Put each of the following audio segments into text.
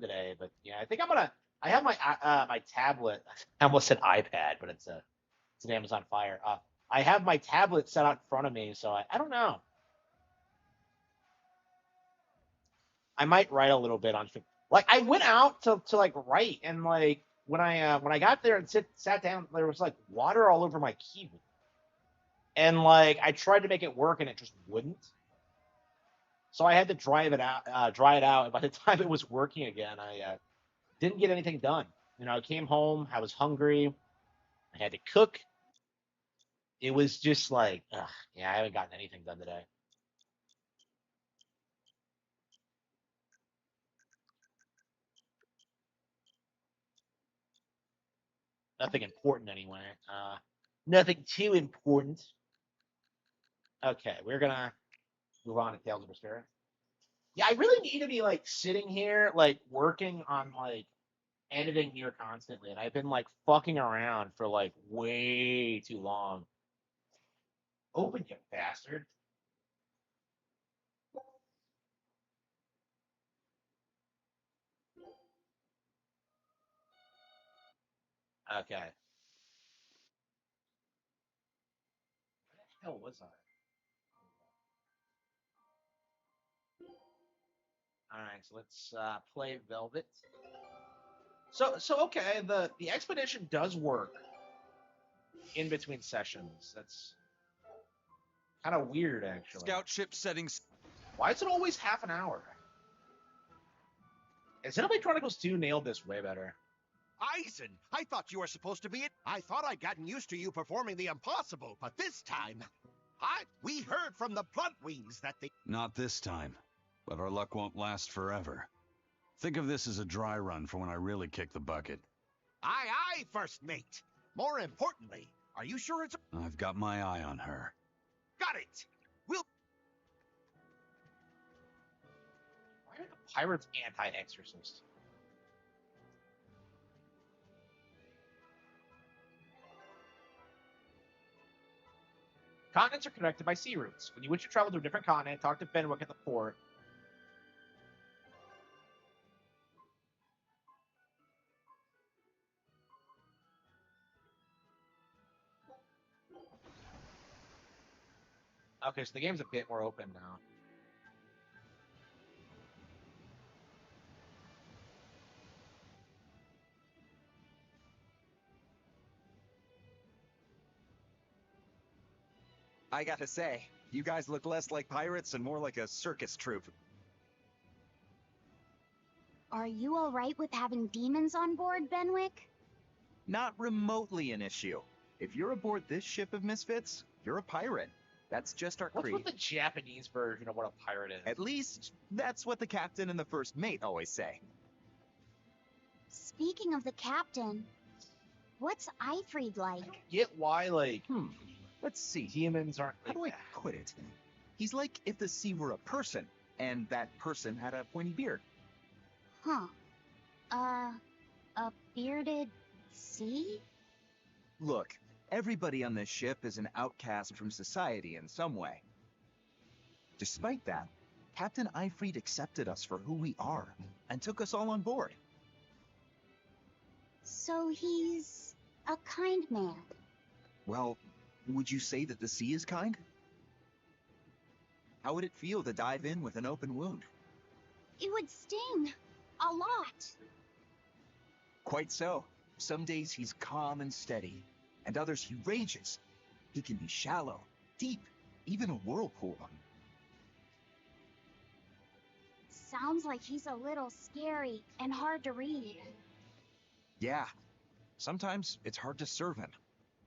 done today, but yeah, I think I'm gonna. I have my tablet. I almost said iPad, but it's an Amazon Fire. I have my tablet set out in front of me, so I don't know. I might write a little bit on like I went out to like write and like when I got there and sat down there was like water all over my keyboard and like I tried to make it work and it just wouldn't. So I had to dry it out, and by the time it was working again, I didn't get anything done. You know, I came home, I was hungry, I had to cook. It was just like, ugh, yeah, I haven't gotten anything done today. Nothing important anyway. Nothing too important. Okay, we're gonna move on to Tales of Berseria. Yeah, I really need to be like sitting here, like working on like editing here constantly, and I've been like fucking around for like way too long. Open, you bastard. Okay. Where the hell was I? All right, so let's play Velvet. So okay, the expedition does work in between sessions. That's kind of weird, actually. Scout ship settings. Why is it always half an hour? Xenoblade Chronicles 2 nailed this way better. Eisen, I thought you were supposed to be it. I thought I'd gotten used to you performing the impossible, but this time, we heard from the Bloodwings that they... Not this time, but our luck won't last forever. Think of this as a dry run for when I really kick the bucket. Aye, aye, first mate. More importantly, are you sure it's... I've got my eye on her. Got it. We'll... Why are the pirates anti-exorcist? Continents are connected by sea routes. When you wish to travel to a different continent, talk to Fenwick at the port. Okay, so the game's a bit more open now. I gotta say, you guys look less like pirates and more like a circus troupe. Are you alright with having demons on board, Benwick? Not remotely an issue. If you're aboard this ship of misfits, you're a pirate. That's just our What's creed. with the Japanese version of what a pirate is? At least, that's what the captain and the first mate always say. Speaking of the captain, what's Eifried like? Get why, like, Let's see. demons aren't How like do I put it? He's like if the sea were a person, and that person had a pointy beard. Huh. A bearded sea? Look, everybody on this ship is an outcast from society in some way. Despite that, Captain Eifried accepted us for who we are and took us all on board. So he's a kind man. Well, would you say that the sea is kind? How would it feel to dive in with an open wound? It would sting. A lot. Quite so. Some days he's calm and steady, and others he rages. He can be shallow, deep, even a whirlpool. Sounds like he's a little scary and hard to read. Yeah, sometimes it's hard to serve him.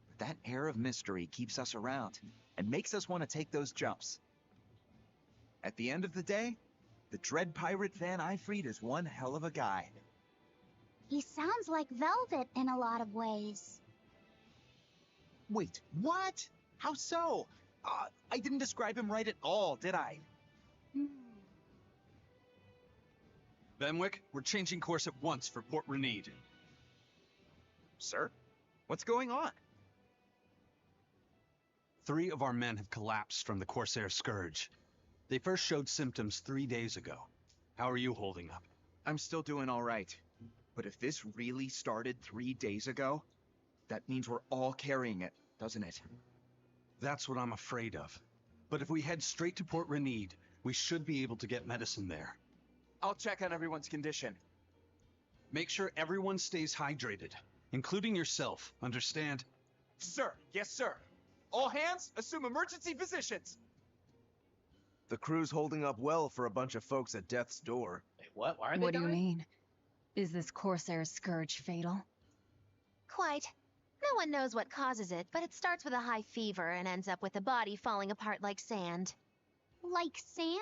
But that air of mystery keeps us around and makes us want to take those jumps. At the end of the day, the dread pirate Van Eifried is one hell of a guy. He sounds like Velvet in a lot of ways. Wait, what? How so? I didn't describe him right at all, did I? Hmm. Benwick, we're changing course at once for Port Renede. Sir? What's going on? 3 of our men have collapsed from the Corsair Scourge. They first showed symptoms 3 days ago. How are you holding up? I'm still doing all right. But if this really started 3 days ago, that means we're all carrying it, doesn't it? That's what I'm afraid of. But if we head straight to Port Renede, we should be able to get medicine there. I'll check on everyone's condition. Make sure everyone stays hydrated, including yourself, understand? Sir, yes, sir. All hands, assume emergency positions. The crew's holding up well for a bunch of folks at death's door. Wait, what? Why are they What do you dying? mean? Is this Corsair scourge fatal? Quite. No one knows what causes it, but it starts with a high fever and ends up with the body falling apart like sand. Like sand?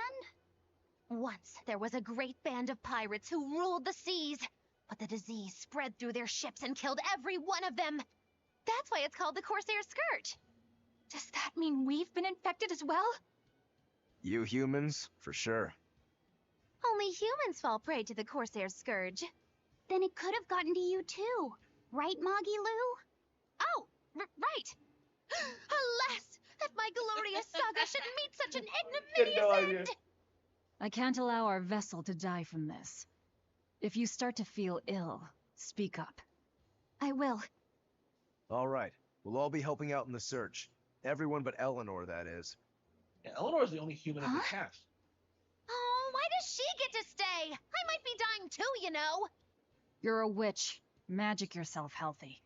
Once, there was a great band of pirates who ruled the seas, but the disease spread through their ships and killed every one of them. That's why it's called the Corsair Scourge. Does that mean we've been infected as well? You humans, for sure. Only humans fall prey to the Corsair Scourge. Then it could have gotten to you too. Right, Moggy Lou? Oh, right. Alas, that my glorious saga should meet such an ignominious end. I can't allow our vessel to die from this. If you start to feel ill, speak up. I will. All right, we'll all be helping out in the search. Everyone but Eleanor, that is. Yeah, Eleanor's the only human in the cast. Oh, why does she get to stay? I might be dying too, you know. You're a witch. Magic yourself healthy.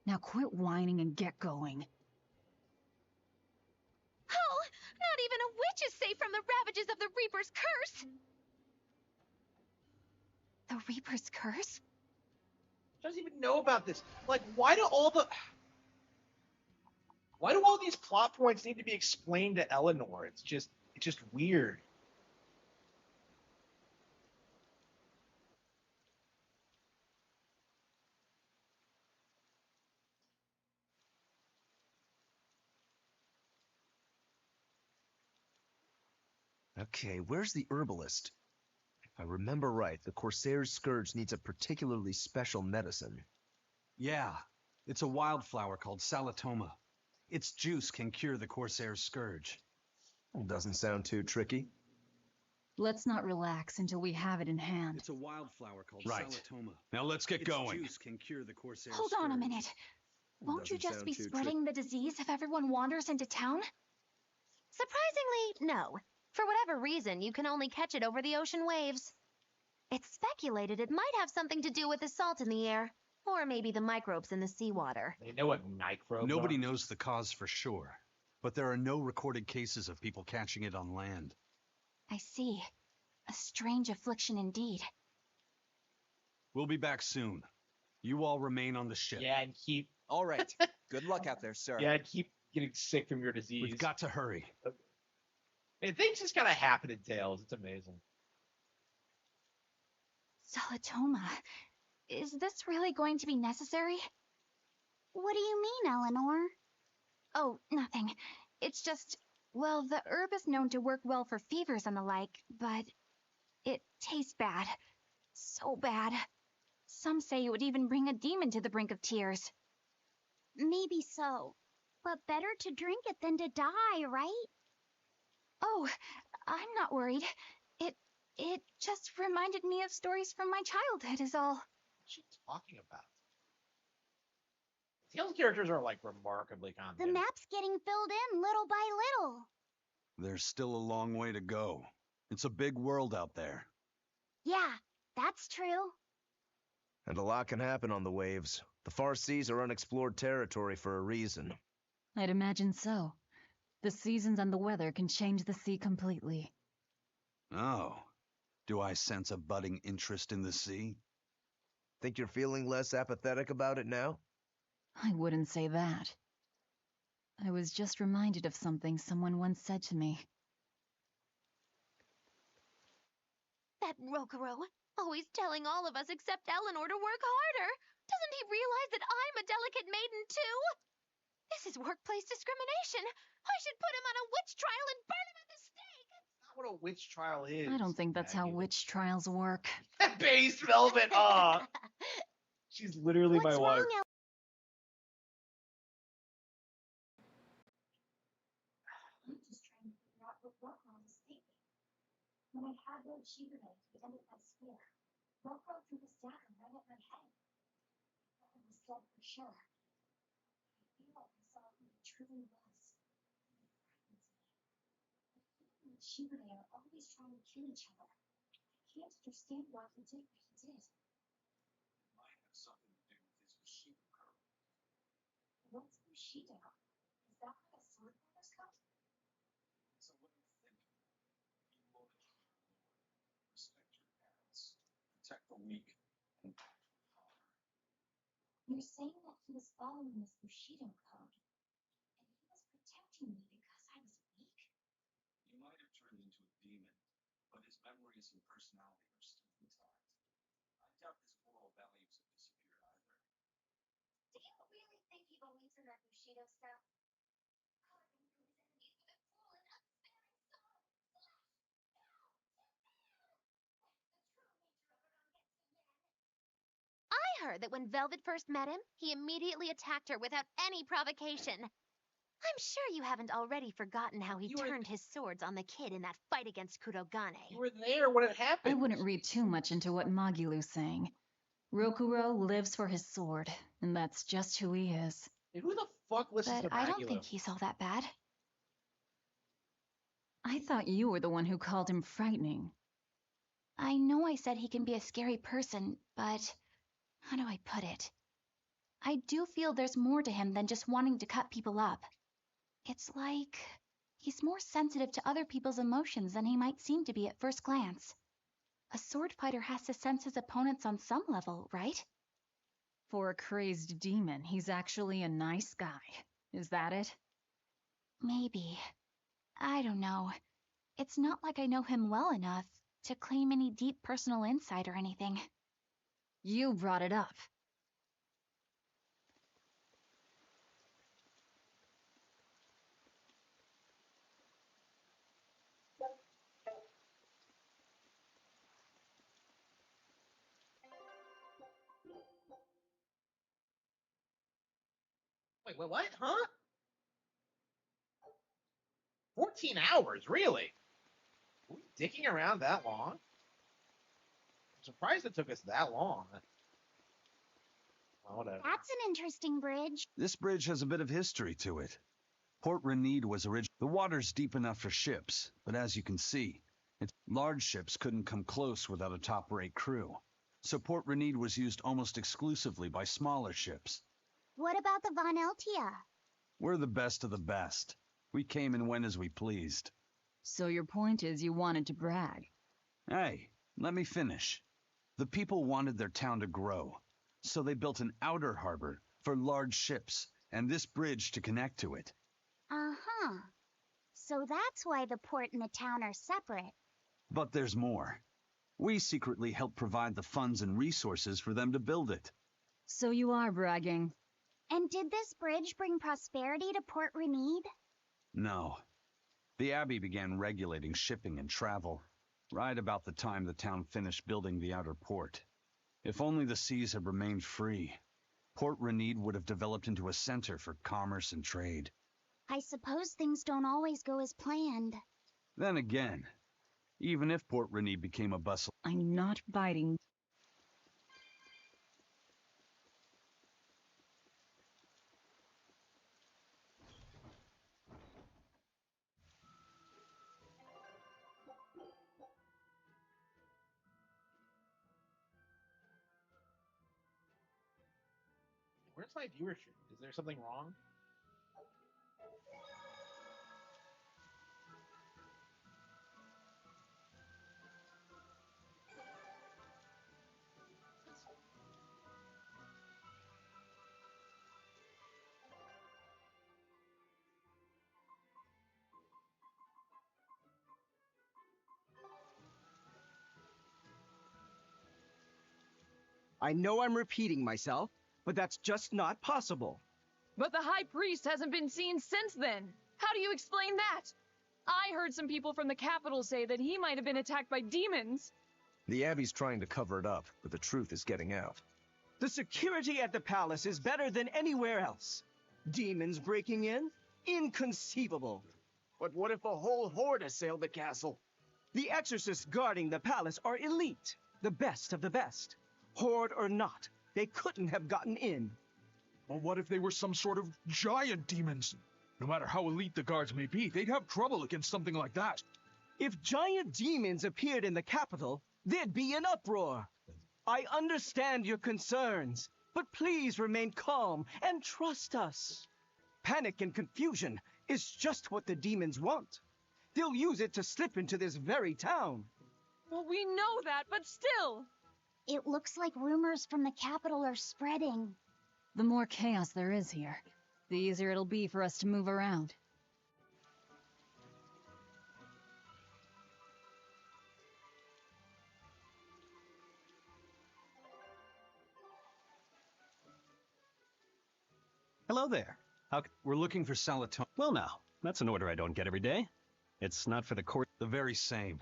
Now quit whining and get going. Oh, not even a witch is safe from the ravages of the Reaper's curse. The Reaper's curse? Doesn't even know about this. Like, why do all these plot points need to be explained to Eleanor? It's just weird. Okay, where's the herbalist? If I remember right, the Corsair's Scourge needs a particularly special medicine. Yeah, it's a wildflower called Salatoma. Its juice can cure the Corsair's scourge. Doesn't sound too tricky. Let's not relax until we have it in hand. It's a wildflower called Right. Salatoma. Now let's get going. Its juice can cure the Corsair's Hold on a scourge. minute. Won't you Doesn't just sound be too spreading the disease if everyone wanders into town? Surprisingly, no. For whatever reason, you can only catch it over the ocean waves. It's speculated it might have something to do with the salt in the air, or maybe the microbes in the seawater. They know what microbes Nobody are. knows the cause for sure, but there are no recorded cases of people catching it on land. I see. A strange affliction indeed. We'll be back soon. You all remain on the ship. Yeah, and keep All right. Good luck out there, sir. and keep getting sick from your disease. We've got to hurry. And things just gotta happen in Tales. It's amazing. Salatoma. Is this really going to be necessary? What do you mean, Eleanor? Oh, nothing. It's just, well, the herb is known to work well for fevers and the like, but it tastes bad. So bad. Some say it would even bring a demon to the brink of tears. Maybe so. But better to drink it than to die, right? Oh, I'm not worried. It just reminded me of stories from my childhood is all. What's she talking about? Tales characters are like remarkably The complicated. map's getting filled in little by little. There's still a long way to go. It's a big world out there. Yeah, that's true. And a lot can happen on the waves. The far seas are unexplored territory for a reason. I'd imagine so. The seasons and the weather can change the sea completely. Oh. Do I sense a budding interest in the sea? Think you're feeling less apathetic about it now? I wouldn't say that. I was just reminded of something someone once said to me. That Rokuro, always telling all of us except Eleanor to work harder. Doesn't he realize that I'm a delicate maiden too? This is workplace discrimination. I should put him on a witch trial and burn him at the stake. That's not what a witch trial is. I don't think that's how Maggie. witch trials work. Based velvet. She's literally What's my wife. wrong, I'm just trying to figure out what Rockwell was thinking. When I had what she read, it ended up scare. Rocco threw this dagger right at my head. I was dead for sure. I feel like I saw who he truly was. It frightens me. He and Shibune are always trying to kill each other. I can't understand why he did what he did. Might have something to do with his Bushido code. What's Bushido? Is that like a sword fighter's code? It's a way of thinking. Be loyal to your lord. Respect your parents. Protect the weak. And honor. You're saying that he was following this Bushido code, and he was protecting me because I was weak? He might have turned into a demon, but his memories and personality are still intact. I doubt his moral values have disappeared either. Do you really think he believes in that Bushido stuff? Harming through his enemies with a cruel and unsparing sword. No! The true nature of it all gets me, man. I heard that when Velvet first met him, he immediately attacked her without any provocation. I'm sure you haven't already forgotten how he You were- turned his swords on the kid in that fight against Kurogane. You were there when it happened. I wouldn't read too much into what Magilu's saying. Rokuro lives for his sword, and that's just who he is. Dude, who the fuck listens But to I don't Magula? think he's all that bad. I thought you were the one who called him frightening. I know I said he can be a scary person, but how do I put it? I do feel there's more to him than just wanting to cut people up. It's like he's more sensitive to other people's emotions than he might seem to be at first glance. A sword fighter has to sense his opponents on some level, right? For a crazed demon, he's actually a nice guy. Is that it? Maybe. I don't know. It's not like I know him well enough to claim any deep personal insight or anything. You brought it up. Wait, what? Huh? 14 hours, really? Were we dicking around that long? I'm surprised it took us that long. Well, whatever. That's an interesting bridge. This bridge has a bit of history to it. Port Renede was originally... The water's deep enough for ships, but as you can see, large ships couldn't come close without a top-rate crew. So Port Renede was used almost exclusively by smaller ships. What about the Von Eltia? We're the best of the best. We came and went as we pleased. So your point is you wanted to brag. Hey, let me finish. The people wanted their town to grow, so they built an outer harbor for large ships and this bridge to connect to it. Uh-huh. So that's why the port and the town are separate. But there's more. We secretly helped provide the funds and resources for them to build it. So you are bragging. And did this bridge bring prosperity to Port Renede? No. The Abbey began regulating shipping and travel, right about the time the town finished building the outer port. If only the seas had remained free, Port Renede would have developed into a center for commerce and trade. I suppose things don't always go as planned. Then again, even if Port Renede became a bustle... I'm not biting. Where's my viewership? Is there something wrong? I know I'm repeating myself, but that's just not possible. But the High Priest hasn't been seen since then. How do you explain that? I heard some people from the capital say that he might have been attacked by demons. The Abbey's trying to cover it up, but the truth is getting out. The security at the palace is better than anywhere else. Demons breaking in? Inconceivable. But what if a whole horde assailed the castle? The exorcists guarding the palace are elite. The best of the best. Horde or not, they couldn't have gotten in. Well, what if they were some sort of giant demons? No matter how elite the guards may be, they'd have trouble against something like that. If giant demons appeared in the capital, there'd be an uproar. I understand your concerns, but please remain calm and trust us. Panic and confusion is just what the demons want. They'll use it to slip into this very town. Well, we know that, but still. It looks like rumors from the capital are spreading. The more chaos there is here, the easier it'll be for us to move around. Hello there. We're looking for Salatone. Well now, that's an order I don't get every day. It's not for the court. The very same.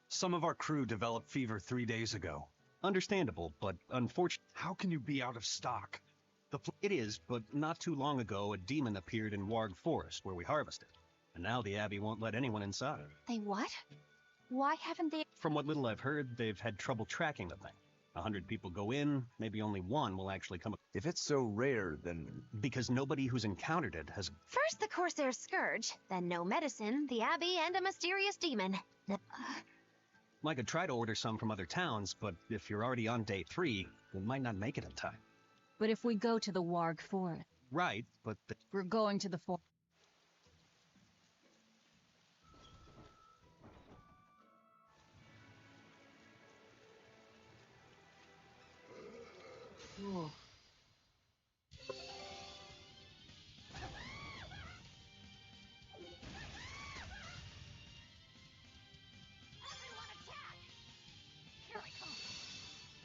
Some of our crew developed fever 3 days ago. Understandable, but unfortunate. How can you be out of stock? It is, but not too long ago a demon appeared in Warg Forest where we harvested. And now the Abbey won't let anyone inside. They what? Why haven't they? From what little I've heard, they've had trouble tracking the thing. 100 people go in, maybe only one will actually come. If it's so rare, then... Because nobody who's encountered it has... First the Corsair's Scourge, then no medicine, the Abbey, and a mysterious demon. I could try to order some from other towns, but if you're already on day 3, we might not make it in time. But if we go to the Warg Forest... Right, but... We're going to the forest. Oh.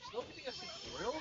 Still giving us tutorials?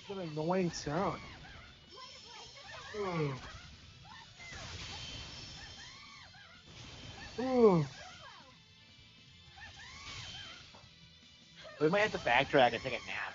It's an annoying sound. Ugh. Ugh. We might have to backtrack and take a nap.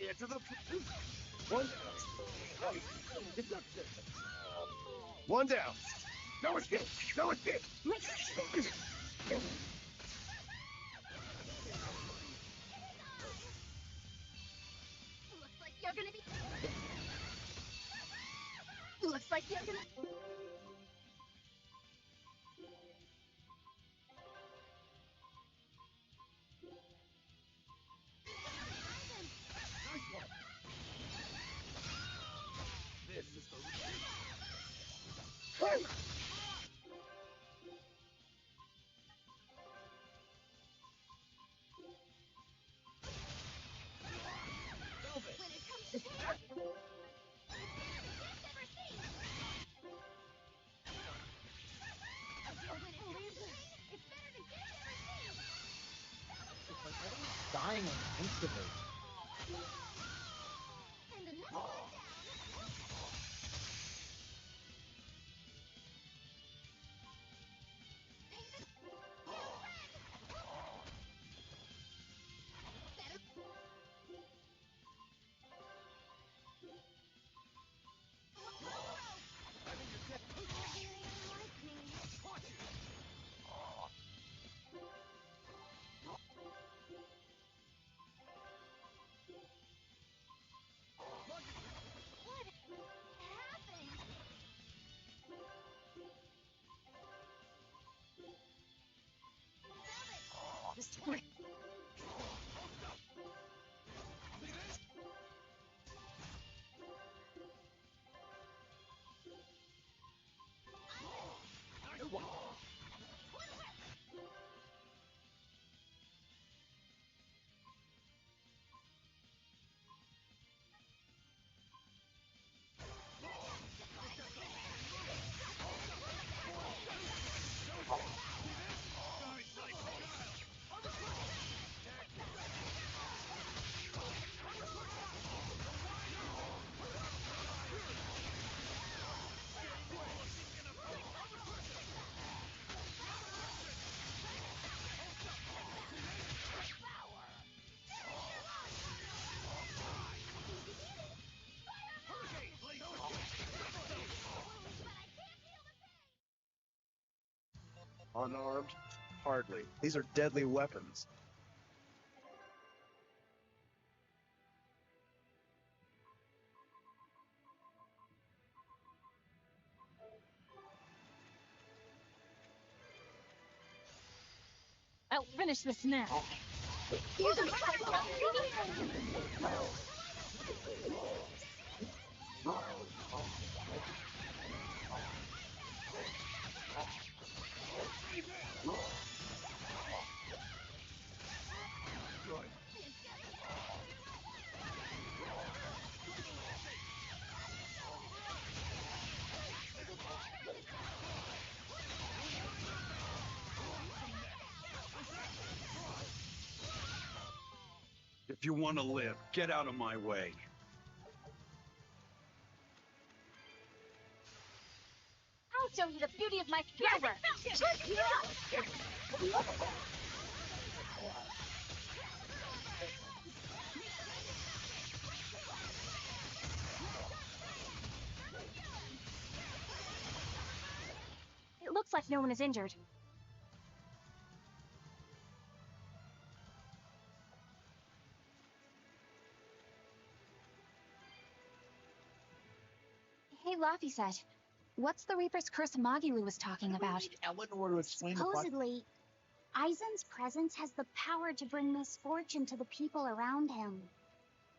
Get to the... One. One down. No escape. No escape. Looks like you're gonna be... Looks like you're gonna... This is the... When it comes to hair, it's better to get never seen. It's like everyone's dying instantly. And another one down. Unarmed? Hardly. These are deadly weapons. I'll finish this now. If you want to live, get out of my way. I'll show you the beauty of my power. It looks like no one is injured. Hey, Laphicet, what's the Reaper's Curse Magilu was talking about? Eleanor to explain the Supposedly, Aizen's presence has the power to bring misfortune to the people around him.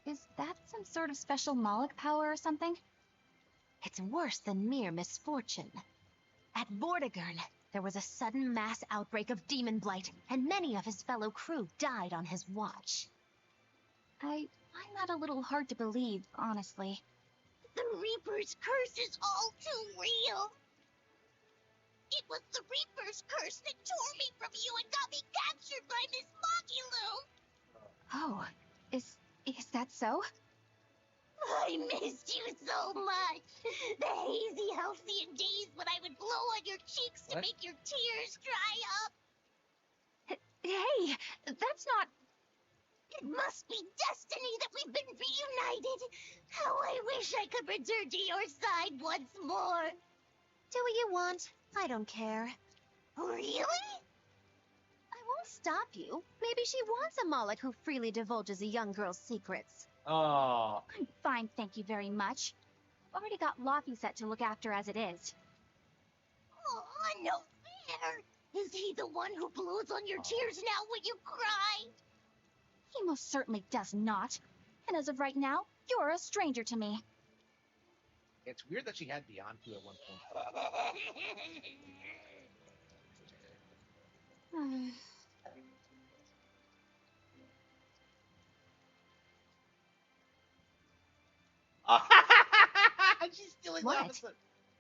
Is that some sort of special Moloch power or something? It's worse than mere misfortune. At Vortigern, there was a sudden mass outbreak of demon blight, and many of his fellow crew died on his watch. I find that a little hard to believe, honestly. The Reaper's curse is all too real. It was the Reaper's curse that tore me from you and got me captured by Miss Magilou. Oh, is that so? I missed you so much. The hazy, halcyon days when I would blow on your cheeks to make your tears dry up. Hey, that's not... It must be destiny that we've been reunited. How I wish I could return to your side once more. Do what you want. I don't care. Really? I won't stop you. Maybe she wants a Moloch who freely divulges a young girl's secrets. Oh. I'm fine, thank you very much. Already got Laffy set to look after as it is. Oh, no fair. Is he the one who blows on your tears now when you cry? He most certainly does not. And as of right now, you're a stranger to me. It's weird that she had Beyond 2 at one point. She's stealing the What? episode.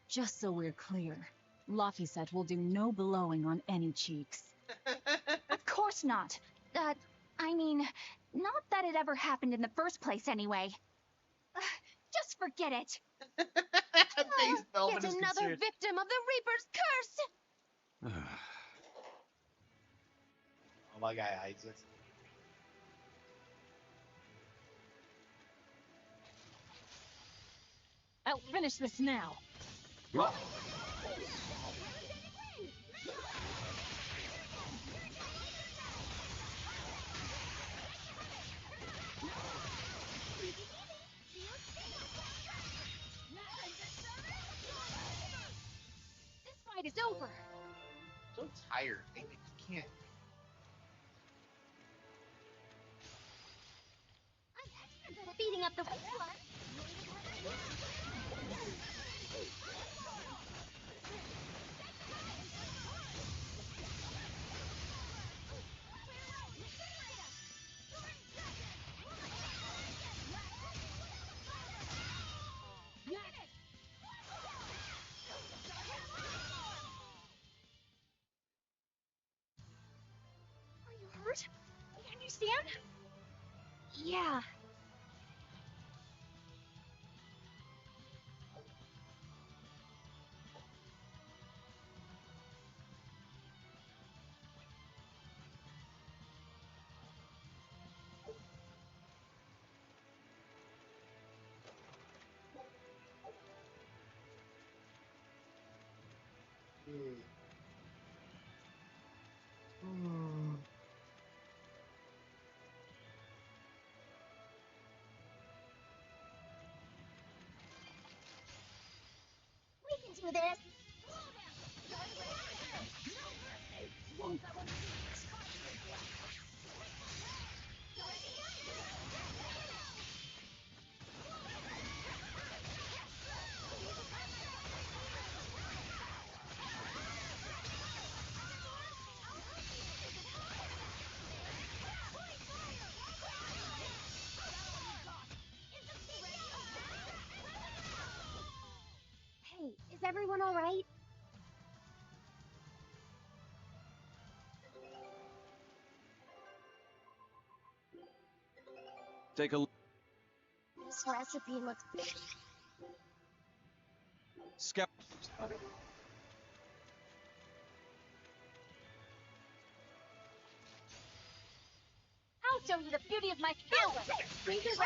Just so we're clear, Laphicet will do no blowing on any cheeks. Of course not. I mean, not that it ever happened in the first place anyway. Just forget it. Yet another victim of the Reaper's curse! Oh my guy, Isaac. I'll finish this now. What? This fight is over. I'm so tired. I can't. I'm extra good at beating up the weak one. Are you hurt? Can you stand? Yeah. We can do this. Hey, is everyone alright? Take a look. This recipe looks... Scout. I'll show you the beauty of my skills. This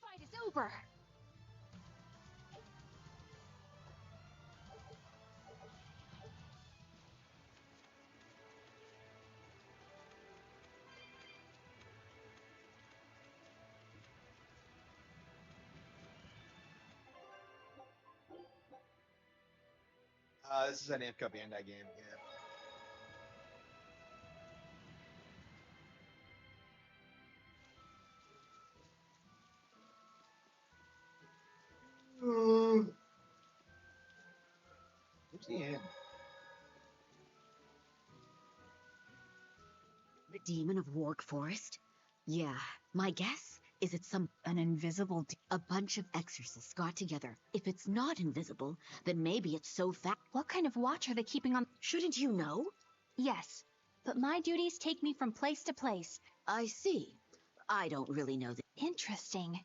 fight is over. This is an Namco Bandai game. Yeah. Where's the end? Demon of Warg Forest? Yeah, my guess is it's An invisible a bunch of exorcists got together. If it's not invisible, then maybe it's so fat. What kind of watch are they keeping on? Shouldn't you know? Yes, but my duties take me from place to place. I see. I don't really know. Interesting.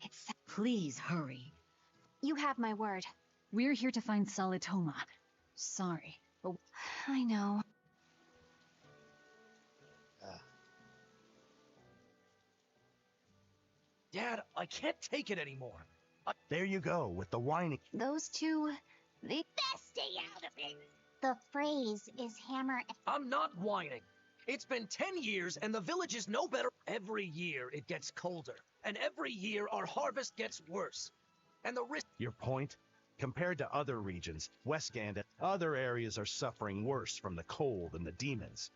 It's... Please hurry. You have my word. We're here to find Salitoma. Sorry, but I know. Dad, I can't take it anymore. There you go, with the whining. Those two, they... Best stay out of it. The phrase is hammer. I'm not whining. It's been 10 years and the village is no better. Every year it gets colder, and every year our harvest gets worse. And the risk... Your point? Compared to other regions, Westgand and other areas are suffering worse from the cold and the demons.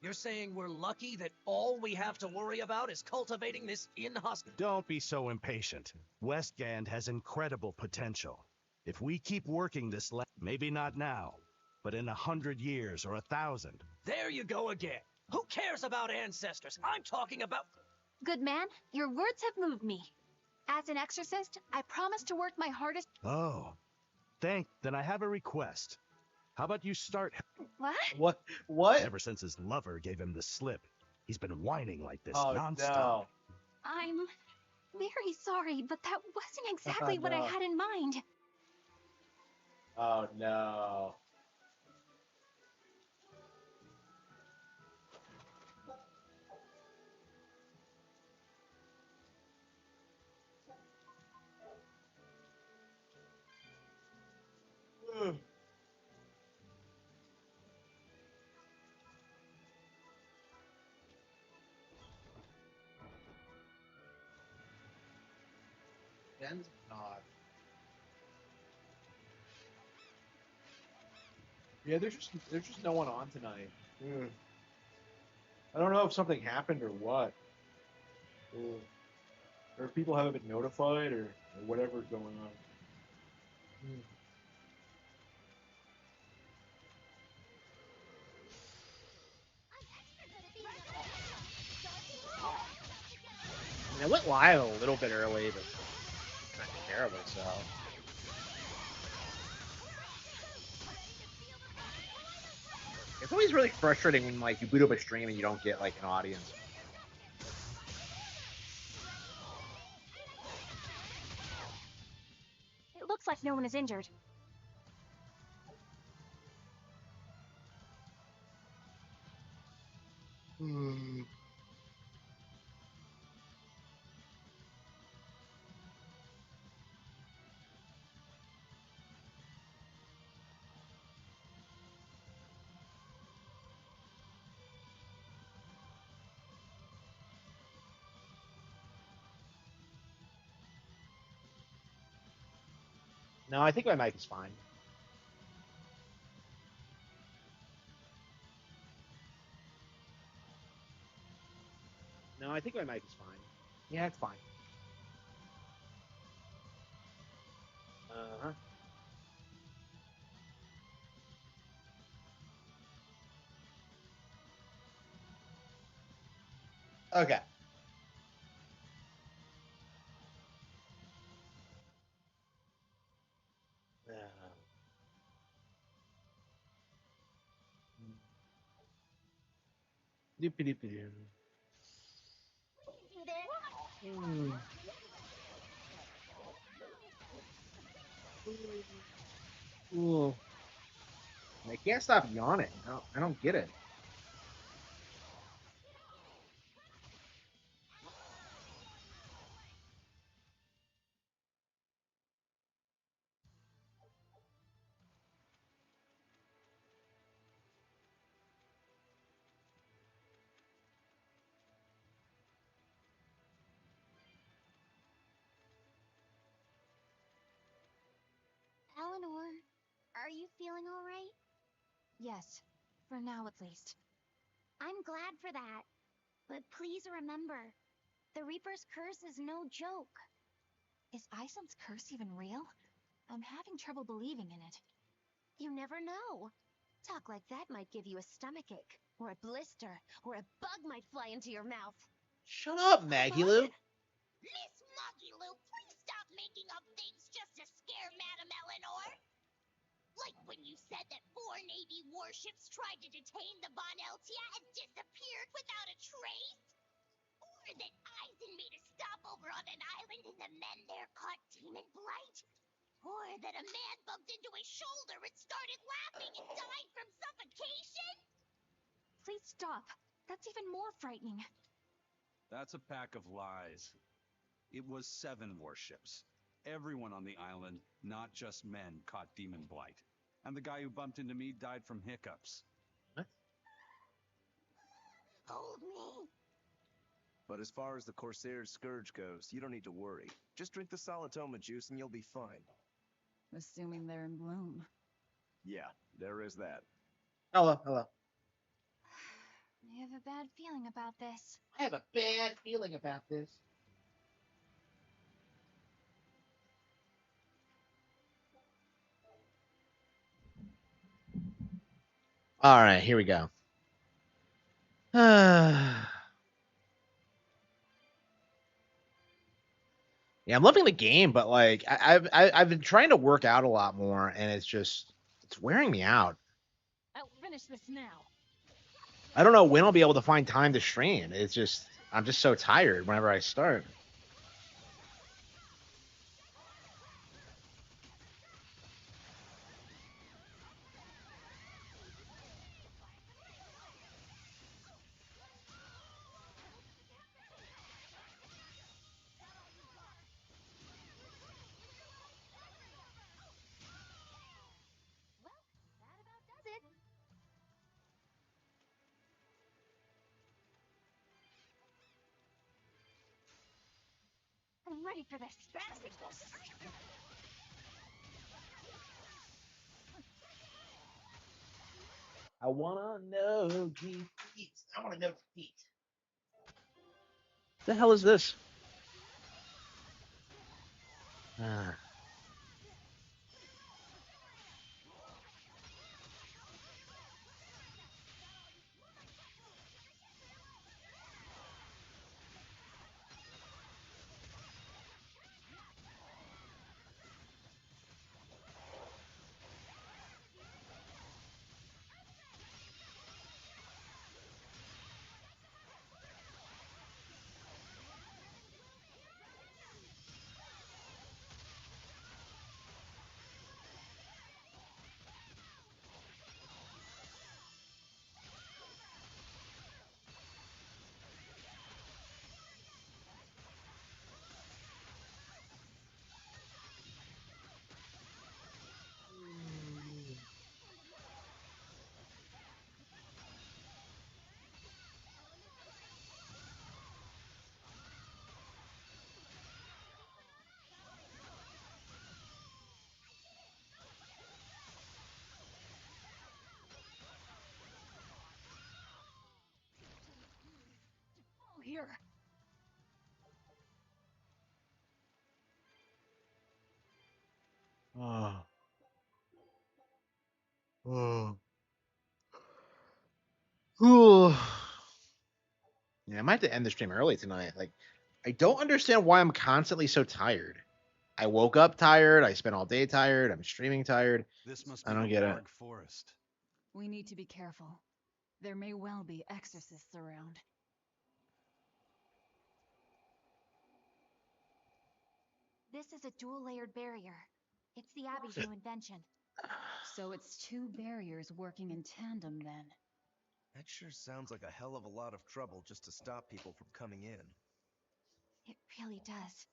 You're saying we're lucky that all we have to worry about is cultivating this inhospitable... Don't be so impatient. Westgand has incredible potential. If we keep working this maybe not now, but in 100 years or 1,000. There you go again. Who cares about ancestors? I'm talking about... Good man, your words have moved me. As an exorcist, I promise to work my hardest... Oh. Then I have a request. How about you start... What? What? Ever since his lover gave him the slip, he's been whining like this Oh, nonstop. no. I'm very sorry, but that wasn't exactly what I No. had in mind. Oh, no. Ugh. Ben's not. Yeah, there's just no one on tonight. Ugh. I don't know if something happened or what. Ugh. Or if people haven't been notified or whatever's going on. Ugh. I mean, I went live a little bit early, but not terribly so. It's always really frustrating when like you boot up a stream and you don't get like an audience. It looks like no one is injured. No, I think my mic is fine. No, I think my mic is fine. Yeah, it's fine. Uh-huh. Okay. Doopy-doopy-doo. Ooh. I can't stop yawning. I don't get it. Eleanor, are you feeling all right? Yes, for now at least. I'm glad for that. But please remember, the Reaper's curse is no joke. Is Iceland's curse even real? I'm having trouble believing in it. You never know. Talk like that might give you a stomachache. or a blister, or a bug might fly into your mouth. Shut up, Maggie Lou. Miss Muggy Lou, please stop making up things just to scare Madame Eleanor. Like when you said that 4 Navy warships tried to detain the Boneltia and disappeared without a trace. Or that Eisen made a stopover on an island and the men there caught demon blight. Or that a man bumped into his shoulder and started laughing and died from suffocation. Please stop. That's even more frightening. That's a pack of lies. It was 7 warships. Everyone on the island, not just men, caught demon blight. And the guy who bumped into me died from hiccups. Hold me. But as far as the Corsair's Scourge goes, you don't need to worry. Just drink the Solitoma juice and you'll be fine. Assuming they're in bloom. Yeah, there is that. Hello, hello. I have a bad feeling about this. I have a bad feeling about this. All right, here we go. Yeah, I'm loving the game, but like I've been trying to work out a lot more, and it's wearing me out. I'll finish this now. I don't know when I'll be able to find time to stream. I'm just so tired whenever I start. Well, that about does it. I'm ready for this. I wanna know defeat. I wanna know defeat. What the hell is this? Ah. Oh, here. Oh. Oh. Ooh. Yeah, I might have to end the stream early tonight. Like, I don't understand why I'm constantly so tired. I woke up tired. I spent all day tired. I'm streaming tired. This must I be don't the get it. Warg Forest. We need to be careful. There may well be exorcists around. This is a dual-layered barrier. It's the Abbey's new invention. So it's 2 barriers working in tandem then. That sure sounds like a hell of a lot of trouble just to stop people from coming in. It really does.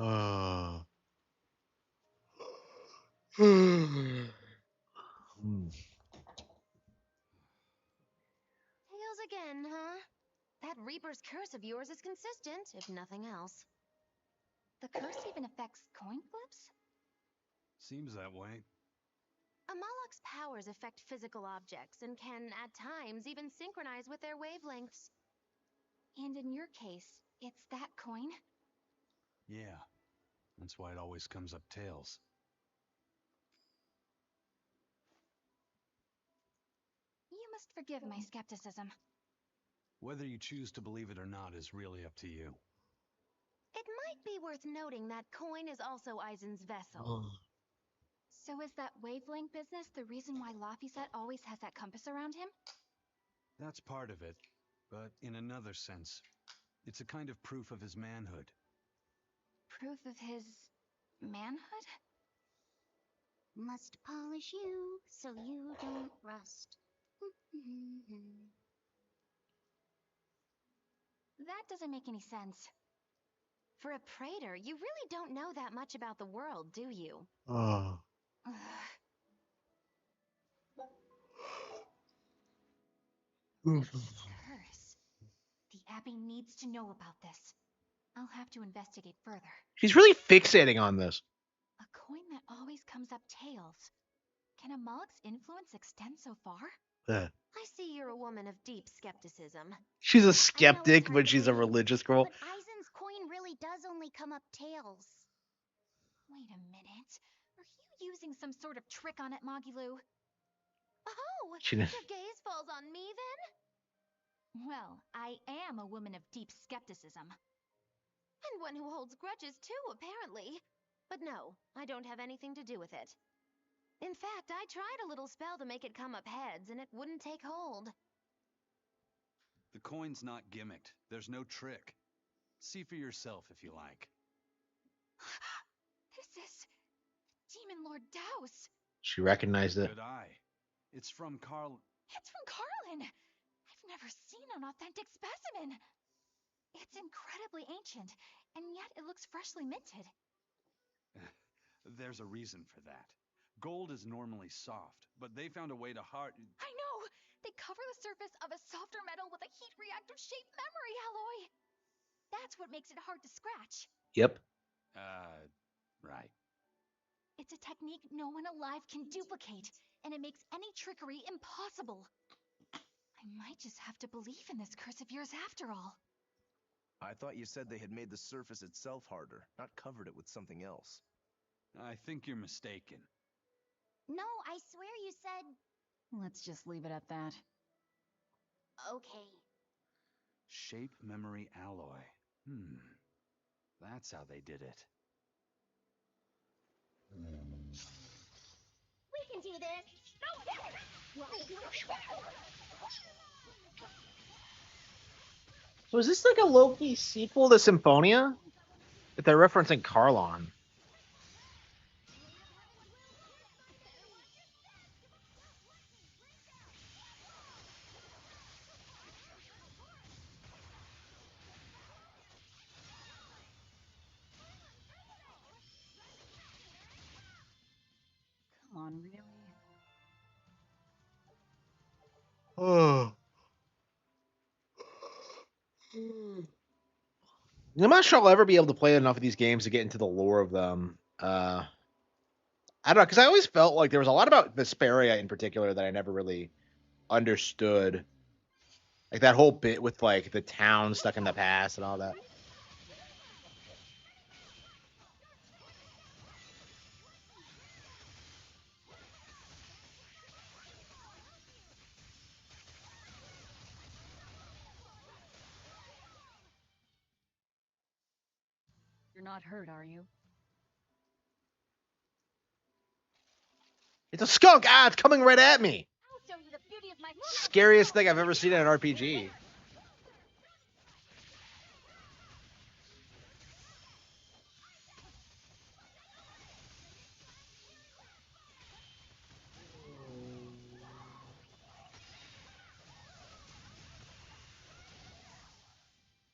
Tails again, huh? That Reaper's curse of yours is consistent, if nothing else. The curse even affects coin flips? Seems that way. Amalok's powers affect physical objects and can, at times, even synchronize with their wavelengths. And in your case, it's that coin? Yeah. That's why it always comes up tails. You must forgive my skepticism. Whether you choose to believe it or not is really up to you. It might be worth noting that coin is also Aizen's vessel. So is that wavelength business the reason why Laphicet always has that compass around him? That's part of it, but in another sense, it's a kind of proof of his manhood. Proof of his manhood? Must polish you so you don't rust. That doesn't make any sense. For a praetor, you really don't know that much about the world, do you? Curse. The Abbey needs to know about this. I'll have to investigate further. She's really fixating on this. A coin that always comes up tails. Can Amalek's influence extend so far? I see you're a woman of deep skepticism. She's a skeptic, but she's a religious girl. But Aizen's coin really does only come up tails. Wait a minute. Are you using some sort of trick on it, Magilu? Oh, She your didn't- gaze falls on me then? Well, I am a woman of deep skepticism. And one who holds grudges too, apparently. But no, I don't have anything to do with it. In fact, I tried a little spell to make it come up heads, and it wouldn't take hold. The coin's not gimmicked. There's no trick. See for yourself if you like. This is Demon Lord Daos. She recognized it. Good eye. It's from Carl. It's from Carlin. I've never seen an authentic specimen. It's incredibly ancient, and yet it looks freshly minted. There's a reason for that. Gold is normally soft, but they found a way to hard... I know! They cover the surface of a softer metal with a heat-reactive shaped memory alloy. That's what makes it hard to scratch. Yep. Right. It's a technique no one alive can duplicate, and it makes any trickery impossible. I might just have to believe in this curse of yours after all. I thought you said they had made the surface itself harder, not covered it with something else. I think you're mistaken. No, I swear you said... Let's just leave it at that. Okay. Shape memory alloy. That's how they did it. We can do this. So is this like a low-key sequel to Symphonia? If they're referencing Carlon. Come on, really? Oh. I'm not sure I'll ever be able to play enough of these games to get into the lore of them. I don't know, because I always felt like there was a lot about Vesperia in particular that I never really understood. Like that whole bit with like the town stuck in the past and all that. You're not hurt, are you? It's a skunk! Ah, it's coming right at me! I'll show you the beauty of my... Scariest thing I've ever seen in an RPG.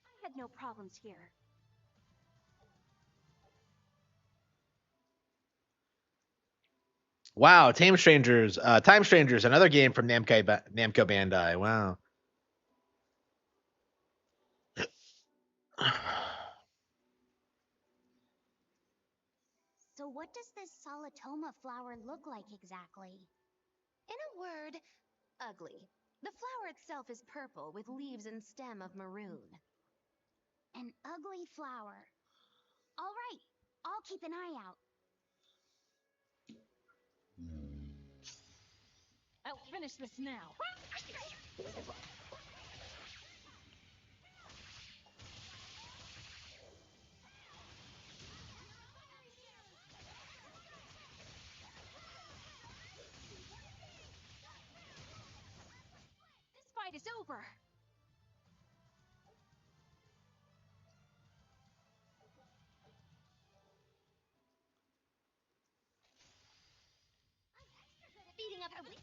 I had no problems here. Wow, Time Strangers, another game from Namco Bandai. Wow. So what does this solitoma flower look like exactly? In a word, ugly. The flower itself is purple with leaves and stem of maroon. An ugly flower. All right, I'll keep an eye out. I'll finish this now. This fight is over. Beating up the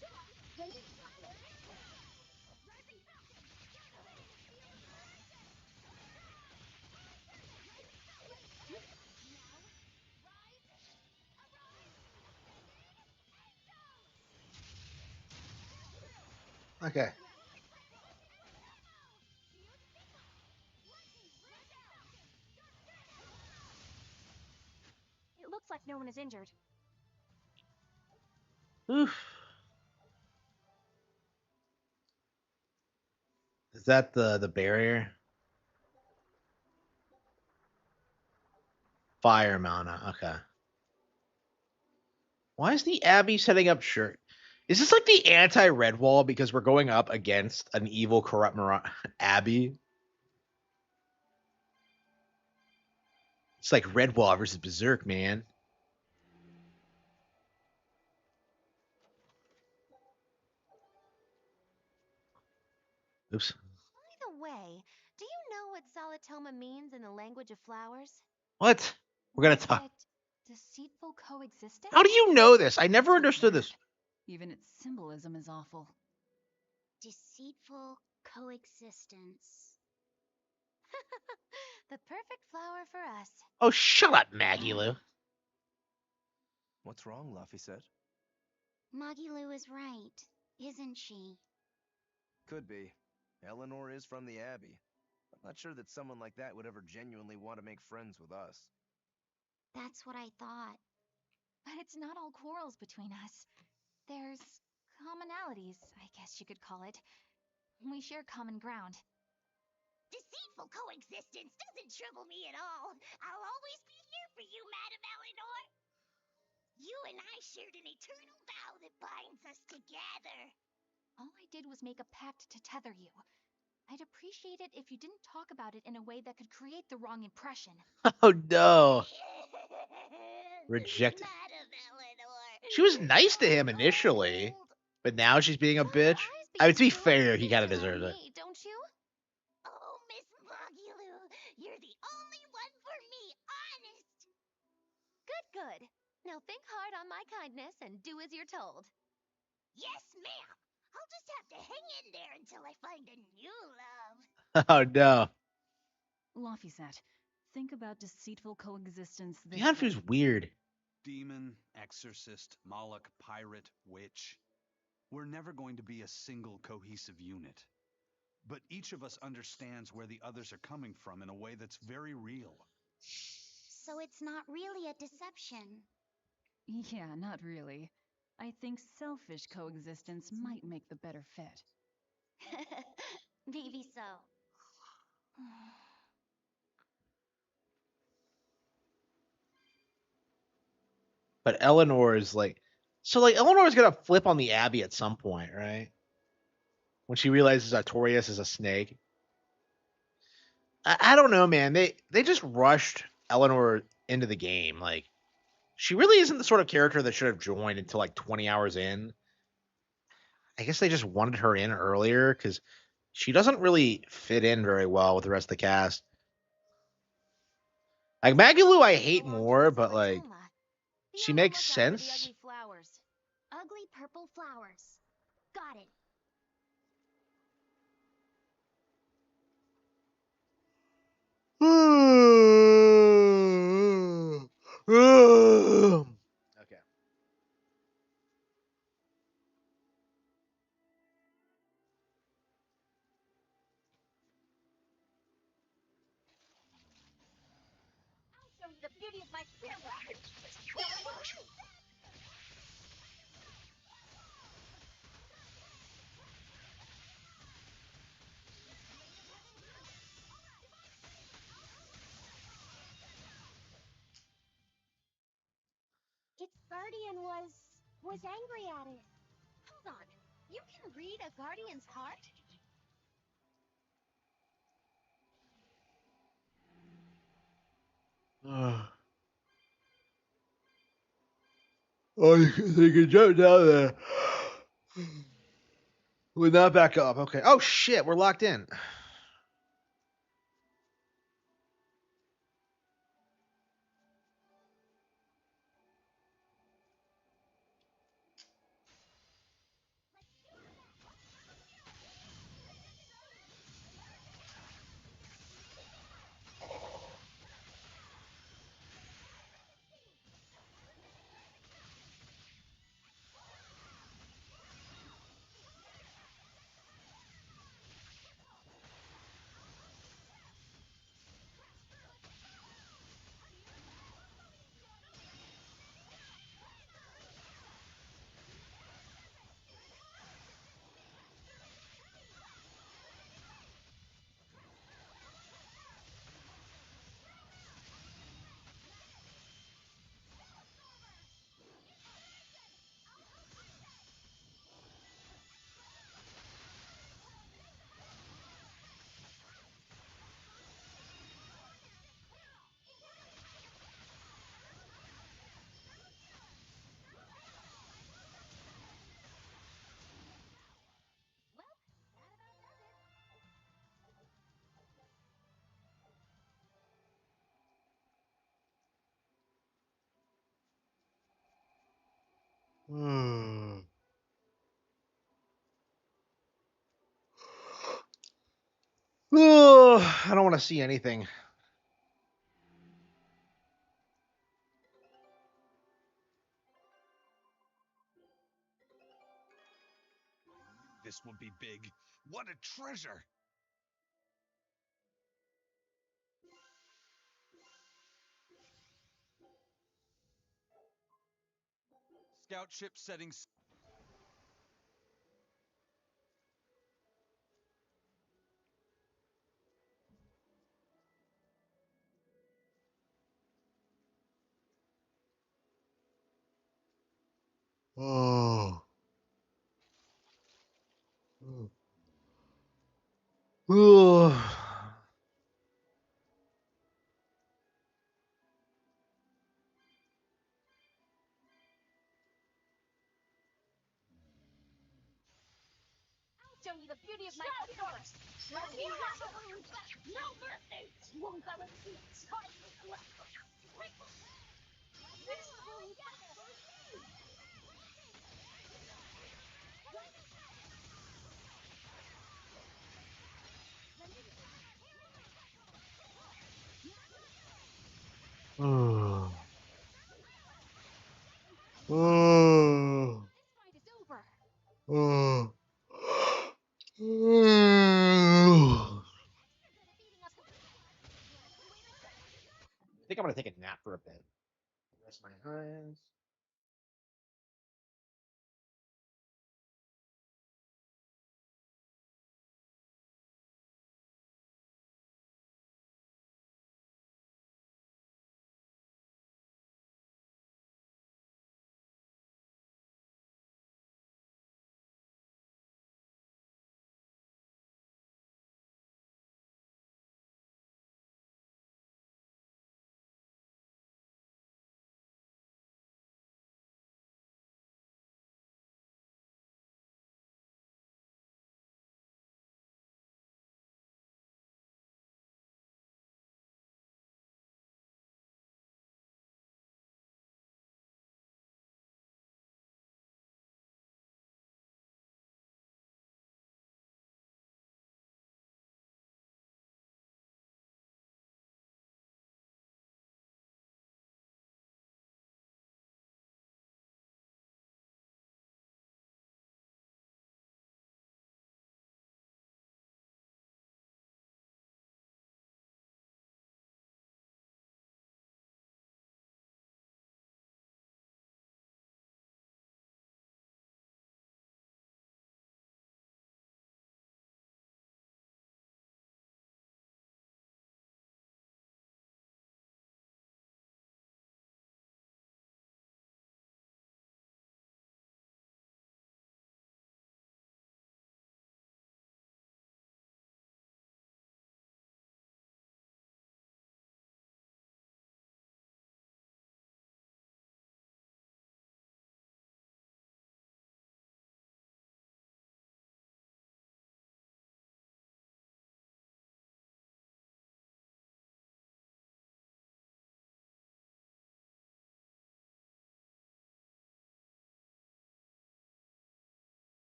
Okay. It looks like no one is injured. Oof. Is that the barrier? Fire mana. Okay. Why is the Abbey setting up shirt? Is this like the anti-red wall because we're going up against an evil, corrupt Abbey? It's like red wall versus berserk, man. Oops. By the way, do you know what solitoma means in the language of flowers? What? We're gonna Was talk. it deceitful coexistence? How do you know this? I never What's with understood that? this. Even its symbolism is awful. Deceitful coexistence. The perfect flower for us. Oh, shut up, Maggie Lou. What's wrong? Luffy said. Magilu is right, isn't she? Could be. Eleanor is from the Abbey. I'm not sure that someone like that would ever genuinely want to make friends with us. That's what I thought. But it's not all quarrels between us. There's commonalities, I guess you could call it. We share common ground. Deceitful coexistence doesn't trouble me at all. I'll always be here for you, Madam Eleanor. You and I shared an eternal vow that binds us together. All I did was make a pact to tether you. I'd appreciate it if you didn't talk about it in a way that could create the wrong impression. Oh no. Rejected. Madam Eleanor. She was nice to him initially, but now she's being a bitch. I mean, to be fair, he kind of deserves it. Me, don't you? Oh, Miss Magilu, you're the only one for me, honest. Good, good. Now think hard on my kindness and do as you're told. Yes, ma'am. I'll just have to hang in there until I find a new love. Oh no. Laphicet, think about deceitful coexistence this Beyonce's way. weird. Demon, exorcist, Moloch, pirate, witch. We're never going to be a single cohesive unit. But each of us understands where the others are coming from in a way that's very real. So it's not really a deception. Yeah, not really. I think selfish coexistence might make the better fit. Maybe so. But Eleanor is like, so like Eleanor's gonna flip on the Abbey at some point, right? When she realizes Artorias is a snake. I don't know, man. They just rushed Eleanor into the game. Like, she really isn't the sort of character that should have joined until like 20 hours in. I guess they just wanted her in earlier because she doesn't really fit in very well with the rest of the cast. Like Maggie Lou, I hate more, but like she makes sense. Ugly flowers. Ugly purple flowers. Got it. Okay. the beauty of my Its guardian was angry at it. Hold on. You can read a guardian's heart? Oh, they can jump down there. Would not back up. Okay. Oh shit, we're locked in. I don't want to see anything. This would be big. What a treasure! Scout ship setting. Oh. Oh. Show you the beauty of my force. No mercy. Won't ever see it. Oh. Oh. Oh. I think I'm gonna take a nap for a bit. Rest my eyes.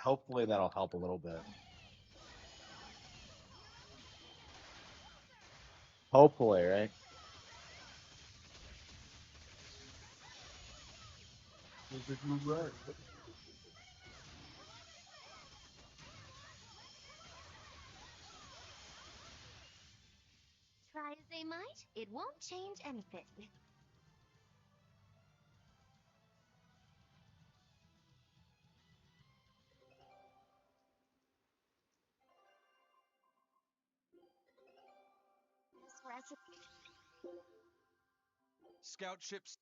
Hopefully that'll help a little bit. Hopefully, right? Try as they might, it won't change anything. This recipe. Scout ships.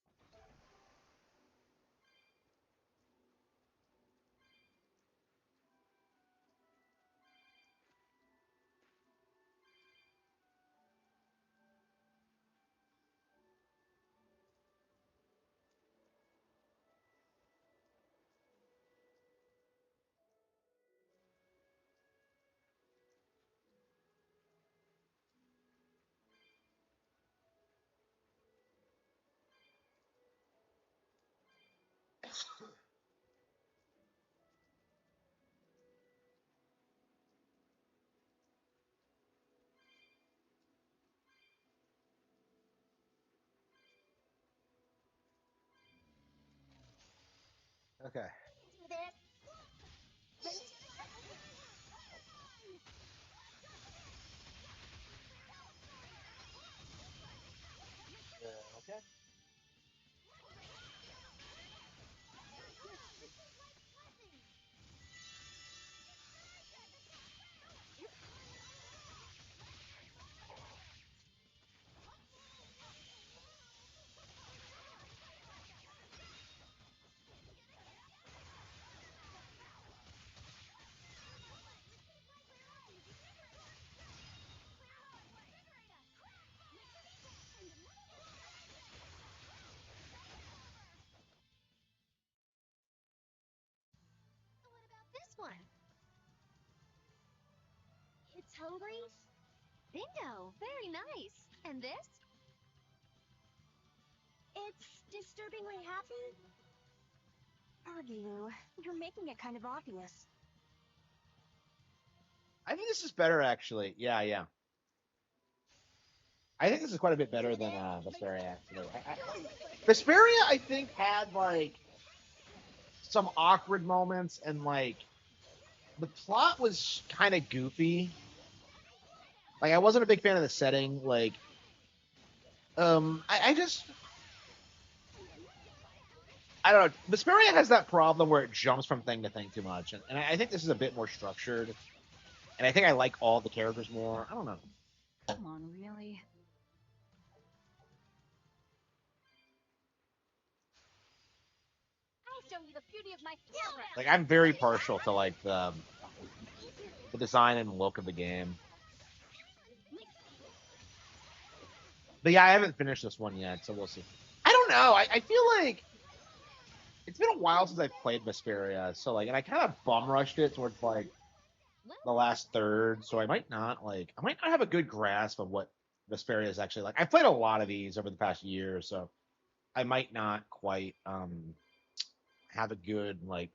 Okay. Okay. What about this one? It's hungry? Bingo! Very nice. And this? It's disturbingly happy? Argue, you're making it kind of obvious. I think this is better actually. Yeah, yeah. I think this is quite a bit better than Vesperia actually. Vesperia, I think, had like some awkward moments and like the plot was kind of goofy. Like I wasn't a big fan of the setting. Like, I just I don't know. Vesperia has that problem where it jumps from thing to thing too much, and I think this is a bit more structured. And I think I like all the characters more. I don't know. Come on, really? I'll show you the beauty of my camera. Like I'm very partial to like the design and look of the game. But yeah, I haven't finished this one yet, so we'll see. I don't know. I feel like it's been a while since I've played Vesperia, so like, and I kind of bum rushed it towards like the last third, so I might not have a good grasp of what Vesperia is actually like. I've played a lot of these over the past year, so I might not quite have a good like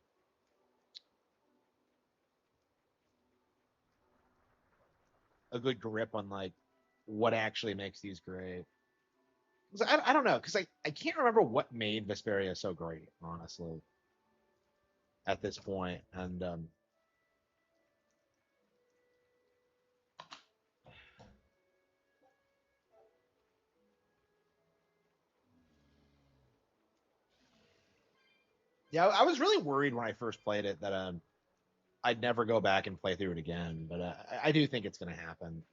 a good grip on like what actually makes these great. 'Cause I don't know, because I can't remember what made Vesperia so great, honestly, at this point. And yeah, I was really worried when I first played it that I'd never go back and play through it again, but I do think it's going to happen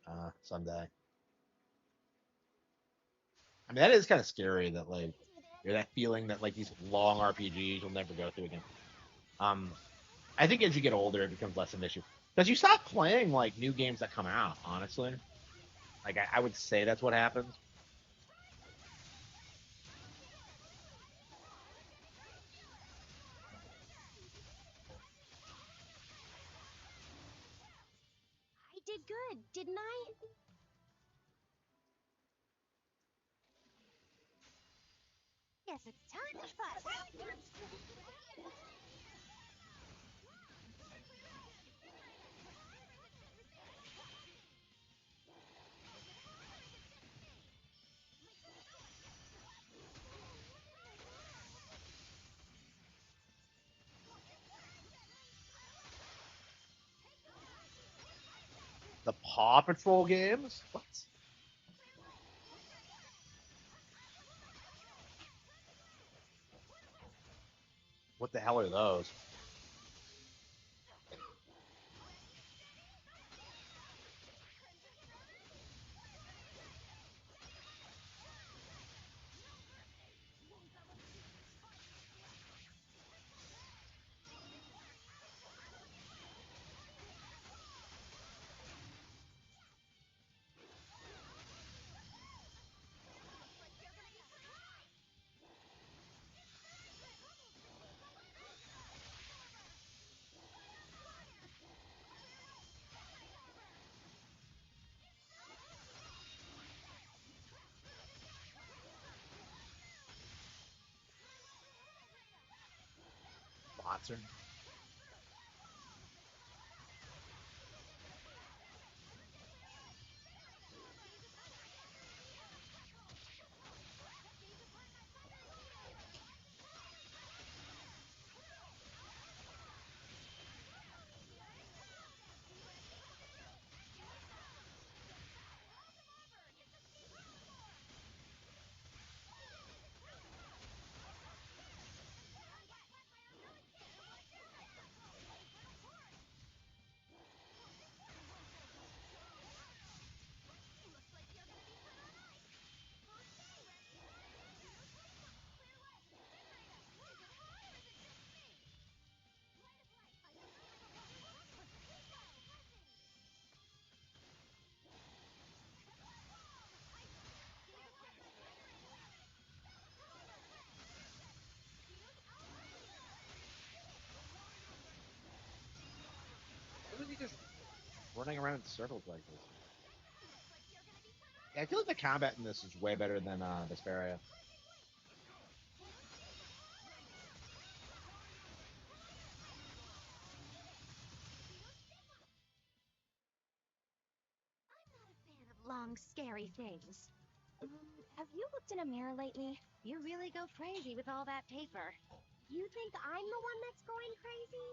someday. I mean, that is kind of scary that like that feeling that like these long RPGs you'll never go through again. Um, I think as you get older, it becomes less of an issue because you stop playing like new games that come out. Honestly, like I would say that's what happens. I did good, didn't I? Guess it's time to fight. The Paw Patrol games? What? What the hell are those? Monster? What is he just running around in circles like this? Yeah, I feel like the combat in this is way better than Vesperia. Long, scary things. Have you looked in a mirror lately? You really go crazy with all that paper. You think I'm the one that's going crazy?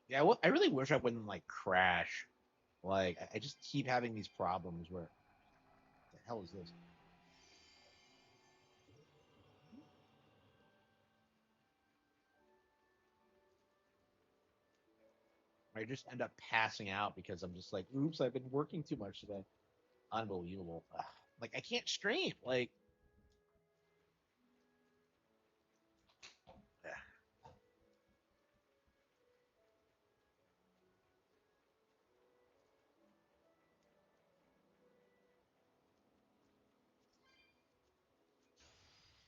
Yeah, well, I really wish I wouldn't like crash. Like, I just keep having these problems where, what the hell is this? I just end up passing out because I'm just like, oops, I've been working too much today. Unbelievable. Ugh. Like, I can't stream. Like, ugh.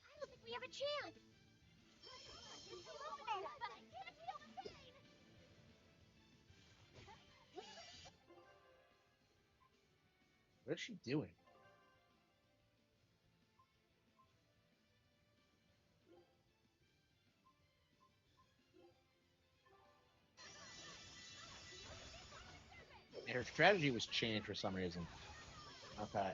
I don't think we have a chance. Illuminator, but I can't feel the pain. What is she doing? Her strategy was changed for some reason. Okay.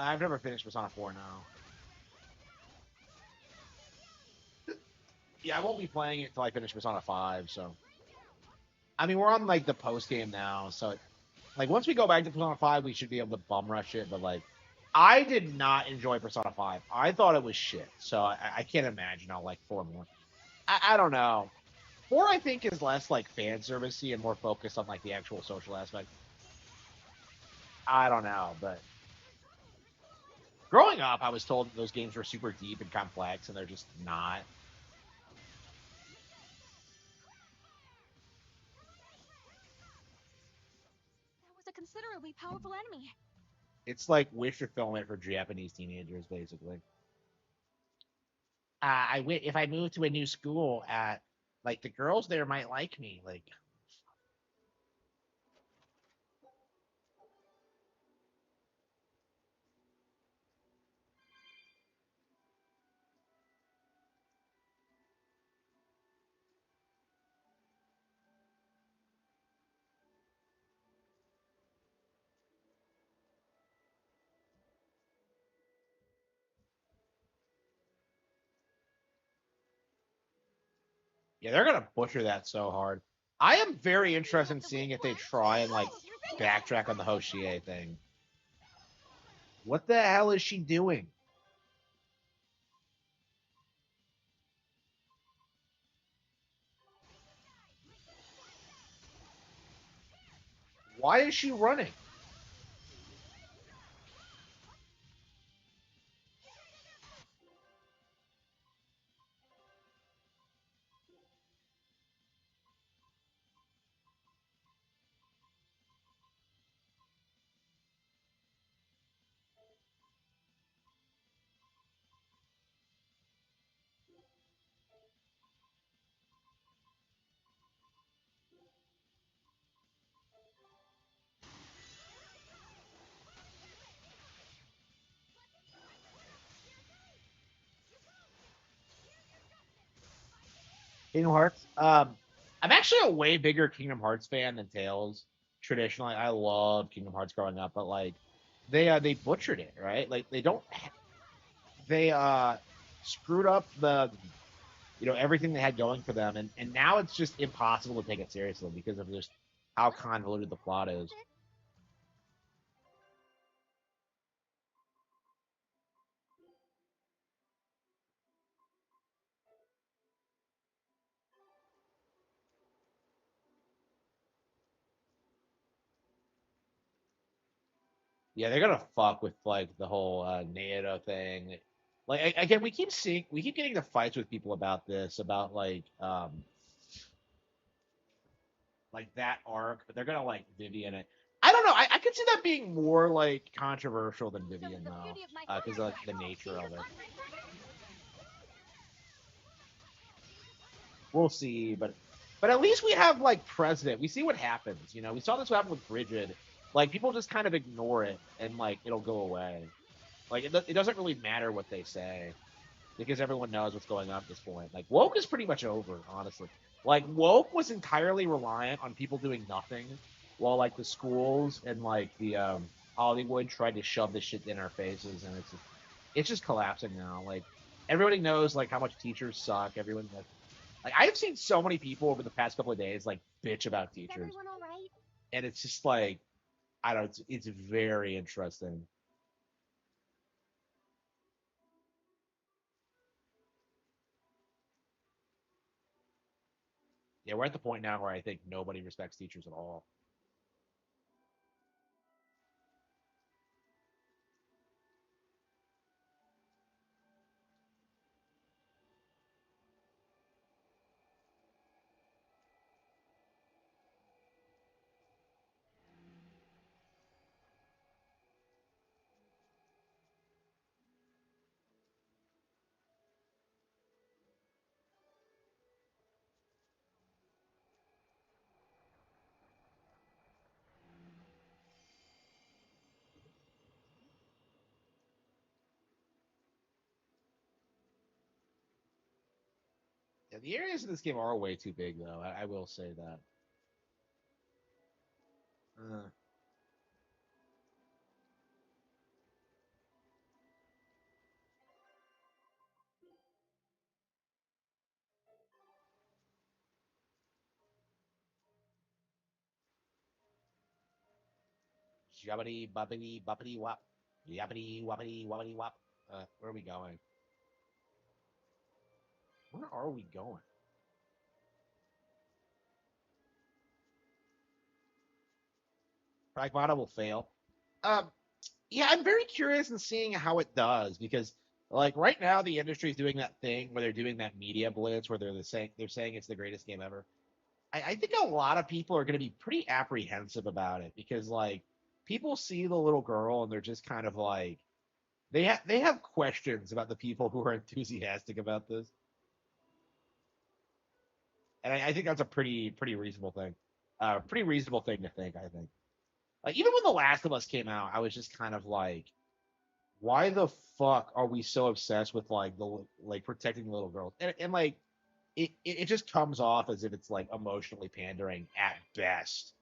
I've never finished Persona 4 now. Yeah, I won't be playing it until I finish Persona 5, so. I mean, we're on, like, the post game now, so, like, once we go back to Persona 5, we should be able to bum rush it, but, like, I did not enjoy Persona 5. I thought it was shit, so I can't imagine I'll like 4 more. I don't know. 4 I think is less like fan servicey and more focused on like the actual social aspect. I don't know, but growing up, I was told that those games were super deep and complex, and they're just not. That was a considerably powerful enemy. It's like wish fulfillment for Japanese teenagers, basically. If I move to a new school, like the girls there might like me. Like, yeah, they're gonna butcher that so hard. I am very interested in seeing if they try and like backtrack on the Hoshie thing. What the hell is she doing? Why is she running? Kingdom Hearts. I'm actually a way bigger Kingdom Hearts fan than Tails. Traditionally, I love Kingdom Hearts growing up, but like they butchered it, right? Like they screwed up the everything they had going for them, and now it's just impossible to take it seriously because of just how convoluted the plot is. Yeah, they're gonna fuck with like the whole NATO thing. Like again, we keep getting the fights with people about this, about like that arc, but they're gonna like Vivian it. I don't know. I could see that being more like controversial than Vivian though, because of like, the nature of it. We'll see, but at least we have like President. We see what happens. We saw this happen with Bridget. Like people just kind of ignore it and like it'll go away. Like it doesn't really matter what they say because everyone knows what's going on at this point. Like woke is pretty much over, honestly. Like woke was entirely reliant on people doing nothing, while like the schools and like the Hollywood tried to shove this shit in our faces, and it's just collapsing now. Like everybody knows like how much teachers suck. Everyone like I've seen so many people over the past couple of days like bitch about Is teachers, everyone all right? and it's just like I don't. It's very interesting. Yeah, we're at the point now where I think nobody respects teachers at all. Yeah, the areas in this game are way too big, though. I will say that. Uh, Jubbity bubbity bubbity wop. Yappity woppity woppity wop. Where are we going? Where are we going? Pragmata will fail. Um, yeah, I'm very curious in seeing how it does because like right now the industry is doing that thing where they're doing that media blitz where they're saying it's the greatest game ever. I think a lot of people are going to be pretty apprehensive about it because like people see the little girl and they're just kind of like they have questions about the people who are enthusiastic about this, and I think that's a pretty reasonable thing, pretty reasonable thing to think. I think like even when The Last of Us came out, I was just kind of like, why the fuck are we so obsessed with like the like protecting the little girls and like it just comes off as if it's like emotionally pandering at best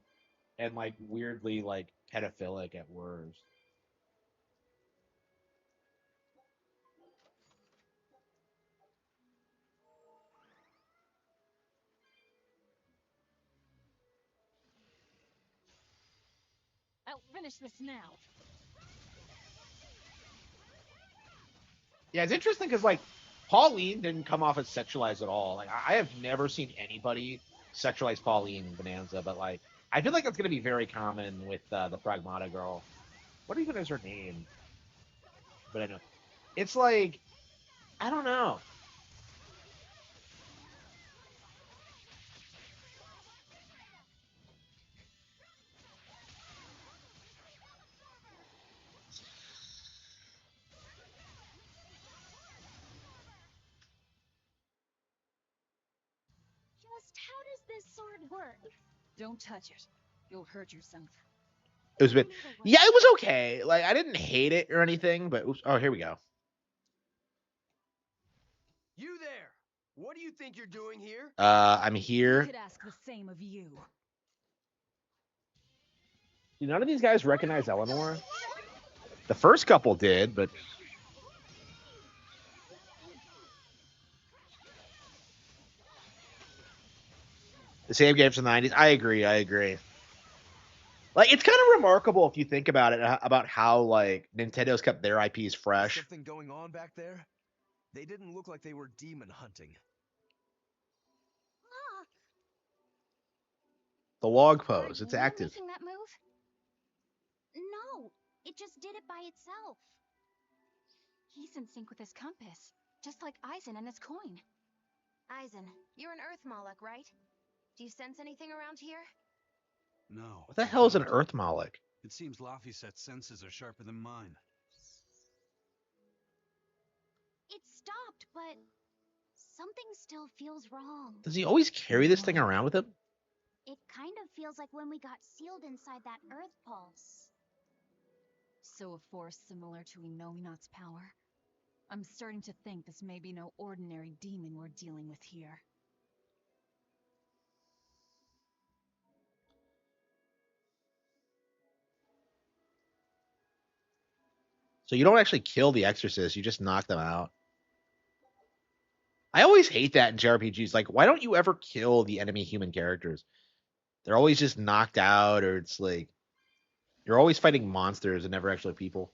and like weirdly like pedophilic at worst. I'll finish this now. Yeah, it's interesting because like Pauline didn't come off as sexualized at all. Like I have never seen anybody sexualize Pauline in Bonanza, but like I feel like that's gonna be very common with the Pragmata girl. What even is her name? But I know it's like I don't know. Just how does this sword work? Don't touch it. You'll hurt yourself. It was a bit. Yeah, it was okay. Like I didn't hate it or anything, but oops, oh, here we go. You there! What do you think you're doing here? I'm I here. could ask the same of you. Do none of these guys recognize Eleanor? The first couple did, but the same games from the '90s. I agree. I agree. Like it's kind of remarkable if you think about it about how like Nintendo's kept their IPs fresh. Something going on back there? They didn't look like they were demon hunting. The log Are pose, it's you active. making that move? No, it just did it by itself. He's in sync with his compass, just like Eisen and his coin. Eisen, you're an Earth Moloch, right? Do you sense anything around here? No. What the I hell is an don't. Earth Moloch? It seems Laphicet's senses are sharper than mine. It stopped, but something still feels wrong. Does he always carry this thing around with him? It kind of feels like when we got sealed inside that Earth pulse. So a force similar to Inominat's power? I'm starting to think this may be no ordinary demon we're dealing with here. So you don't actually kill the exorcist, you just knock them out. I always hate that in JRPGs. Like, why don't you ever kill the enemy human characters? They're always just knocked out, or it's like you're always fighting monsters and never actually people.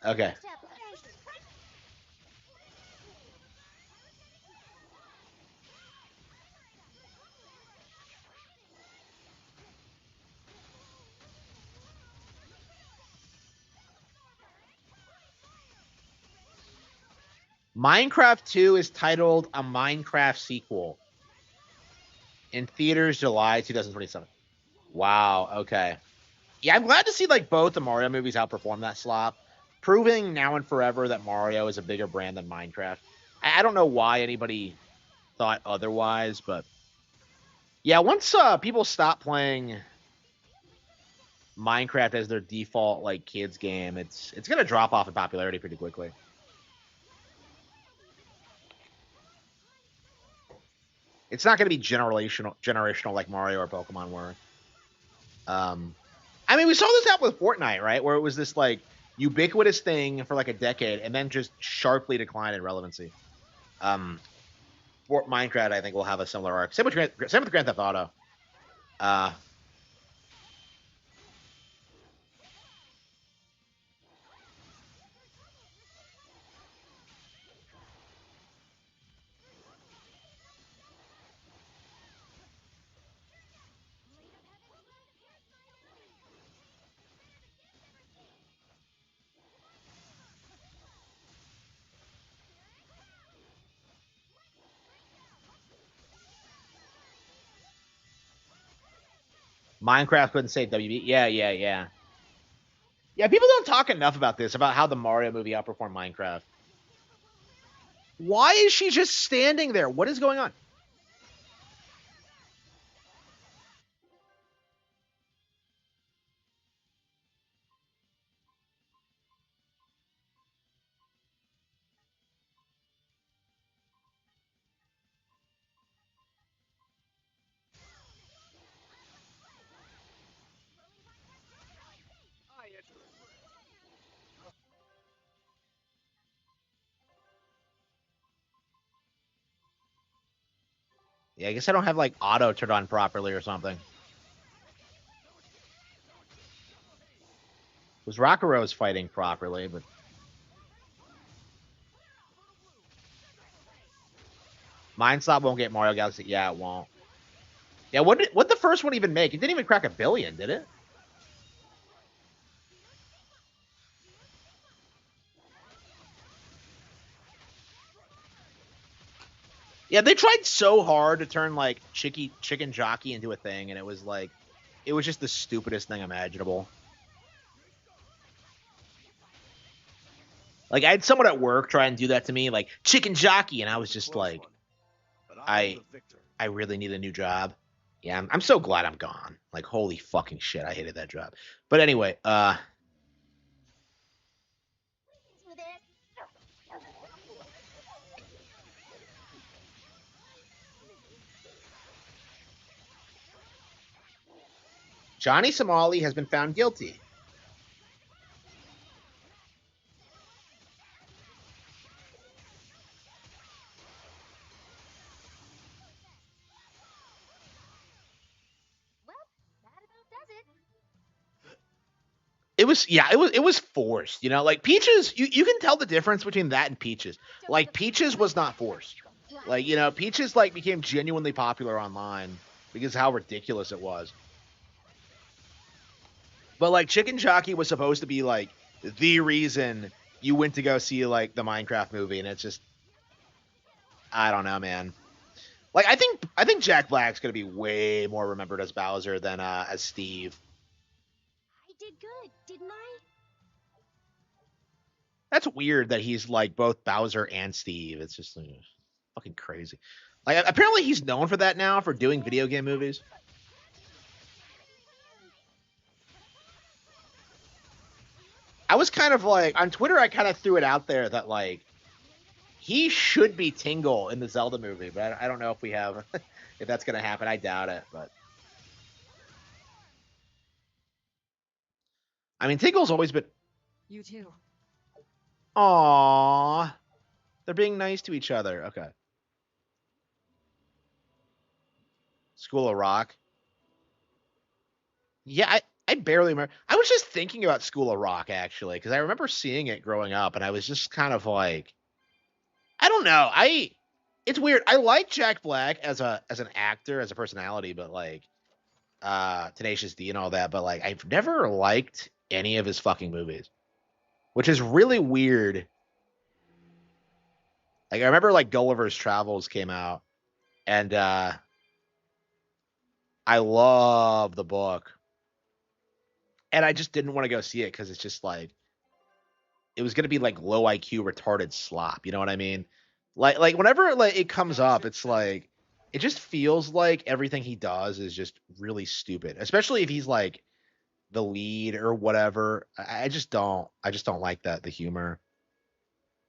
Okay. Minecraft 2 is titled a Minecraft sequel. In theaters July 2027. Wow, okay. Yeah, I'm glad to see like both the Mario movies outperform that slop, proving now and forever that Mario is a bigger brand than Minecraft. I don't know why anybody thought otherwise, but yeah, once people stop playing Minecraft as their default like kids game, it's gonna drop off in popularity pretty quickly. It's not gonna be generational like Mario or Pokemon were. I mean, we saw this happen with Fortnite, right? Where it was this like ubiquitous thing for like a decade, and then just sharply declined in relevancy. Fort Minecraft, I think, will have a similar arc. Same with Grand Theft Auto. Uh, Minecraft couldn't save WB. Yeah. Yeah, people don't talk enough about this, about how the Mario movie outperformed Minecraft. Why is she just standing there? What is going on? Yeah, I guess I don't have like auto turned on properly or something. Was Rockero's fighting properly, but Mindslot won't get Mario Galaxy. Yeah, it won't. Yeah, what the first one even make? It didn't even crack 1 billion, did it? Yeah, they tried so hard to turn like Chicken Jockey into a thing, and it was just the stupidest thing imaginable. Like I had someone at work try and do that to me, like Chicken Jockey, and I was just like, I really need a new job. Yeah, I'm so glad I'm gone. Like holy fucking shit, I hated that job. But anyway, Johnny Somali has been found guilty. It was forced, you know, like Peaches, you can tell the difference between that and Peaches. Like Peaches was not forced. Like, you know, Peaches like became genuinely popular online because of how ridiculous it was. But like Chicken Jockey was supposed to be like the reason you went to go see like the Minecraft movie, and it's just I don't know, man. Like I think Jack Black's gonna be way more remembered as Bowser than as Steve. I did good, didn't I? That's weird that he's like both Bowser and Steve. It's just fucking crazy. Like apparently he's known for that now, for doing video game movies. I was kind of like on Twitter. I kind of threw it out there that like he should be Tingle in the Zelda movie, but I don't know if we have if that's gonna happen. I doubt it, but I mean Tingle's always been. You too. Aww, they're being nice to each other. Okay. School of Rock. Yeah, I barely remember. I was just thinking about School of Rock actually because I remember seeing it growing up, and I was just kind of like, I don't know. It's weird. I like Jack Black as an actor, as a personality, but like Tenacious D and all that, but like I've never liked any of his fucking movies, which is really weird. Like I remember like Gulliver's Travels came out, and I love the book, and I just didn't want to go see it because it's just like it was gonna be like low IQ retarded slop. You know what I mean? Like whenever like it comes up, it's like it just feels like everything he does is just really stupid, especially if he's like the lead or whatever. I just don't like that the humor.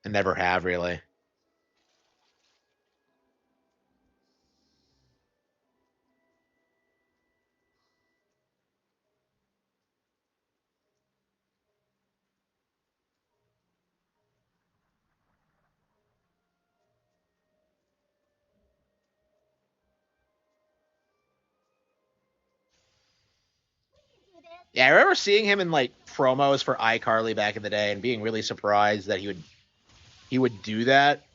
I never have really. Yeah, I remember seeing him in like promos for iCarly back in the day and being really surprised that he would do that.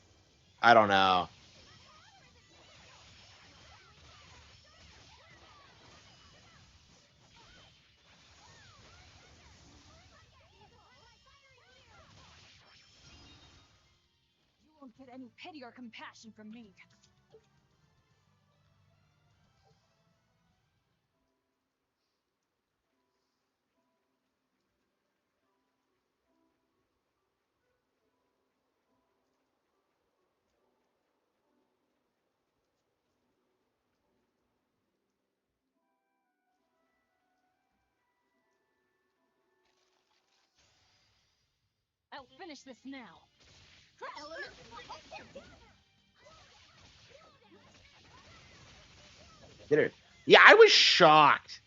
I don't know. You won't get any pity or compassion from me. I'll finish this now. Did it? Yeah, I was shocked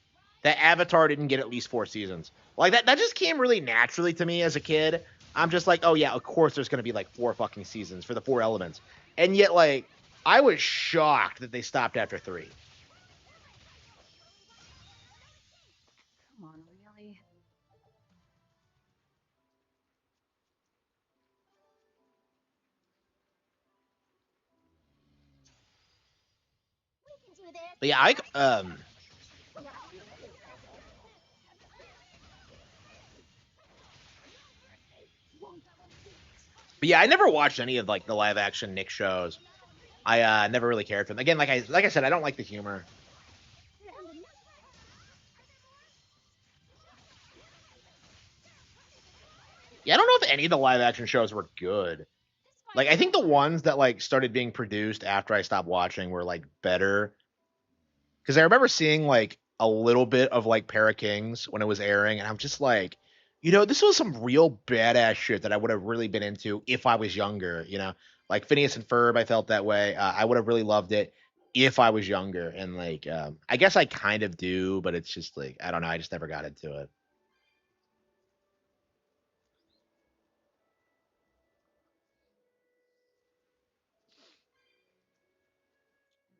that Avatar didn't get at least 4 seasons. Like that just came really naturally to me as a kid. I'm just like, oh yeah, of course there's gonna be like 4 fucking seasons for the 4 elements. And yet, like, I was shocked that they stopped after 3. Come on, really? But yeah, but yeah, I never watched any of like the live action Nick shows. I never really cared for them. Again, like I said, I don't like the humor. Yeah, I don't know if any of the live action shows were good. Like, I think the ones that like started being produced after I stopped watching were like better. Because I remember seeing like a little bit of like Para Kings when it was airing, and I'm just like, this was some real badass shit that I would have really been into if I was younger. Like Phineas and Ferb, I felt that way. I would have really loved it if I was younger, and like, I guess I kind of do, but it's just like I don't know. I just never got into it.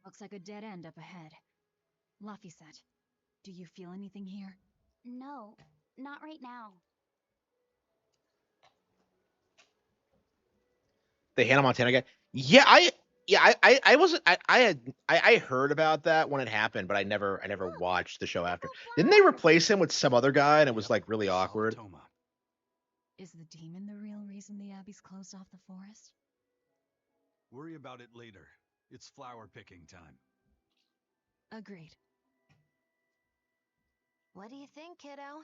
Looks like a dead end up ahead. Laphicet, do you feel anything here? No, not right now. The Hannah Montana guy. I wasn't. I heard about that when it happened, but I never watched the show after. Didn't they replace him with some other guy, and it was like really awkward? Is the demon the real reason the Abbey's closed off the forest? Worry about it later. It's flower picking time. Agreed. What do you think, kiddo?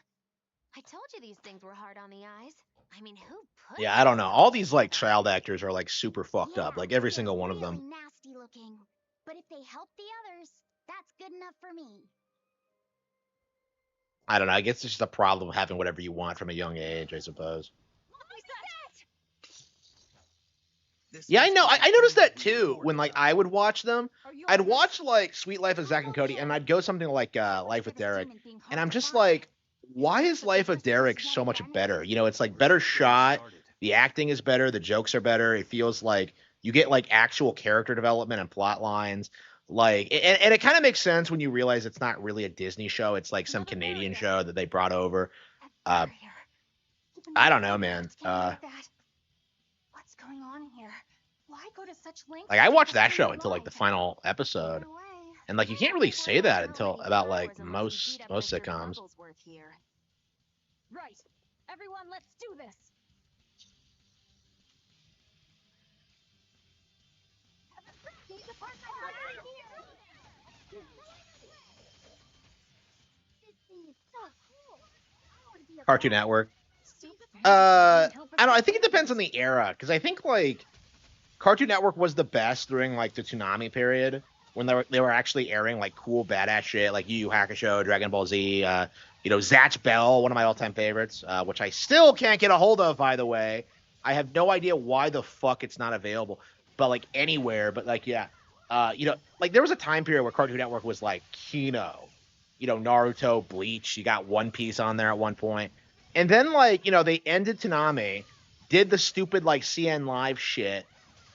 I told you these things were hard on the eyes. I mean, who put Yeah, I don't know. All these like child actors are like super fucked up. Like every single one of Really them. nasty looking. But if they help the others, that's good enough for me. I don't know. I guess it's just a problem of having whatever you want from a young age, I suppose. Yeah, I know. I noticed that too. When like I would watch them, I'd watch like Sweet Life of Zack and Cody, and I'd go something like Life with Derek, and I'm just like, why is Life of Derek so much better? It's like better shot. The acting is better. The jokes are better. It feels like you get like actual character development and plot lines. Like, and it kind of makes sense when you realize it's not really a Disney show. It's like some Canadian show that they brought over. I don't know, man. What's going on here? Why go to such lengths? Like I watched that show until like the final episode, and like you can't really say that until about like most sitcoms. Right. Everyone, let's do this. Cartoon Network. I don't know. I think it depends on the era, because I think like Cartoon Network was the best during like the Toonami period when they were actually airing like cool badass shit like Yu Yu Hakusho, Dragon Ball Z, Zatch Bell, one of my all-time favorites, which I still can't get a hold of, by the way. I have no idea why the fuck it's not available, but like anywhere. But like like there was a time period where Cartoon Network was like Kino, Naruto, Bleach. You got One Piece on there at one point, and then like they ended Toonami, did the stupid like CN Live shit.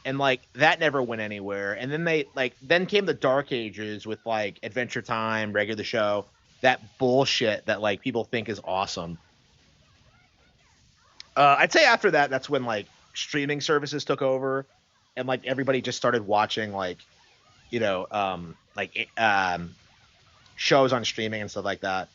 And like that never went anywhere. And then then came the Dark Ages with like Adventure Time, Regular Show, that bullshit that like people think is awesome. I'd say after that, that's when like streaming services took over, and like everybody just started watching like, shows on streaming and stuff like that.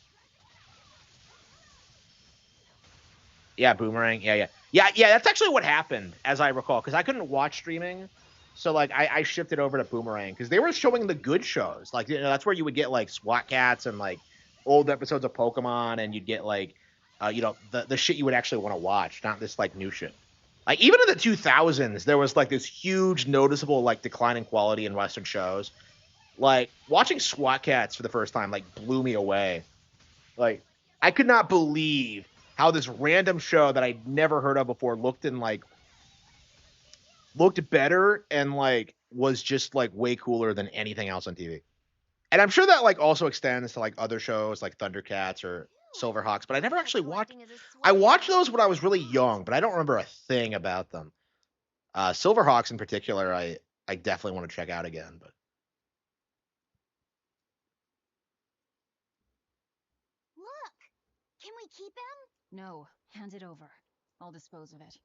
Yeah, Boomerang. Yeah. That's actually what happened, as I recall, because I couldn't watch streaming, so like I shifted over to Boomerang because they were showing the good shows. Like that's where you would get like SWAT Cats and like old episodes of Pokemon, and you'd get like the shit you would actually want to watch, not this like new shit. Like even in the 2000s, there was like this huge noticeable like decline in quality in Western shows. Like watching SWAT Cats for the first time like blew me away. Like I could not believe how how this random show that I'd never heard of before looked better and like was just like way cooler than anything else on TV. And I'm sure that like also extends to like other shows like Thundercats or Silverhawks, but I never actually watched. I watched those when I was really young, but I don't remember a thing about them. Silverhawks in particular, I definitely want to check out again. But Look! Can we keep him? No, hand it over. I'll dispose of it.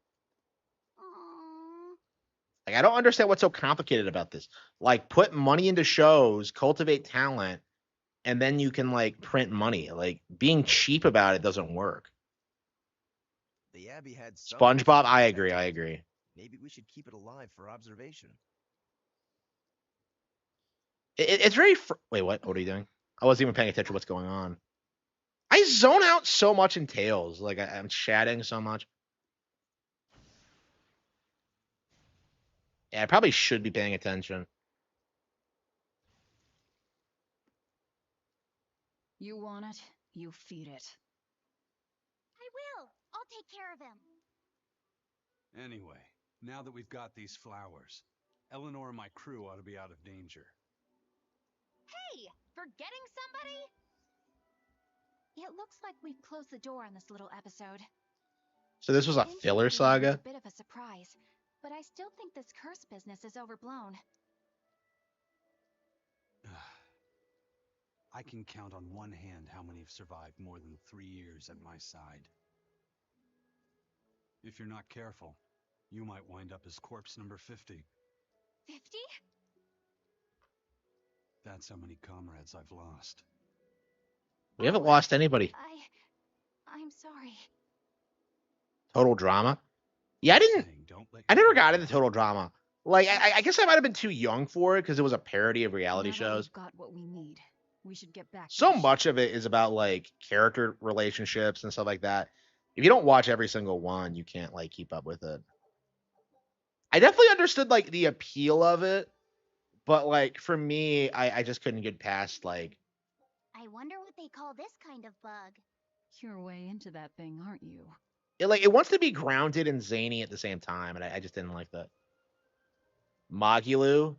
Aww. like, I don't understand what's so complicated about this. Like, put money into shows, cultivate talent, and then you can like print money. Like, being cheap about it doesn't work. The Abbey had some SpongeBob, I reason to agree. protect I it. agree. Maybe we should keep it alive for observation. It's very. Wait, what? What are you doing? I wasn't even paying attention to what's going on. I zone out so much in Tails. Like, I'm chatting so much. Yeah, I probably should be paying attention. You want it, you feed it. I will. I'll take care of him. Anyway, now that we've got these flowers, Eleanor and my crew ought to be out of danger. Hey, forgetting somebody? It looks like we've closed the door on this little episode. So this was a filler It was saga? a bit of a surprise, but I still think this curse business is overblown. I can count on one hand how many have survived more than 3 years at my side. If you're not careful, you might wind up as corpse number 50. 50? That's how many comrades I've lost. We haven't lost anybody. I'm sorry. Total drama? Yeah, I never got into total drama. Like, I guess I might have been too young for it because it was a parody of reality Now that shows. we've got what we need, we should get back. So much of it is about like character relationships and stuff like that. If you don't watch every single one, you can't like keep up with it. I definitely understood like the appeal of it, but like for me, I just couldn't get past like I wonder what they call this kind of bug. You're way into that thing, aren't you? it wants to be grounded and zany at the same time, and I just didn't like that. Magulu?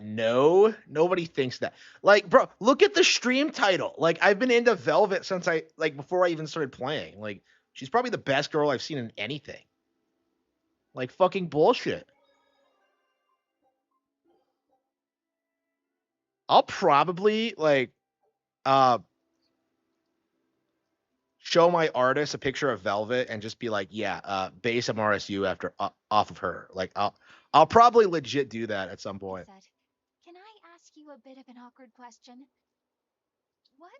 No, nobody thinks that. Like, bro, look at the stream title. Like, I've been into Velvet since before I even started playing. Like, she's probably the best girl I've seen in anything. Like, fucking bullshit. I'll probably show my artist a picture of Velvet and just be like, yeah, base MRSU after off of her. Like, I'll probably legit do that at some point. Can I ask you a bit of an awkward question? What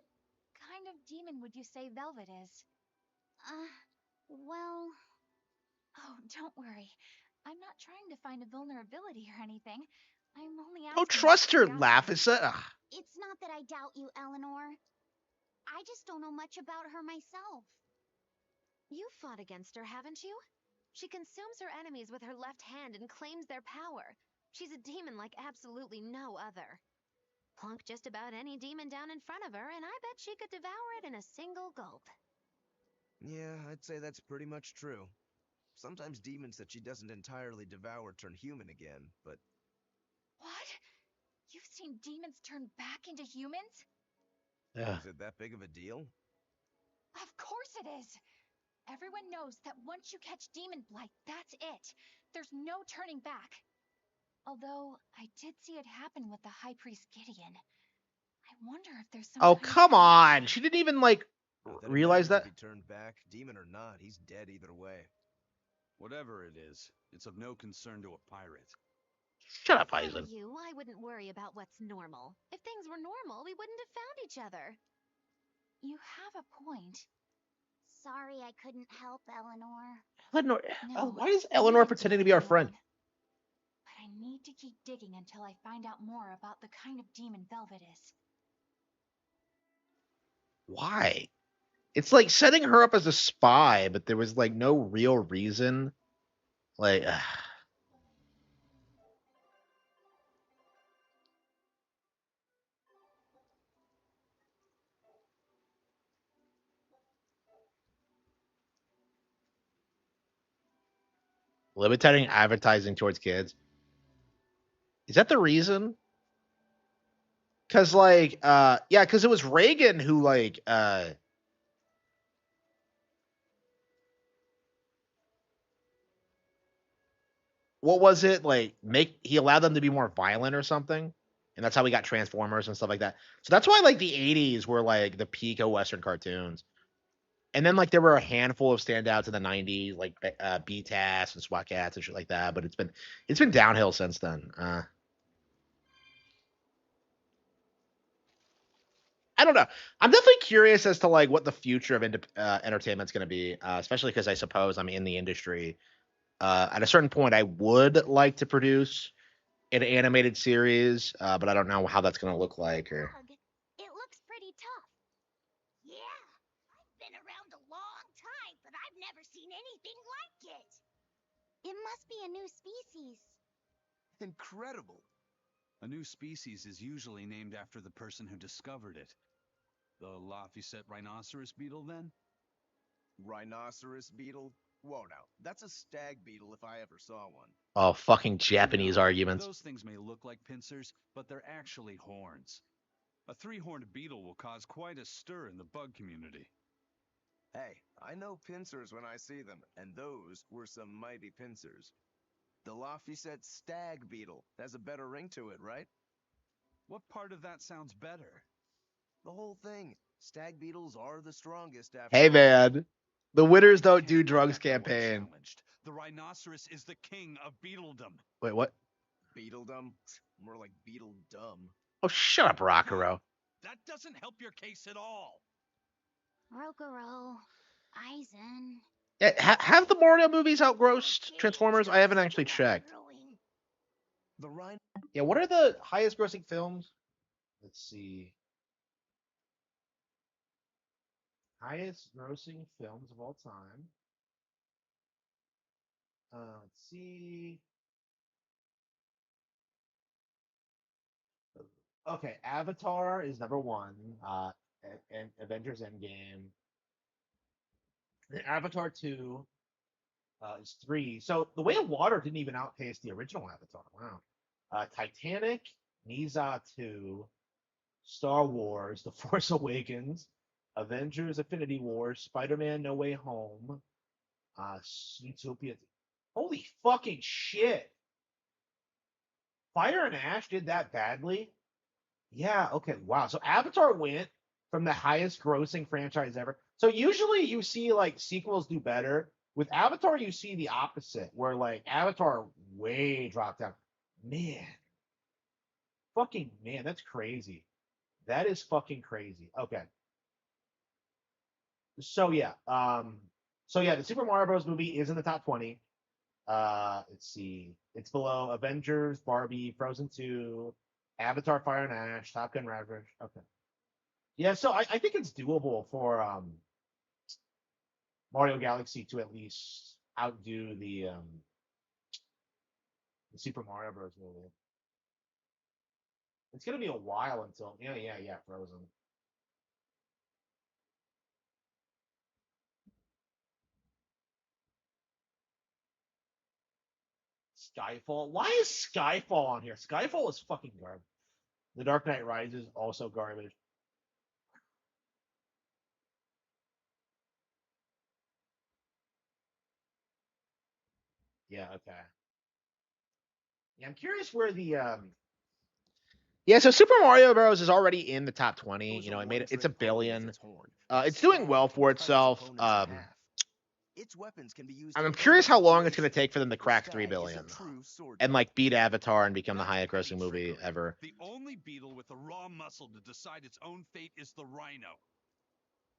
kind of demon would you say Velvet is? Well... Oh, don't worry. I'm not trying to find a vulnerability or anything. I'm only asking. Don't trust her, Laphisa. It's not that I doubt you, Eleanor. I just don't know much about her myself. You fought against her, haven't you? She consumes her enemies with her left hand and claims their power. She's a demon like absolutely no other. Plunk just about any demon down in front of her, and I bet she could devour it in a single gulp. Yeah, I'd say that's pretty much true. Sometimes demons that she doesn't entirely devour turn human again, but... What? You've seen demons turn back into humans? Yeah. Is it that big of a deal? Of course it is! Everyone knows that once you catch demon blight, that's it. There's no turning back. Although, I did see it happen with the High Priest Gideon. I wonder if there's some Oh, kind of come on. She didn't even, like, Not that it realize matters that. if he turned back, demon or not, he's dead either way. Whatever it is, it's of no concern to a pirate. Shut up, If I were Eisen. you, I wouldn't worry about what's normal. If things were normal, we wouldn't have found each other. You have a point. Sorry I couldn't help, Eleanor. Eleanor, No, why is you Eleanor didn't pretending do to be it our friend? alone. But I need to keep digging until I find out more about the kind of demon Velvet is. Why? It's like setting her up as a spy, but there was like no real reason. Like, Limiting advertising towards kids. Is that the reason? Cause like, yeah, cause it was Reagan who like, what was it like? He allowed them to be more violent or something, and that's how we got Transformers and stuff like that. So that's why like the '80s were like the peak of Western cartoons, and then like there were a handful of standouts in the '90s, like BTAS and SWAT Cats and shit like that. But it's been downhill since then. I don't know. I'm definitely curious as to like what the future of entertainment's going to be, especially because I suppose I'm in the industry. At a certain point, I would like to produce an animated series, but I don't know how that's going to look like. Or It looks pretty tough. Yeah, I've been around a long time, but I've never seen anything like it. It must be a new species. Incredible. A new species is usually named after the person who discovered it. The Lafayette rhinoceros beetle, then? Rhinoceros beetle? Whoa, now, that's a stag beetle if I ever saw one. oh, fucking Japanese No, arguments. those things may look like pincers, but they're actually horns. A three-horned beetle will cause quite a stir in the bug community. Hey, I know pincers when I see them, and those were some mighty pincers. The Lafayette stag beetle has a better ring to it, right? What part of that sounds better? The whole thing. Stag beetles are the strongest after Hey all. man, the winners don't do Can't drugs let that one campaign. challenged. The rhinoceros is the king of beetledom. Wait, what? Beetledom? More like beetle dumb. Oh, shut up, Rockero. That doesn't help your case at all. Rokuro, Aizen. Yeah, have the Mario movies outgrossed Transformers? I haven't actually checked. The rhino. Yeah, what are the highest grossing films? Let's see. Highest grossing films of all time. Let's see. Okay, Avatar is number one. And Avengers Endgame. And Avatar 2 is 3. So The Way of Water didn't even outpace the original Avatar. Wow. Titanic, Niza 2, Star Wars, The Force Awakens, Avengers Infinity War, Spider-Man No Way Home, Zootopia. Holy fucking shit. Fire and Ash did that badly? Yeah, okay. Wow. So Avatar went from the highest grossing franchise ever. So usually you see like sequels do better. With Avatar, you see the opposite, where like Avatar way dropped down. Man. Fucking man, that's crazy. That is fucking crazy. Okay. So yeah. The Super Mario Bros. Movie is in the top 20. Let's see. It's below Avengers, Barbie, Frozen 2, Avatar, Fire and Ash, Top Gun Maverick. Okay. Yeah, so I think it's doable for Mario Galaxy to at least outdo the Super Mario Bros. Movie. It's gonna be a while until yeah, Frozen. Skyfall. Why is Skyfall on here? Skyfall is fucking garbage. The Dark Knight Rises also garbage. Yeah, okay. Yeah, I'm curious where the Yeah, so Super Mario Bros. Is already in the top 20. You know, it made it. It's a billion. It's doing well for itself. Its weapons can be used I'm in curious how any long it's going to situation. take for them to The crack stag 3 is a billion true sword and like beat fighter. Avatar and become the highest grossing movie ever. The only beetle with the raw muscle to decide its own fate is the rhino.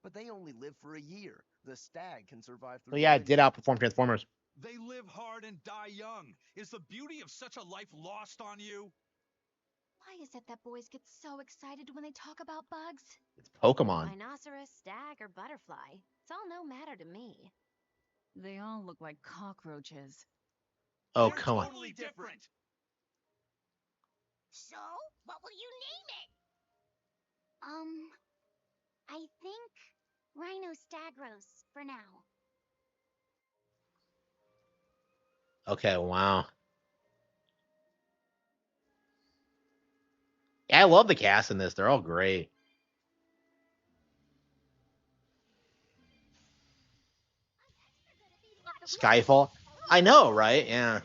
But they only live for a year. The stag can survive So through yeah, it did millennia. outperform Transformers. They live hard and die young. Is the beauty of such a life lost on you? Why is it that boys get so excited when they talk about bugs? It's Pokemon. Rhinoceros, stag, or butterfly. It's all no matter to me. They all look like cockroaches. Oh, They're come on. totally different. So, what will you name it? I think Rhino Stagros for now. Okay, wow. Yeah, I love the cast in this. They're all great. Skyfall. I know, right? Yeah.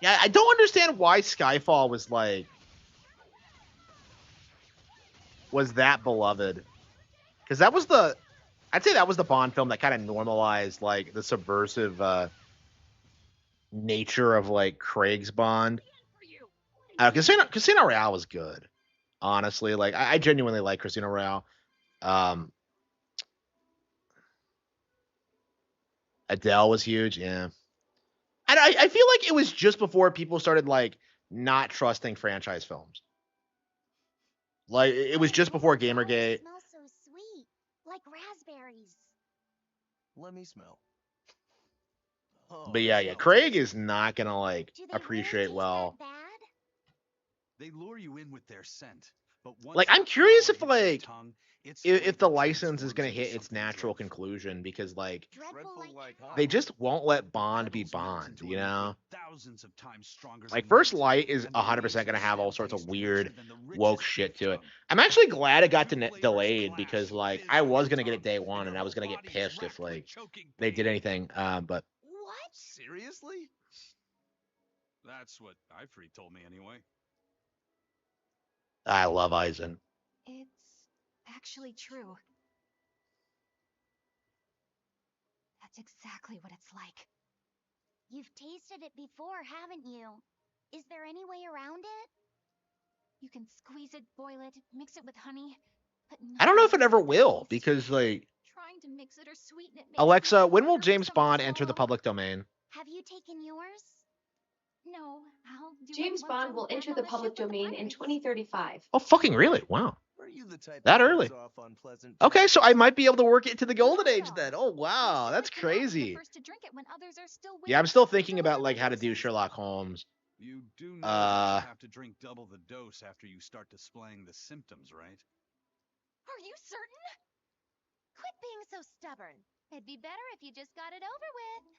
Yeah, I don't understand why Skyfall was that beloved. Because that was I'd say that was the Bond film that kind of normalized like the subversive nature of like Craig's Bond. Casino Royale was good, honestly. Like I genuinely like Casino Royale. Um, Adele was huge, yeah. And I feel like it was just before people started like not trusting franchise films. Like it was just before Gamergate. Smells so sweet, like raspberries. Let me smell. Oh, But it yeah, smells Craig tasty. is not gonna like Do they appreciate really taste well. that bad? They lure you in with their scent, but once Like I'm that curious flower if hits your like tongue, its if the flavor license is transforms gonna into hit its something natural dreadful. conclusion because like Dreadful like they how? just won't let Bond be Rebels melt Bond, into you a know? liquid thousands of times stronger Like than First light, Light is and the 100% razor gonna have all stem sorts of tastes weird richer than the woke richest shit beef to it. tongue. I'm actually glad it The got two flavors delayed clash, because like fizz I on was your gonna get it tongue, day and one and your I was whole gonna get body is pissed if racked with like choking they did pain. anything. But What? Seriously? That's what Ifree told me anyway. I love Eisen. It's actually true. That's exactly what it's like. You've tasted it before, haven't you? Is there any way around it? You can squeeze it, boil it, mix it with honey, but I don't know nothing if it beats ever the will taste. because like Trying to mix it or sweeten it makes it Alexa, even when will harder for James someone to Bond enter the swallow. public domain? Have you taken yours? No, I'll do it James once Bond I'm will back enter on the the ship public with the domain in pirates. 2035. Oh fucking really? Wow. Are you the type That that early? gives off unpleasant Okay, tastes? so I might be able to work it to the golden Not at age all. then. Oh I'm wow, sure that's I cannot be the crazy. first to drink it when others are still Yeah, I'm waiting still for us to thinking about deliver like their how to do doses. Sherlock Holmes. You do know that Uh you have to drink double the dose after you start displaying the symptoms, right? Are you certain? Quit being so stubborn. It'd be better if you just got it over with.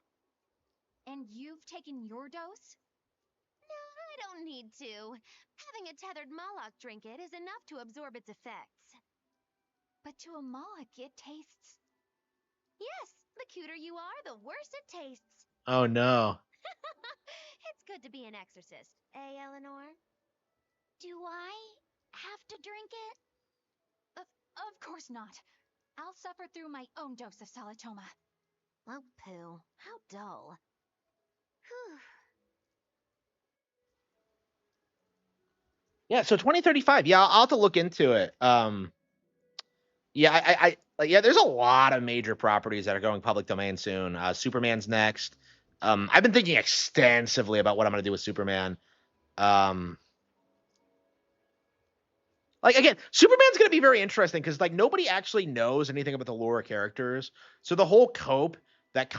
And you've taken your dose? No, I don't need to. Having a tethered Moloch drink it is enough to absorb its effects. But to a Moloch, it tastes. Yes, the cuter you are, the worse it tastes. oh no. It's good to be an exorcist, eh, Eleanor? Do I have to drink it? Of course not. I'll suffer through my own dose of Salatoma. Oh, pooh. How dull. Whew. Yeah, so 2035. Yeah, I'll have to look into it. Yeah, yeah, there's a lot of major properties that are going public domain soon. Superman's next. I've been thinking extensively about what I'm gonna do with Superman. Um, like again, Superman's gonna be very interesting because like nobody actually knows anything about the lore of characters. So the whole cope that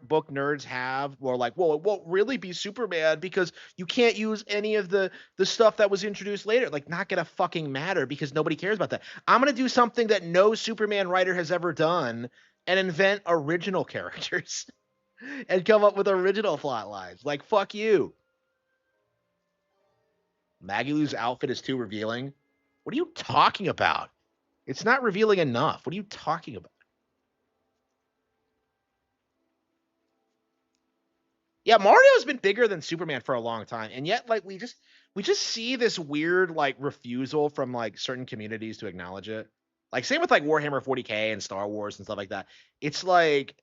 book nerds have, were like, well, it won't really be Superman because you can't use any of the stuff that was introduced later. Like, not gonna fucking matter because nobody cares about that. I'm gonna do something that no Superman writer has ever done and invent original characters and come up with original plot lines. Like, fuck you. Maggie Lou's outfit is too revealing. What are you talking about? It's not revealing enough. What are you talking about? Yeah, Mario's been bigger than Superman for a long time, and yet like we just see this weird like refusal from like certain communities to acknowledge it. Like same with like Warhammer 40K and Star Wars and stuff like that. It's like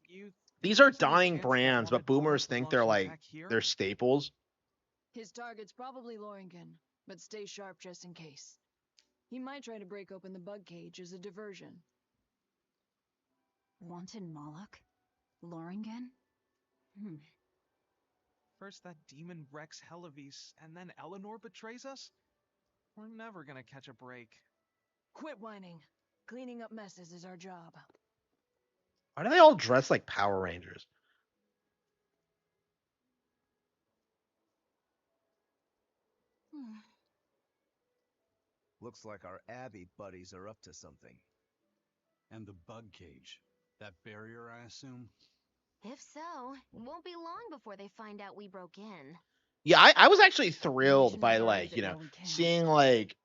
You these are there's any dying chance that brands, but wanted Moloch boomers think they're belongs like back here? they're staples. His target's probably Loringen, but stay sharp just in case. He might try to break open the bug cage as a diversion. Wanted Moloch? Loringen? First that demon Rex Helavis, and then Eleanor betrays us? We're never gonna catch a break. Quit whining. Cleaning up messes is our job. Why do they all dress like Power Rangers? Looks like our Abbey buddies are up to something. And the bug cage. That barrier, I assume? If so, it won't be long before they find out we broke in. Yeah, I was actually thrilled by Where like, is it while we can? seeing like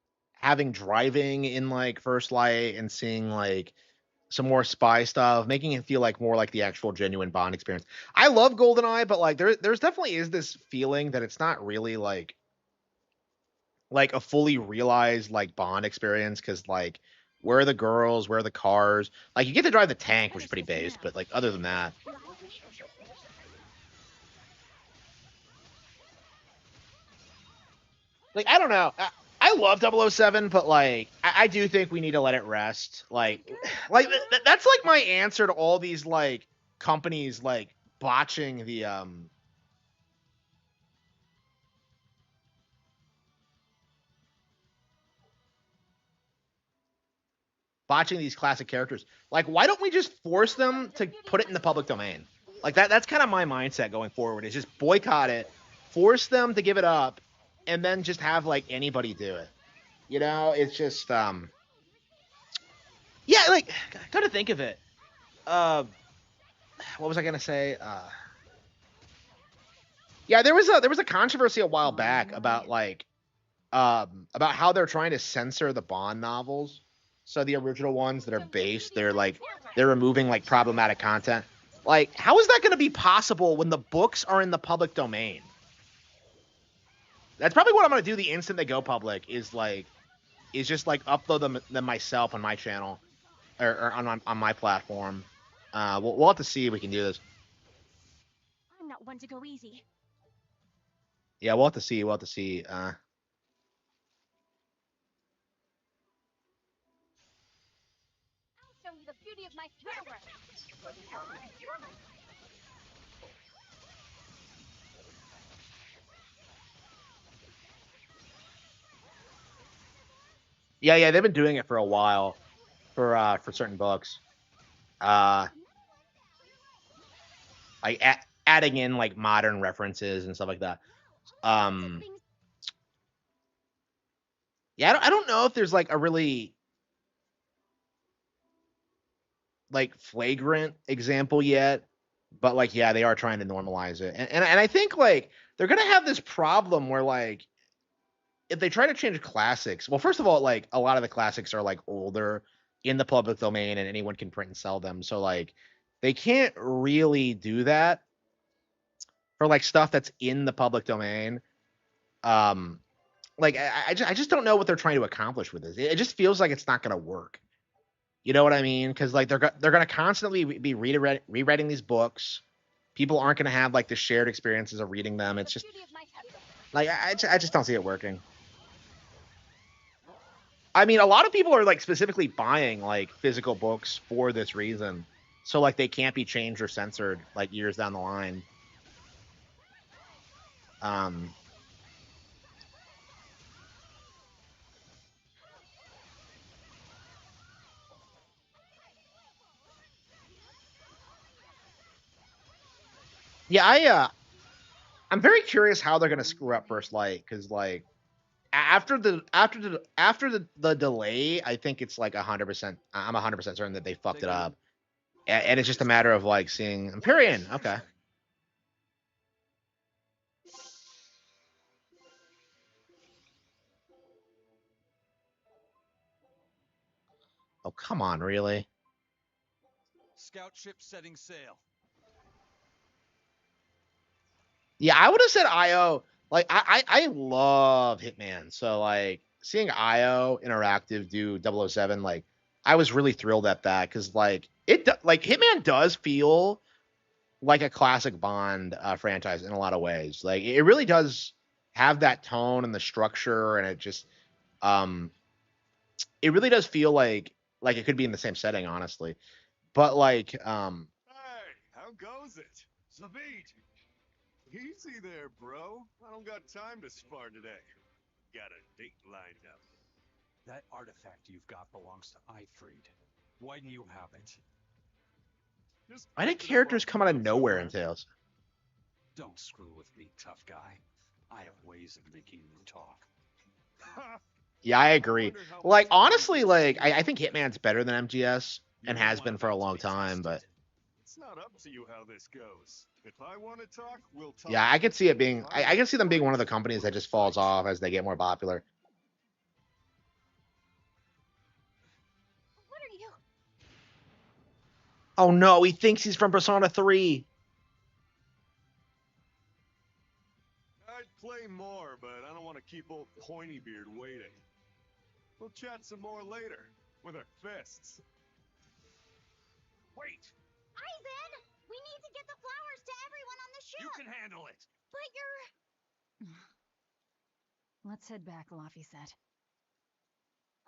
having driving in like First Light and seeing like some more spy stuff, making it feel like more like the actual genuine Bond experience. I love GoldenEye, but like there's definitely is this feeling that it's not really like a fully realized like Bond experience because like where are the girls, where are the cars? Like you get to drive the tank, which is pretty base, but like other than that, like I don't know. I love 007, but like I do think we need to let it rest. That's like my answer to all these like companies like botching the botching these classic characters. Like, why don't we just force them to put it in the public domain? Like that's kind of my mindset going forward. Is just boycott it, force them to give it up, and then just have like anybody do it. It's just yeah, like gotta think of it. Uh, what was I gonna say? Yeah, there was a controversy a while back about like about how they're trying to censor the Bond novels. So the original ones that are based, they're removing like problematic content. Like, how is that going to be possible when the books are in the public domain? That's probably what I'm going to do the instant they go public. Is just like upload them myself on my channel or on my platform. We'll have to see if we can do this. I'm not one to go easy. Yeah, we'll have to see. We'll have to see. Show you the beauty of my power. Yeah, they've been doing it for a while for certain books. Like adding in like modern references and stuff like that. Um, yeah, I don't know if there's like a really like flagrant example yet, but like yeah, they are trying to normalize it, and I think like they're gonna have this problem where like if they try to change classics, well, first of all, like a lot of the classics are like older in the public domain and anyone can print and sell them, so like they can't really do that for like stuff that's in the public domain. Um, like I just don't know what they're trying to accomplish with this. It just feels like it's not gonna work. You know what I mean? Because like they're gonna constantly be rewriting these books. People aren't gonna have like the shared experiences of reading them. It's just like I just don't see it working. I mean, a lot of people are like specifically buying like physical books for this reason, so like they can't be changed or censored like years down the line. Um, yeah, I'm very curious how they're gonna screw up First Light because like after the delay, I think it's like 100%. I'm 100% certain that they fucked it up, and it's just a matter of like seeing Empyrean. Okay. Oh come on, really? Scout ship setting sail. Yeah, I would have said IO. Like I love Hitman, so like seeing IO Interactive do 007, like I was really thrilled at that because like like Hitman does feel like a classic Bond franchise in a lot of ways. Like it really does have that tone and the structure, and um it really does feel like it could be in the same setting, honestly. But like Hey, how goes it? Savit! Easy there, bro. I don't got time to spar today. Got a date lined up. That artifact you've got belongs to Ifreed. Why do you have it? Just why did characters come out of nowhere in Tales? Don't screw with me, tough guy. I have ways of making you talk. Yeah, I agree. Like honestly, like I think Hitman's better than MGS. You and don't has want been for a that to long be time. But tested. It's not up to you how this goes. If I want to talk, we'll talk. yeah, I could see it being. If I I want can to see them being one of the fight, companies that we'll just falls fight. off as they get more popular. What are you? Oh no, he thinks he's from Persona 3. I'd play more, but I don't want to keep old Pointybeard waiting. We'll chat some more later, with our fists. Wait! Aizen! We need to get the flowers to everyone on the ship! You can handle it! But you're... Let's head back, Laffy said.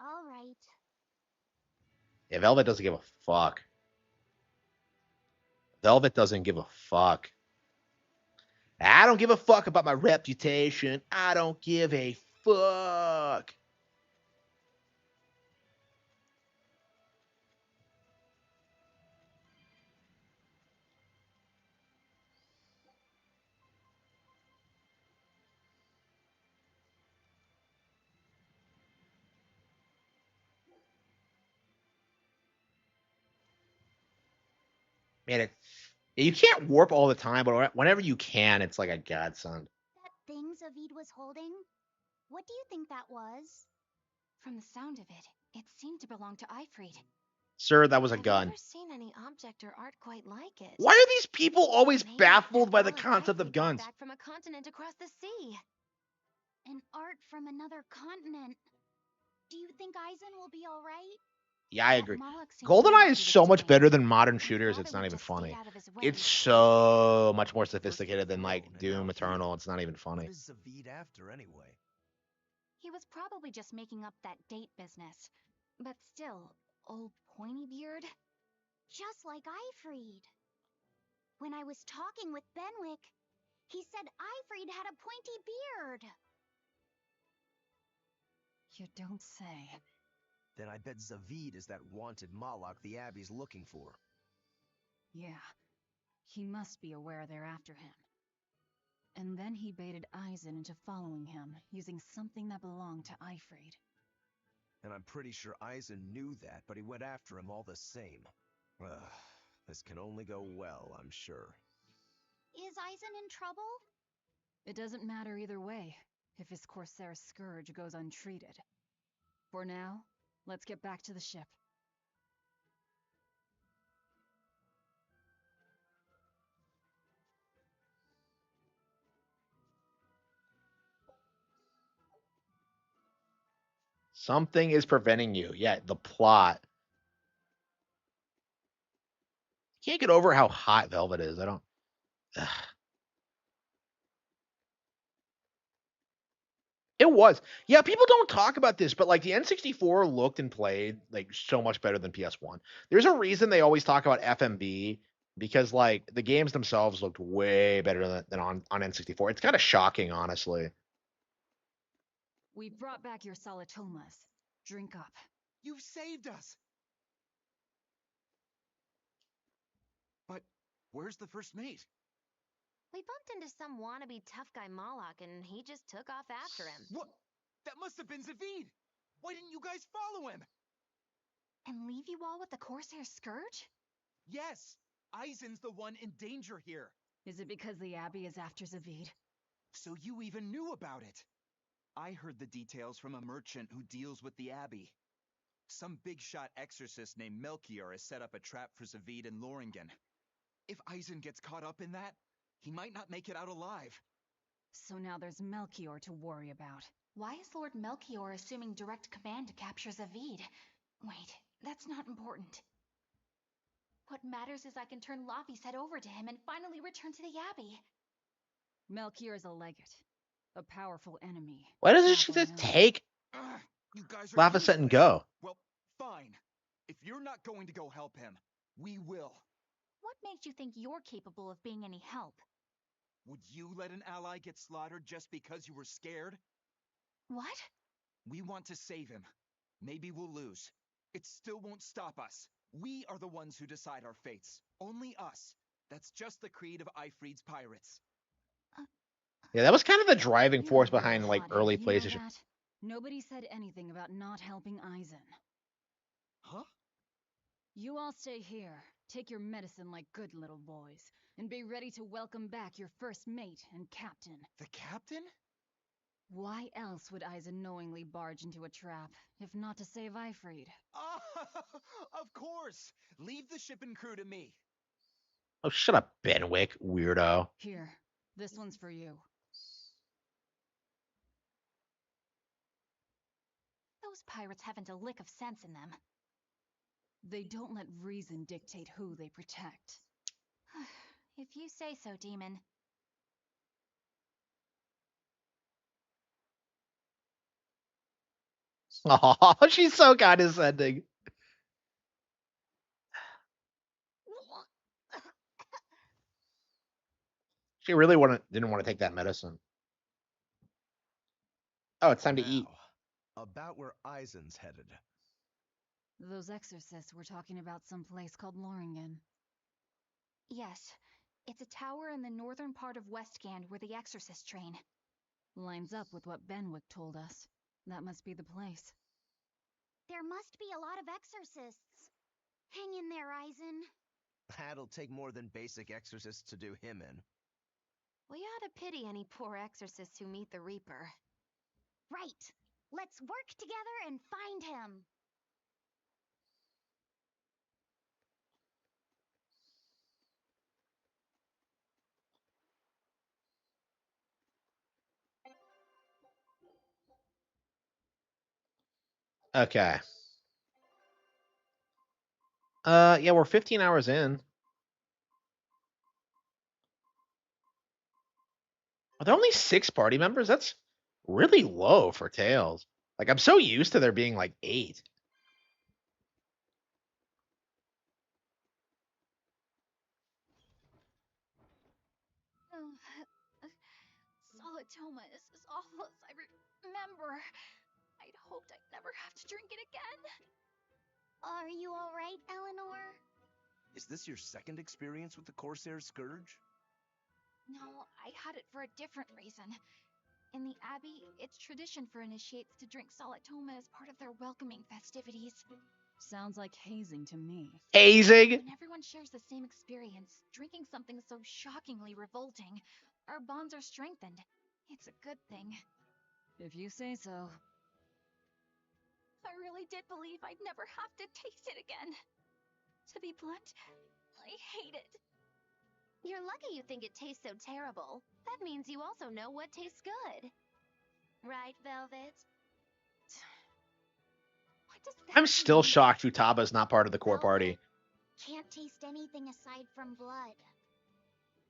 All right. Yeah, Velvet doesn't give a fuck. Velvet doesn't give a fuck. I don't give a fuck about my reputation. I don't give a fuck. Man, you can't warp all the time, but whenever you can, it's like a godsend. That thing Zavid was holding? What do you think that was? From the sound of it, it seemed to belong to Eifried. Sir, that was a I've gun. never seen any object or art quite like it. Why are these people always Maybe baffled by the Al and concept Eifried of got guns? back from a continent across the sea. An art from another continent. Do you think Aizen will be alright? Yeah, I That agree. Moloch seemed really GoldenEye is eager to so get much to better Aizen. than modern I shooters. thought It's he not would even just stayed funny. out of his way. It's so much more First with sophisticated than like Crowe, and Doom now Eternal. here. It's not even funny. What is Zavid after anyway? He was probably just making up that date business. But still, old Pointybeard? Just like Eifried. When I was talking with Benwick, he said Eifried had a pointy beard. You don't say. Then I bet Zavid is that wanted Moloch the Abbey's looking for. Yeah. He must be aware they're after him. And then he baited Aizen into following him, using something that belonged to Eifried. And I'm pretty sure Aizen knew that, but he went after him all the same. Ugh, this can only go well, I'm sure. Is Aizen in trouble? It doesn't matter either way, if his Corsair scourge goes untreated. For now, let's get back to the ship. Something is preventing you. Yeah, the plot. Can't get over how hot Velvet is. I don't. Ugh. It was. Yeah, people don't talk about this, but like the N64 looked and played like so much better than PS1. There's a reason they always talk about FMV because like the games themselves looked way better than on N64. It's kind of shocking, honestly. We've brought back your Solitomas. Drink up. You've saved us! But where's the first mate? We bumped into some wannabe tough guy Moloch and he just took off after him. What? That must have been Zavid! Why didn't you guys follow him? And leave you all with the Corsair scourge? Yes! Aizen's the one in danger here. Is it because the Abbey is after Zavid? So you even knew about it? I heard the details from a merchant who deals with the Abbey. Some big-shot exorcist named Melchior has set up a trap for Zavid and Loringen. If Aizen gets caught up in that, he might not make it out alive. So now there's Melchior to worry about. Why is Lord Melchior assuming direct command to capture Zavid? Wait, that's not important. What matters is I can turn Laffy's head over to him and finally return to the Abbey. Melchior is a legate. A powerful enemy. Why doesn't she just take You guys are Laphicet and useless. go? Well, fine. If you're not going to go help him, we will. What makes you think you're capable of being any help? Would you let an ally get slaughtered just because you were scared? What? We want to save him. Maybe we'll lose. It still won't stop us. We are the ones who decide our fates. Only us. That's just the creed of Eifried's pirates. Yeah, that was kind of the driving You're force a real behind like hothead, early you know PlayStation. that? Nobody said anything about not helping Aizen. Huh? You all stay here, take your medicine like good little boys, and be ready to welcome back your first mate and captain. The captain? Why else would Eisen knowingly barge into a trap, if not to save Eifried? Oh, of course! Leave the ship and crew to me. Oh, shut up, Benwick, weirdo. Here, this one's for you. Those pirates haven't a lick of sense in them. They don't let reason dictate who they protect. If you say so, Demon. Oh, she's so condescending. She really didn't want to take that medicine. Oh, it's time to eat. About where Eisen's headed. Those exorcists were talking about some place called Loringen. Yes, it's a tower in the northern part of Westgand where the exorcists train. Lines up with what Benwick told us. That must be the place. There must be a lot of exorcists. Hang in there, Eisen. That'll take more than basic exorcists to do him in. We ought to pity any poor exorcists who meet the Reaper. Right. Let's work together and find him. Okay. Yeah, we're 15 hours in. Are there only 6 party members? That's really low for Tales. Like, I'm so used to there being like 8. Solitoma is as awful as I remember. I'd hoped I'd never have to drink it again. Are you all right, Eleanor? Is this your second experience with the Corsair Scourge? No, I had it for a different reason. In the Abbey, it's tradition for initiates to drink Solitoma as part of their welcoming festivities. Sounds like hazing to me. Hazing? When everyone shares the same experience, drinking something so shockingly revolting, our bonds are strengthened. It's a good thing. If you say so. I really did believe I'd never have to taste it again. To be blunt, I hate it. You're lucky you think it tastes so terrible. That means you also know what tastes good. Right, Velvet? What does that I'm still mean? shocked Futaba's not part of the core party. Can't taste anything aside from blood.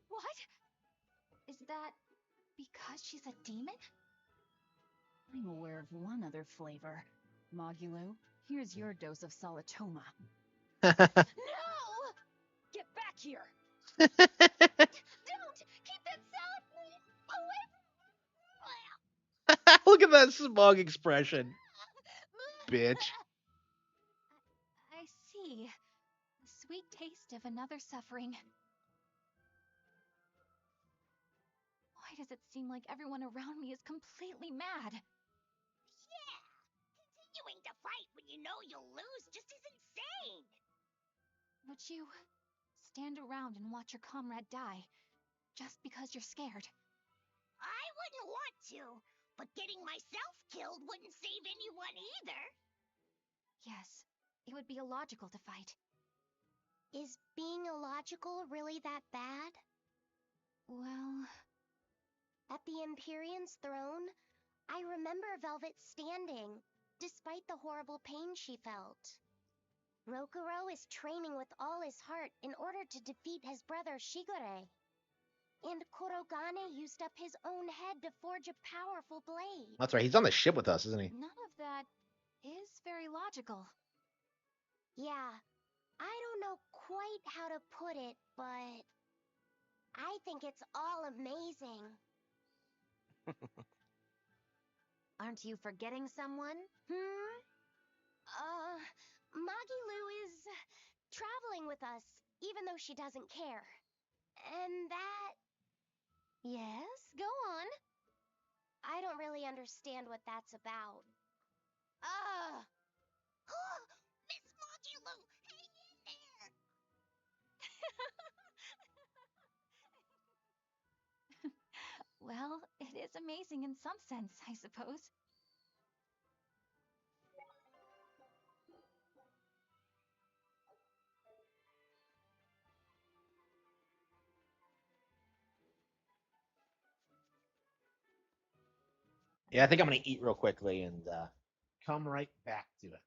What? Is that because she's a demon? I'm aware of one other flavor. Mogulu, here's your dose of Solitoma. No! Get back here! Don't! Keep that salad away from Look at that smug expression. Bitch. I see. The sweet taste of another suffering. Why does it seem like everyone around me is completely mad? Yeah! Continuing to fight when you know you'll lose just is insane! Would you stand around and watch your comrade die just because you're scared? I wouldn't want to, but getting myself killed wouldn't save anyone either. Yes, it would be illogical to fight. Is being illogical really that bad? Well... At the Empyrean's throne, I remember Velvet standing, despite the horrible pain she felt. Rokuro is training with all his heart in order to defeat his brother Shigure. And Kurogane used up his own head to forge a powerful blade. That's right, he's on the ship with us, isn't he? None of that is very logical. Yeah, I don't know quite how to put it, but I think it's all amazing. Aren't you forgetting someone? Magilu is traveling with us, even though she doesn't care. And that... Yes, go on. I don't really understand what that's about. Miss Magilu, hang in is amazing in some sense, I suppose. Yeah, I think I'm gonna eat real quickly and come right back to it.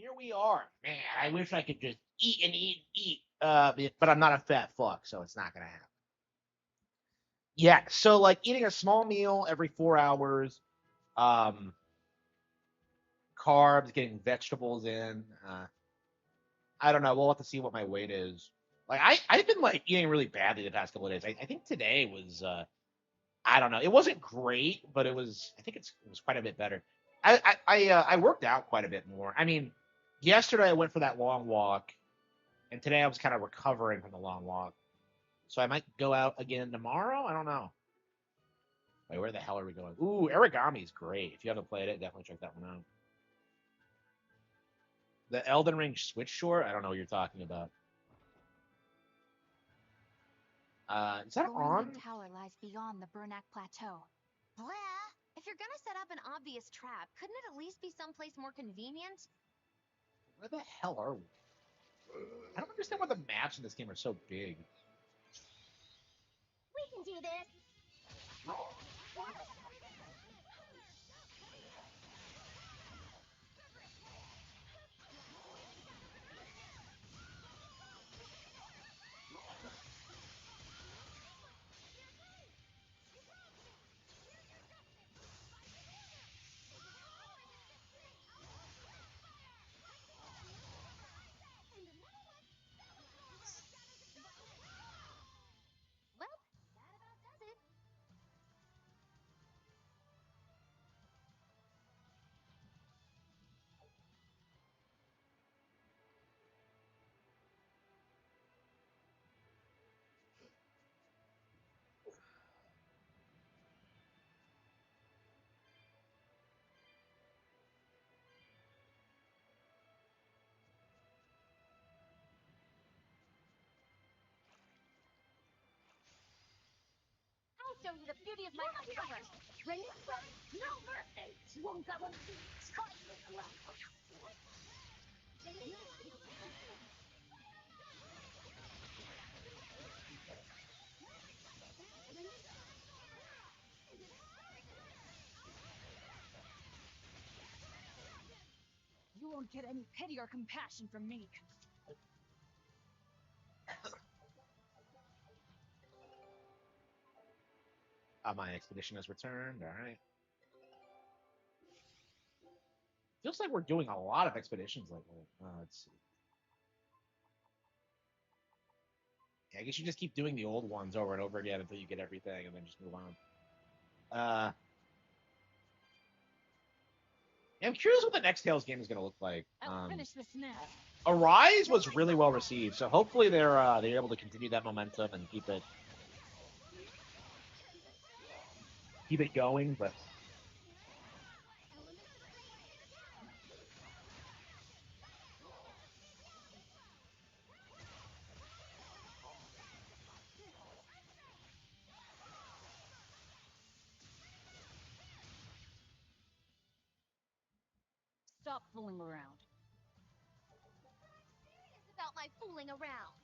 here we are. Man, I wish I could just eat and eat and eat. But I'm not a fat fuck, so it's not gonna happen. Yeah, so like eating a small meal every 4 hours, um, carbs, getting vegetables in. I don't know. We'll have to see what my weight is. Like I've been like eating really badly the past couple of days. I think today was I don't know. It wasn't great, but it was. I think it was quite a bit better. I worked out quite a bit more. I mean, yesterday I went for that long walk, and today I was kind of recovering from the long walk. So I might go out again tomorrow. I don't know. Wait, where the hell are we going? Ooh, origami is great. If you haven't played it, definitely check that one out. The Elden Ring Switch Short. I don't know what you're talking about. Is that The on? Leaning Tower lies beyond the Burnak Plateau. Blah! If you're gonna set up an obvious trap, couldn't it at least be someplace more convenient? Where the hell are we? I don't understand why the maps in this game are so big. We can do this. Well, that about does it. I'll show you the beauty of my power. Ready? No mercy. Won't I want to try this one? You won't get any pity or compassion from me. My expedition has returned. All right. Feels like we're doing a lot of expeditions lately. Let's see. Yeah, I guess you just keep doing the old ones over and over again until you get everything, and then just move on. Yeah, I'm curious what the next Tales game is going to look like. I'll finish this now. Arise was really well received, so hopefully they're able to continue that momentum and keep it going. But Stop fooling around. Serious about my fooling around.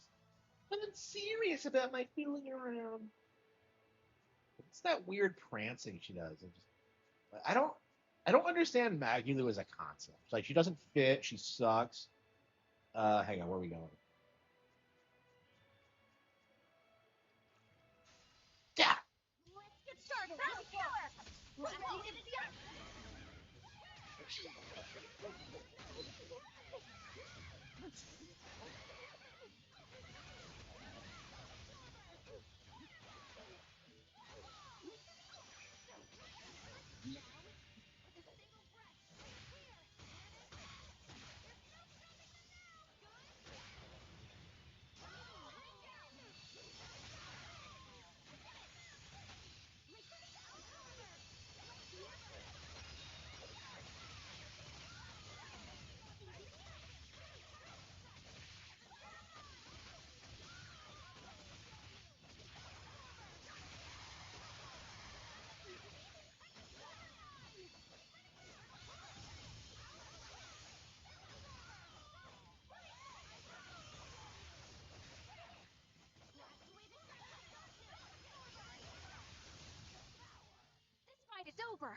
I'm serious about my feeling around. It's that weird prancing she does. I don't I don't understand Maggie Lou as a concept. Like she doesn't fit. She sucks. Hang on, where are we going? Yeah. Let's get started. Let's go. This fight is over.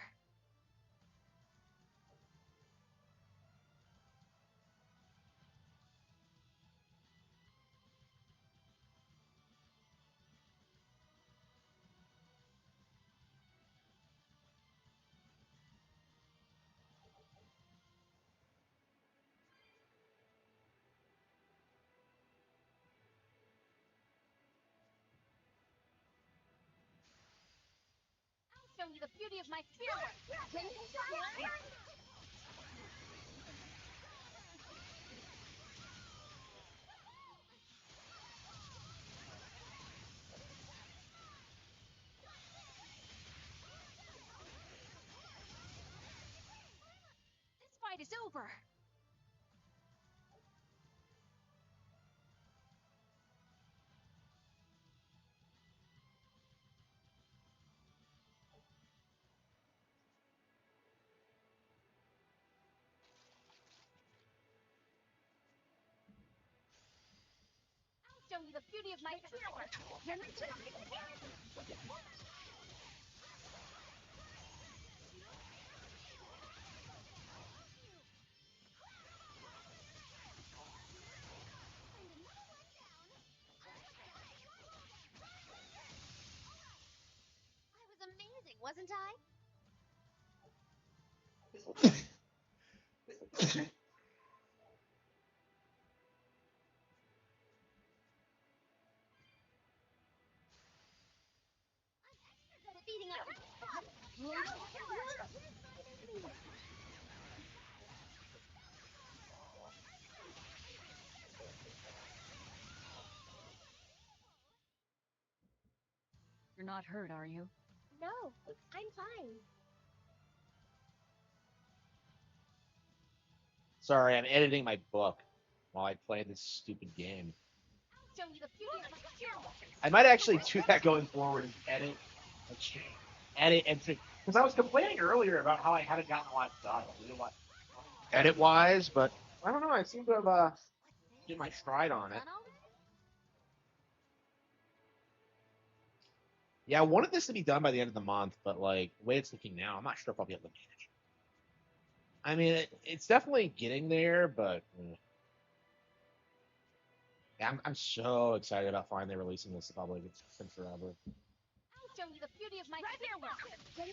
Show you the beauty of my spear. This fight is over. Show you the beauty of my spear. I was amazing, wasn't I? Good at beating up. You're not hurt, are you? No, I'm fine. Sorry, I'm editing my book while I play this stupid game. Show you the beauty of my spear. I might actually do that going forward and edit and because I was complaining earlier about how I hadn't gotten a lot done, edit wise, but I don't know. I seem to have get my stride on it. Yeah, I wanted this to be done by the end of the month, but like the way it's looking now, I'm not sure if I'll be able to manage it. I mean, it's definitely getting there, but yeah, I'm so excited about finally releasing this to public. It's been forever. Show you the beauty of my spear. Not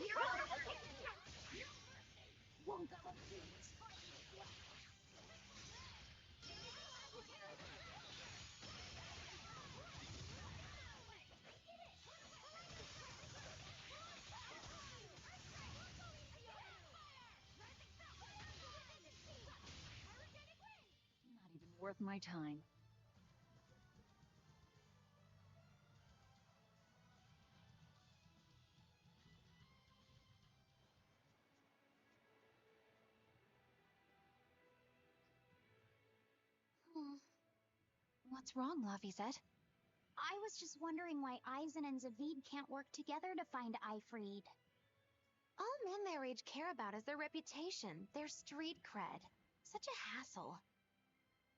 even worth my time. What's wrong, Laphicet? I was just wondering why Eisen and Zavid can't work together to find Ifrid. All men their age care about is their reputation, their street cred. Such a hassle.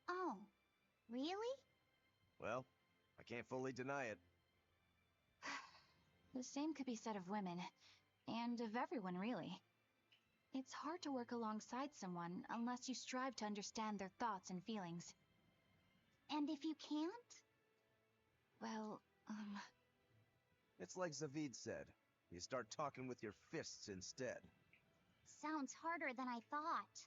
Oh, really? Well, I can't fully deny it. The same could be said of women, and of everyone, really. It's hard to work alongside someone unless you strive to understand their thoughts and feelings. And if you can't? Well, It's like Zavid said. You start talking with your fists instead. sounds harder than I thought.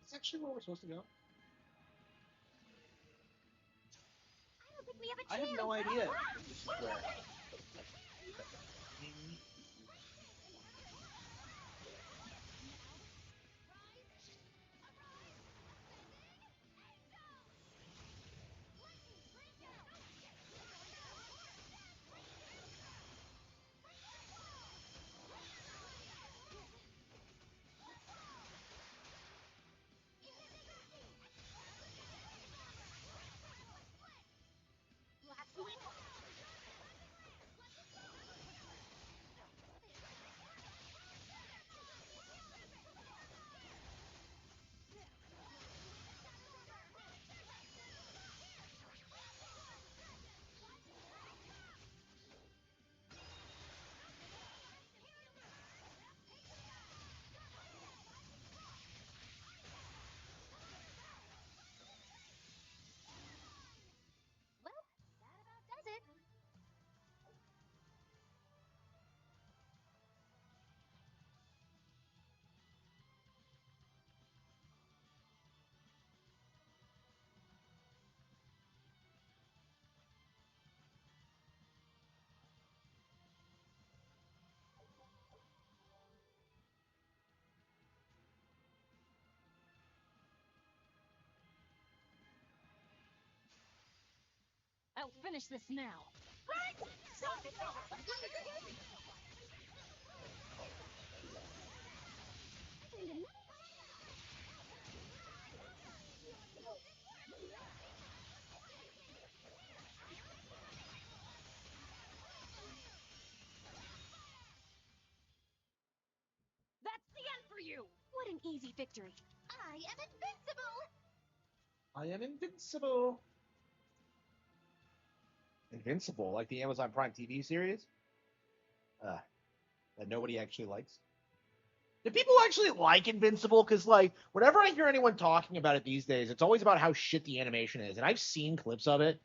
Is that actually where we're supposed to go? I don't think we have a I chance. have no idea. I'll finish this now. That's the end for you! What an easy victory. I am invincible! I am invincible. Invincible, like the Amazon Prime TV series? That nobody actually likes. Do people actually like Invincible? Because, like, whenever I hear anyone talking about it these days, it's always about how shit the animation is. And I've seen clips of it.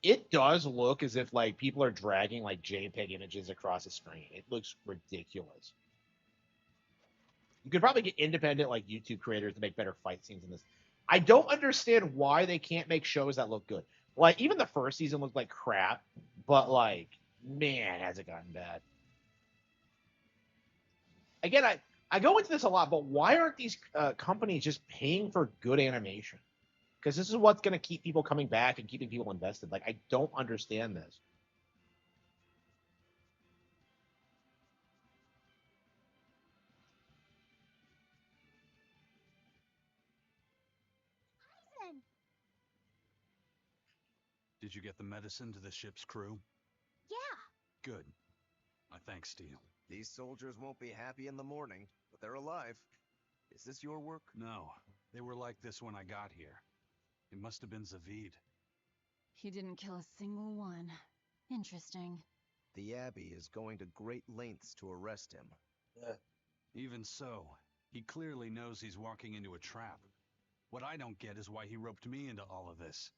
It does look as if, like, people are dragging, like, JPEG images across the screen. It looks ridiculous. You could probably get independent, like, YouTube creators to make better fight scenes in this. I don't understand why they can't make shows that look good. Like, even the first season looked like crap, but, like, man, has it gotten bad. Again, I go into this a lot, but why aren't these companies just paying for good animation? Because this is what's going to keep people coming back and keeping people invested. Like, I don't understand this. Did you get the medicine to the ship's crew? Yeah. Good. My thanks to you. These soldiers won't be happy in the morning, but they're alive. Is this your work? No, they were like this when I got here. It must have been Zavid. He didn't kill a single one. Interesting. The Abbey is going to great lengths to arrest him. Even so, he clearly knows he's walking into a trap. What I don't get is why he roped me into all of this.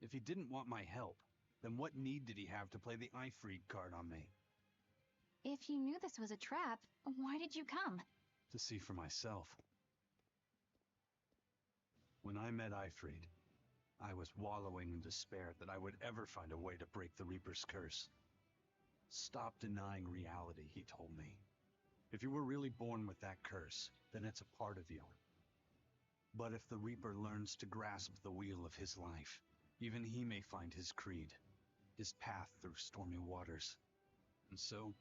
If he didn't want my help, then what need did he have to play the Ifrit card on me? If you knew this was a trap, why did you come? To see for myself. When I met Ifrit, I was wallowing in despair that I would ever find a way to break the Reaper's curse. Stop denying reality, he told me. If you were really born with that curse, then it's a part of you. But if the Reaper learns to grasp the wheel of his life, even he may find his creed, his path through stormy waters. And so,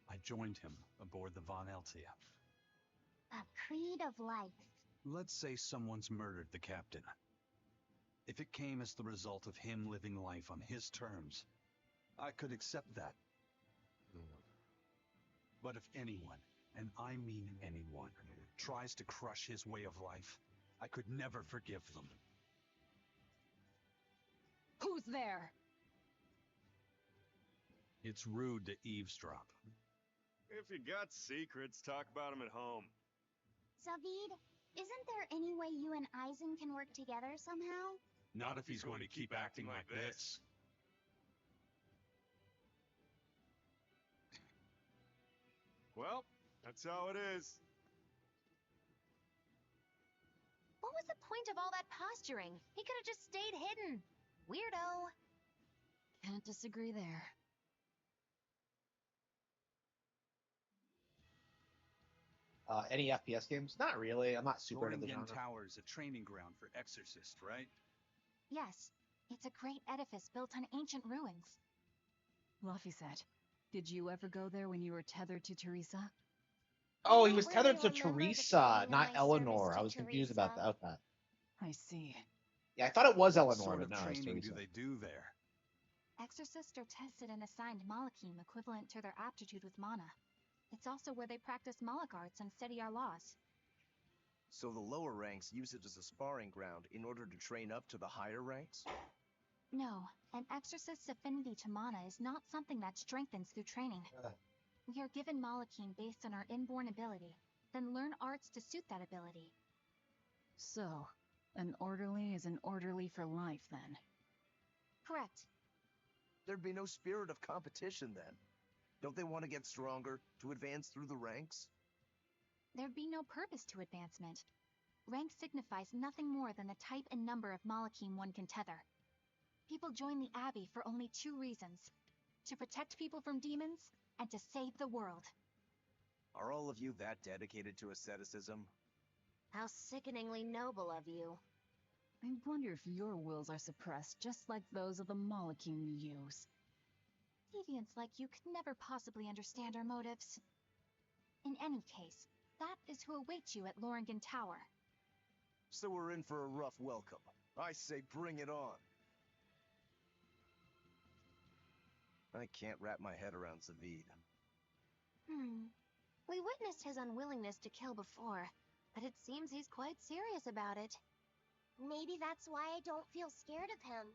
I joined him aboard the Von Eltia. A creed of life. Let's say someone's murdered the captain. If it came as the result of him living life on his terms, I could accept that. But if anyone, and I mean anyone, tries to crush his way of life, I could never forgive them. Who's there? It's rude to eavesdrop. If you got secrets, talk about them at home. Zavid, isn't there any way you and Eisen can work together somehow? Not if he's going to keep acting like this. Well, that's how it is. What was the point of all that posturing? He could have just stayed hidden. Weirdo. Can't disagree there. Any FPS games? Not really. I'm not super into the Boringen genre. Tower is a training ground for Exorcist, right? Yes, it's a great edifice built on ancient ruins. Laphicet, did you ever go there when you were tethered to Teresa? Oh, he was Really tethered to remember the Teresa, day not when I Eleanor. serviced I to was confused about Teresa. that. I see. Yeah, I thought it was What Eleanor, sort but of no, it's training Teresa. do they do there? Exorcists are tested and assigned Malachim equivalent to their aptitude with mana. It's also where they practice Malach arts and study our laws. So the lower ranks use it as a sparring ground in order to train up to the higher ranks? No, an exorcist's affinity to mana is not something that strengthens through training. We are given Malachim based on our inborn ability, then learn arts to suit that ability. So, an orderly is an orderly for life, then? Correct. There'd be no spirit of competition then. Don't they want to get stronger, to advance through the ranks? There'd be no purpose to advancement. Rank signifies nothing more than the type and number of Malachim one can tether. People join the Abbey for only two reasons: to protect people from demons, and to save the world. Are all of you that dedicated to asceticism? How sickeningly noble of you. I wonder if your wills are suppressed just like those of the Molecule you use. Deviants like you could never possibly understand our motives. In any case, that is who awaits you at Loringen Tower. So we're in for a rough welcome. I say bring it on. I can't wrap my head around Zavid. We witnessed his unwillingness to kill before, but it seems he's quite serious about it. Maybe that's why I don't feel scared of him.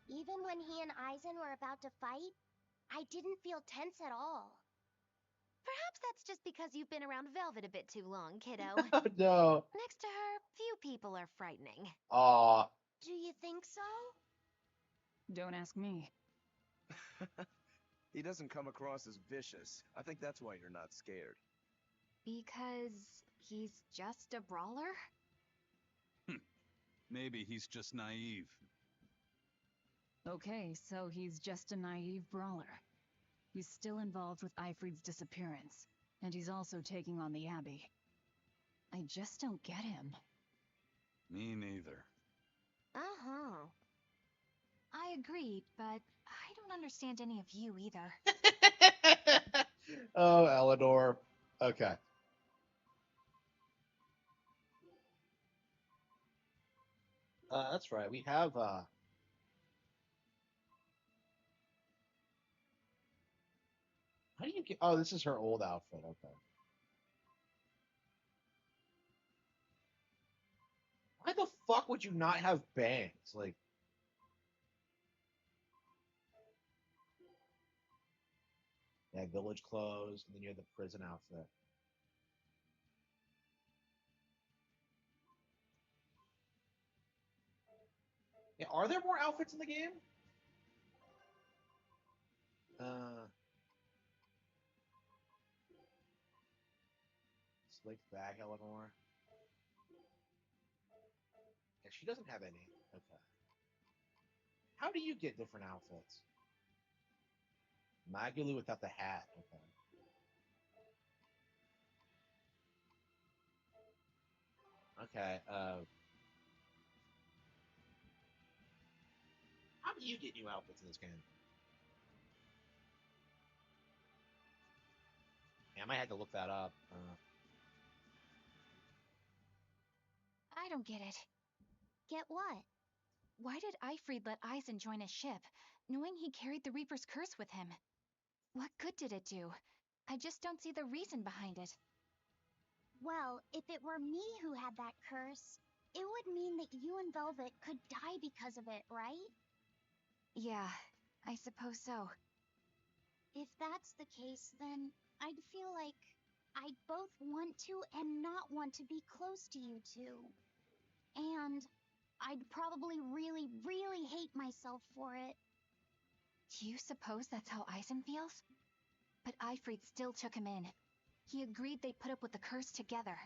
Even when he and Eisen were about to fight, I didn't feel tense at all. Perhaps that's just because you've been around Velvet a bit too long, kiddo. No. Next to her, few people are frightening. Aw. Do you think so? Don't ask me. He doesn't come across as vicious. I think that's why you're not scared. Because he's just a brawler? Maybe he's just naive. Okay, so he's just a naive brawler. He's still involved with Eifried's disappearance, and he's also taking on the Abbey. I just don't get him. Me neither. Uh-huh. I agree, but I don't understand any of you either. Oh, Eleanor. Okay. That's right. We have how do you get oh, this is her old outfit, okay. Why the fuck would you not have bangs? Like yeah, village clothes, and then you have the prison outfit. Yeah, are there more outfits in the game? Slick back, Eleanor. Yeah, she doesn't have any. Okay. How do you get different outfits? Magalu without the hat. Okay. Okay. How do you get new outfits in this game? Yeah, I might have to look that up. I don't get it. Get what? Why did Eifried let Eisen join his ship, knowing he carried the Reaper's curse with him? What good did it do? I just don't see the reason behind it. Well, if it were me who had that curse, it would mean that you and Velvet could die because of it, right? Yeah, I suppose so. If that's the case, then I'd feel like I'd both want to and not want to be close to you two. And I'd probably really, really hate myself for it. Do you suppose that's how Eisen feels? But Eifried still took him in. He agreed they'd put up with the curse together.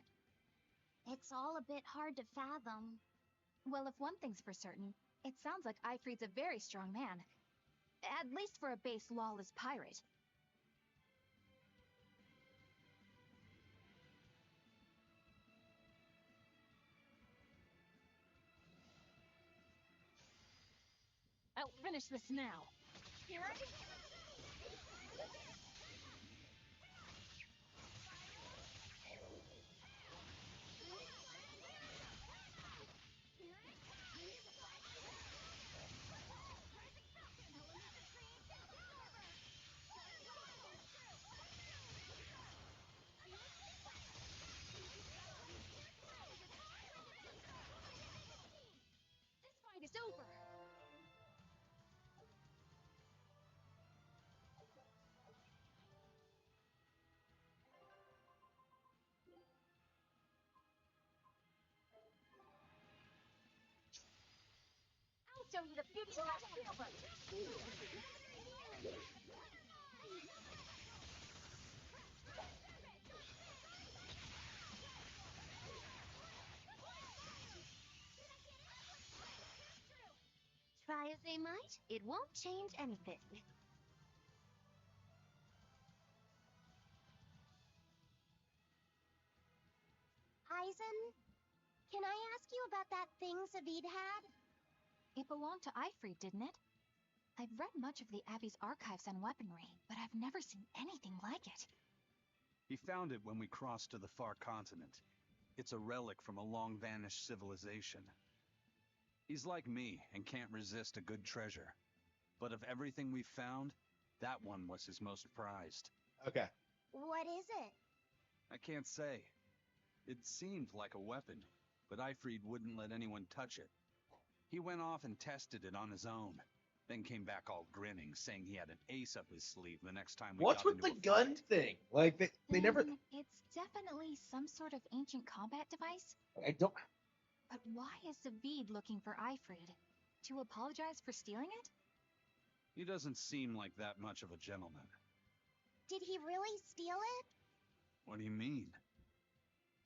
It's all a bit hard to fathom. Well, if one thing's for certain, it sounds like Eifried's a very strong man. At least for a base lawless pirate. I'll finish this now. Here I This fight is over. I'll show you the beauty of that silver. Try as they might, it won't change anything. Eisen, Can I ask you about that thing Zavid had? It belonged to Ifrit, didn't it? I've read much of the Abbey's archives on weaponry, but I've never seen anything like it. He found it when we crossed to the far continent. It's a relic from a long-vanished civilization. He's like me and can't resist a good treasure. But of everything we've found, that one was his most prized. Okay. What is it? I can't say. It seemed like a weapon, but Ifrit wouldn't let anyone touch it. He went off and tested it on his own, then came back all grinning, saying he had an ace up his sleeve the next time we What's got with into the a gun fight. thing? Like they never. It's definitely some sort of ancient combat device. I don't. But why is Zavid looking for Ifrit? To apologize for stealing it? He doesn't seem like that much of a gentleman. Did he really steal it? What do you mean?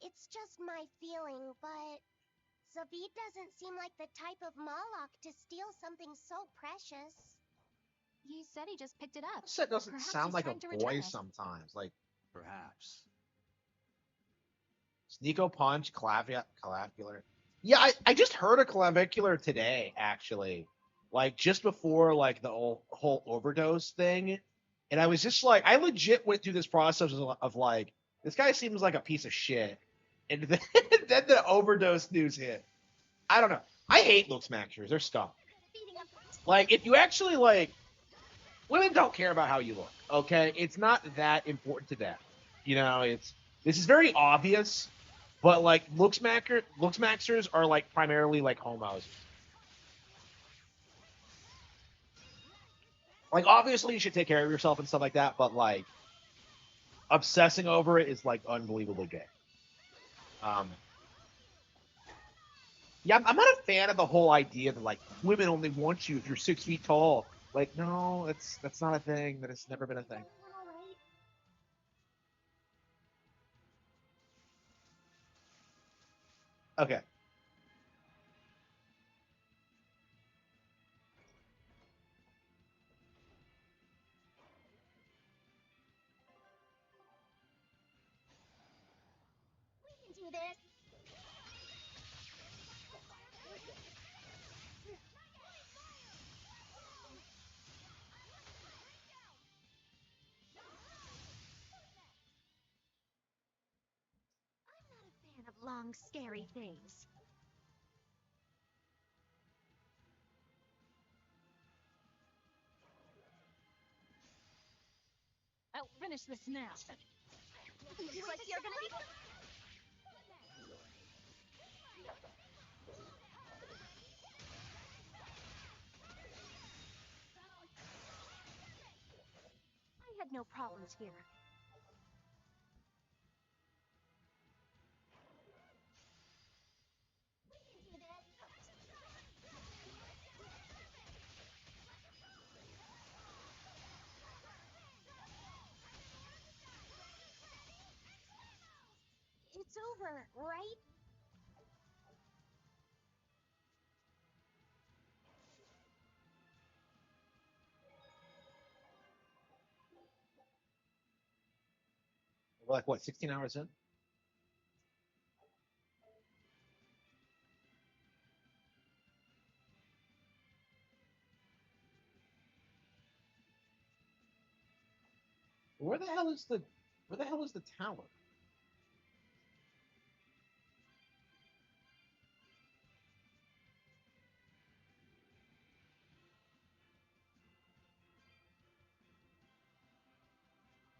It's just my feeling, but Zavid doesn't seem like the type of Moloch to steal something so precious. He said he just picked it up. Set doesn't Perhaps sound he's like a trying to return boy it. sometimes. Like Perhaps. Sneako Punch, clavicular. Yeah, I just heard a clavicular today, actually. Like just before like the whole overdose thing. And I was just like, I legit went through this process of like, this guy seems like a piece of shit. And then, then the overdose news hit. I don't know. I hate looks maxers. They're scum. Like, if you actually like, women don't care about how you look. Okay, it's not that important to them. You know, this is very obvious, but like looks maxers are like primarily like homos. Like, obviously you should take care of yourself and stuff like that, but like obsessing over it is like unbelievably gay. Yeah, I'm not a fan of the whole idea that like women only want you if you're 6 feet tall. Like, no, that's not a thing. That has never been a thing. Okay. We can do this. I'm not a fan of long, scary things. I'll finish this now. Looks like you're gonna be... I had no problems here. It's over, right? We're like what, 16 hours in? Where the hell is the tower?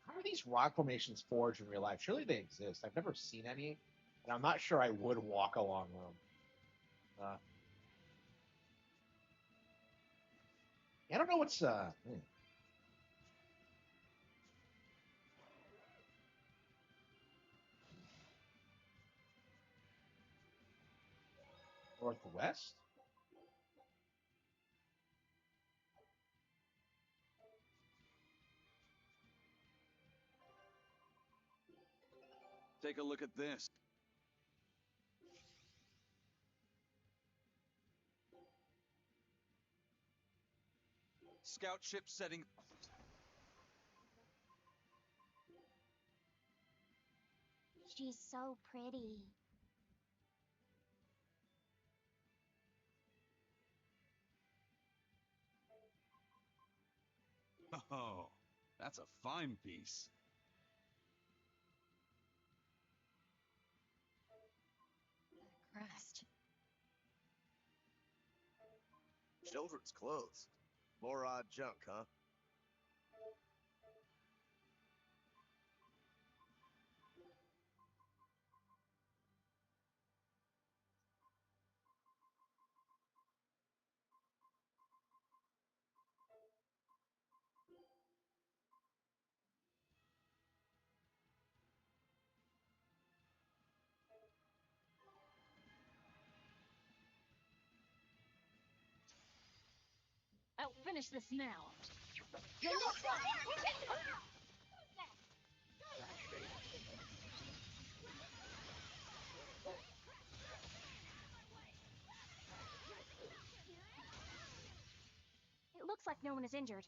How are these rock formations forged in real life? Surely they exist. I've never seen any, and I'm not sure I would walk along them. I don't know what's northwest. Take a look at this. Scout ship setting. She's so pretty. Oh, that's a fine piece. Crest. Children's clothes. More odd junk, huh? I'll finish this now. It looks like no one is injured.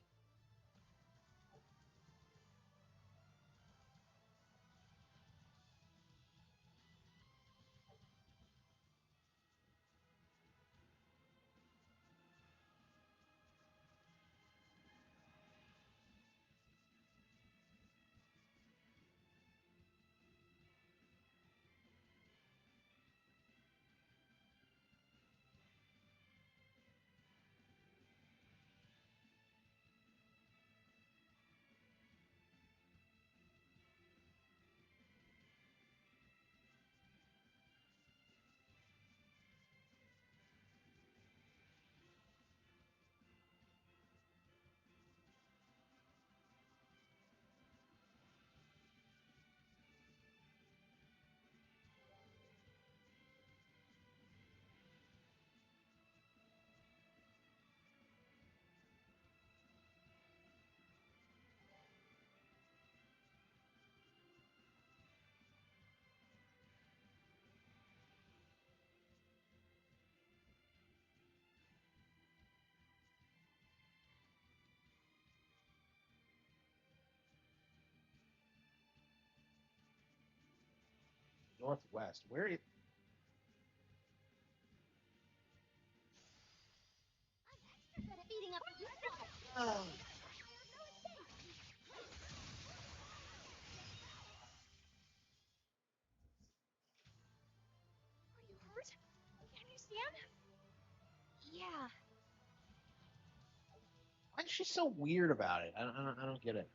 Northwest. Where is? Good at beating up the Oh. Are you hurt? Can you stand? Yeah. Why is she so weird about it? I don't get it.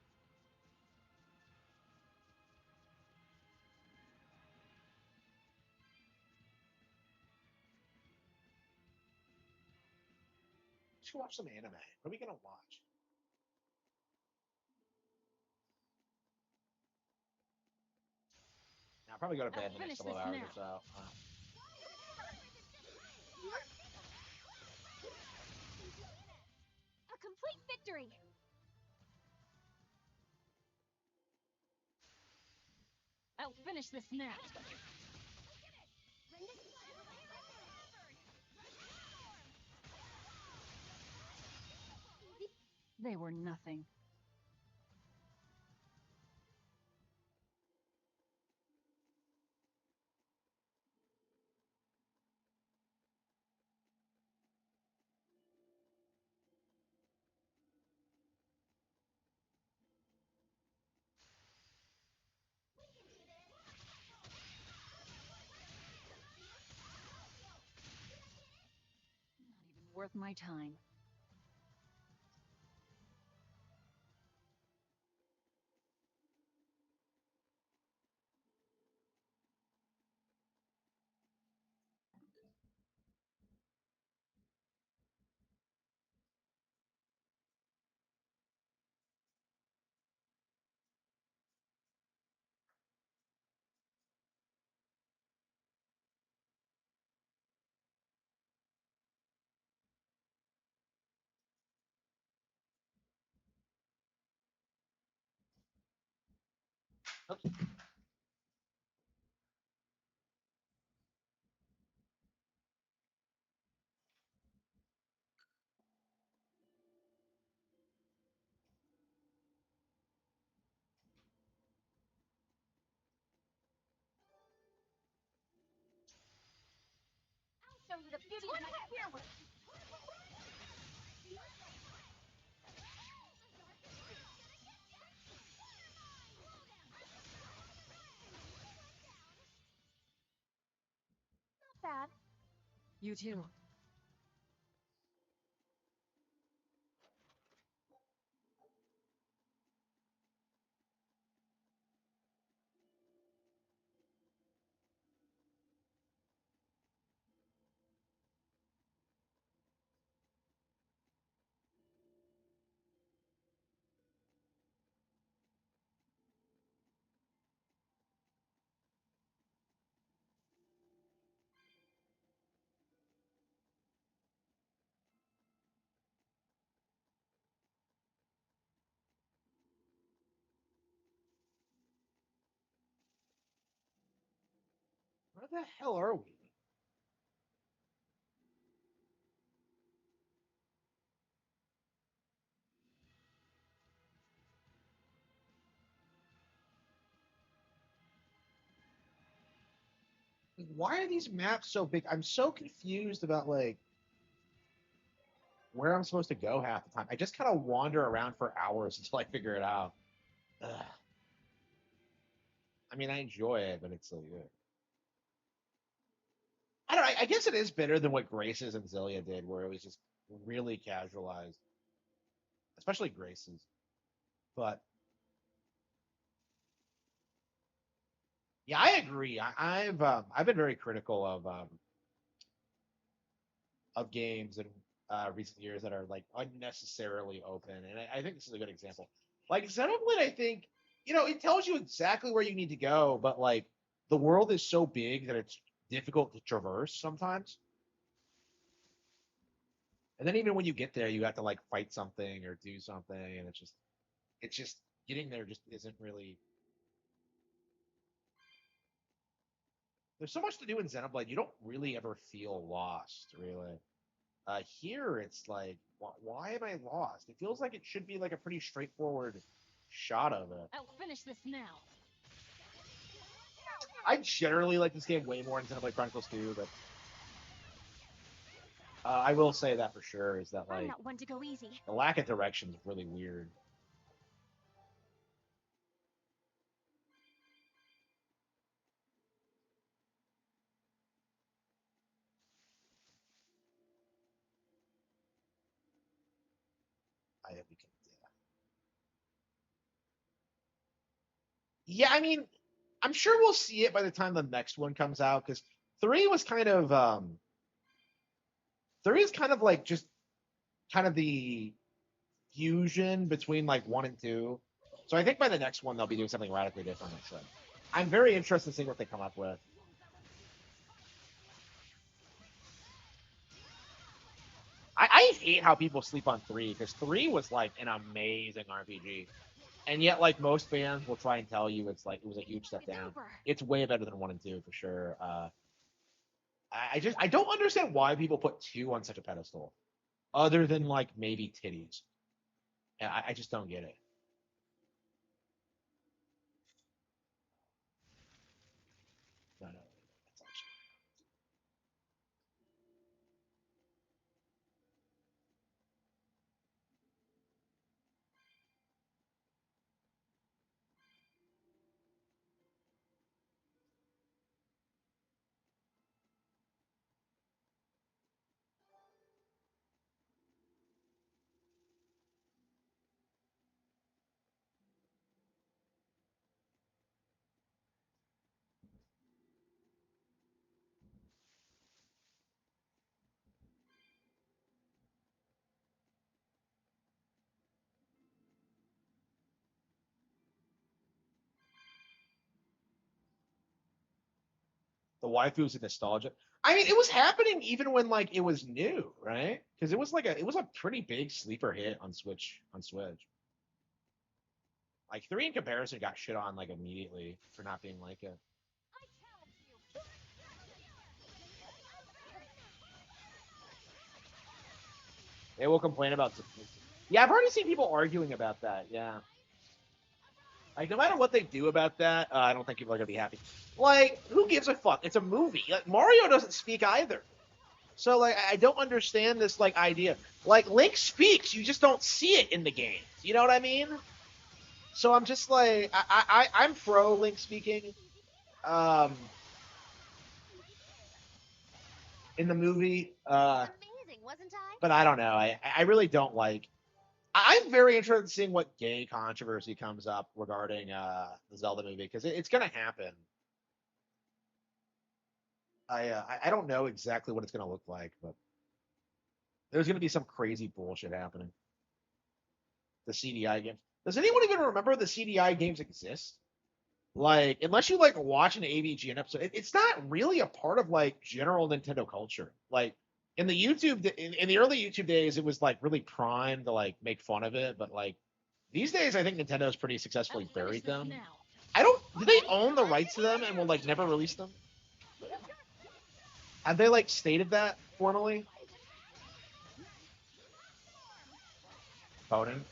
We should watch some anime. What are we gonna watch? I'll probably go to bed in the next couple of hours or so. A complete victory. I'll finish this now. They were nothing. Not even worth my time. Okay. I'll show you the beauty of my fireworks. You too. Where the hell are we? Why are these maps so big? I'm so confused about like where I'm supposed to go half the time. I just kind of wander around for hours until I figure it out. Ugh. I mean, I enjoy it, but it's so good. I don't know. I guess it is better than what Graces and Zillia did, where it was just really casualized, especially Graces. But yeah, I agree. I've been very critical of games in recent years that are like unnecessarily open, and I think this is a good example. Like Xenoblade, I think it tells you exactly where you need to go, but like the world is so big that it's difficult to traverse sometimes. And then even when you get there, you have to like fight something or do something, and it's just getting there just isn't really. There's so much to do in Xenoblade, you don't really ever feel lost, really. Here, it's like, why am I lost? It feels like it should be like a pretty straightforward shot of it. I'll finish this now. I generally like this game way more than Xenoblade Chronicles 2, but I will say that for sure is that I'm like not one to go easy. the lack of direction is really weird. I we can, yeah, I mean, I'm sure we'll see it by the time the next one comes out because three was kind of three is kind of like just kind of the fusion between like one and two. So I think by the next one they'll be doing something radically different. So I'm very interested in seeing what they come up with. I hate how people sleep on three because three was like an amazing RPG, and yet like most fans will try and tell you it's like it was a huge step down. It's way better than one and two for sure. I don't understand why people put two on such a pedestal, other than like maybe titties. I just don't get it. No, no, that's actually the waifus and nostalgia. I mean, it was happening even when like it was new, right? Because it was a pretty big sleeper hit on Switch. Like three in comparison got shit on like immediately for not being like it. They will complain about. Yeah, I've already seen people arguing about that. Yeah, like no matter what they do about that, I don't think people are gonna be happy. Like, who gives a fuck? It's a movie. Like, Mario doesn't speak either. So like I don't understand this like idea. Like Link speaks, you just don't see it in the game. You know what I mean? So I'm just like I'm pro Link speaking. Um in the movie. Amazing, wasn't I? But I don't know. I really don't like. I'm very interested in seeing what gay controversy comes up regarding the Zelda movie because it's gonna happen. I don't know exactly what it's gonna look like, but there's gonna be some crazy bullshit happening. The CDI games. Does anyone even remember the CDI games exist? Like, unless you like watch an AVGN episode, it's not really a part of like general Nintendo culture. Like in the in the early YouTube days, it was like really prime to like make fun of it, but like these days, I think Nintendo's pretty successfully buried them. I don't. Do they own the rights to them and will like never release them? Have they like stated that formally? Conan.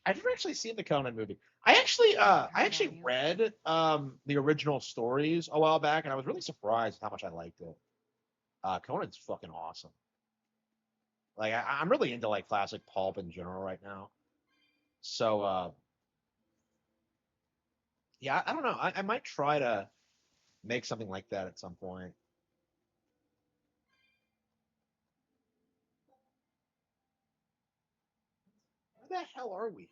I've never actually seen the Conan movie. I actually read the original stories a while back, and I was really surprised how much I liked it. Conan's fucking awesome. Like I'm really into like classic pulp in general right now. So yeah, I don't know. I might try to make something like that at some point. Where the hell are we?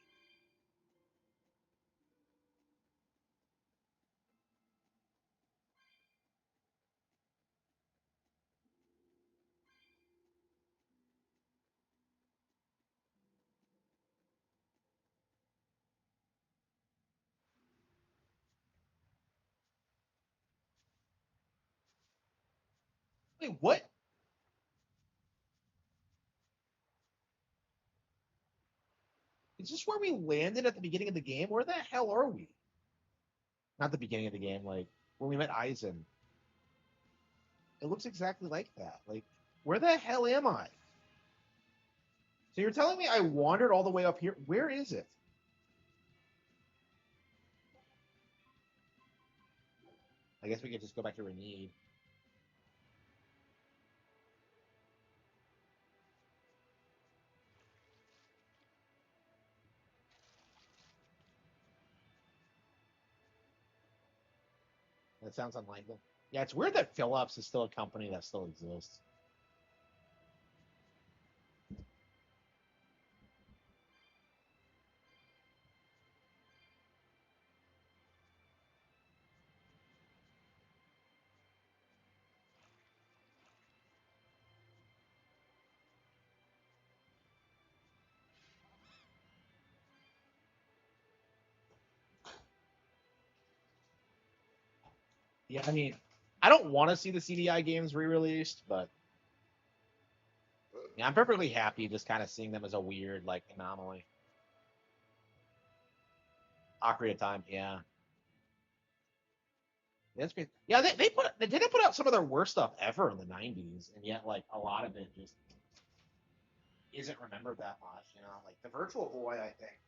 Wait, what? Is this where we landed at the beginning of the game? Where the hell are we? Not the beginning of the game, like when we met Aizen. It looks exactly like that. Like, where the hell am I? So you're telling me I wandered all the way up here? Where is it? I guess we could just go back to Renede. That sounds unlikely. Yeah, it's weird that Philips is still a company that still exists. Yeah, I mean, I don't want to see the CDI games re-released, but yeah, I'm perfectly happy just kind of seeing them as a weird like anomaly. Ocarina of Time, yeah. That's great. Yeah, they didn't put out some of their worst stuff ever in the '90s, and yet like a lot of it just isn't remembered that much. You know, like the Virtual Boy, I think.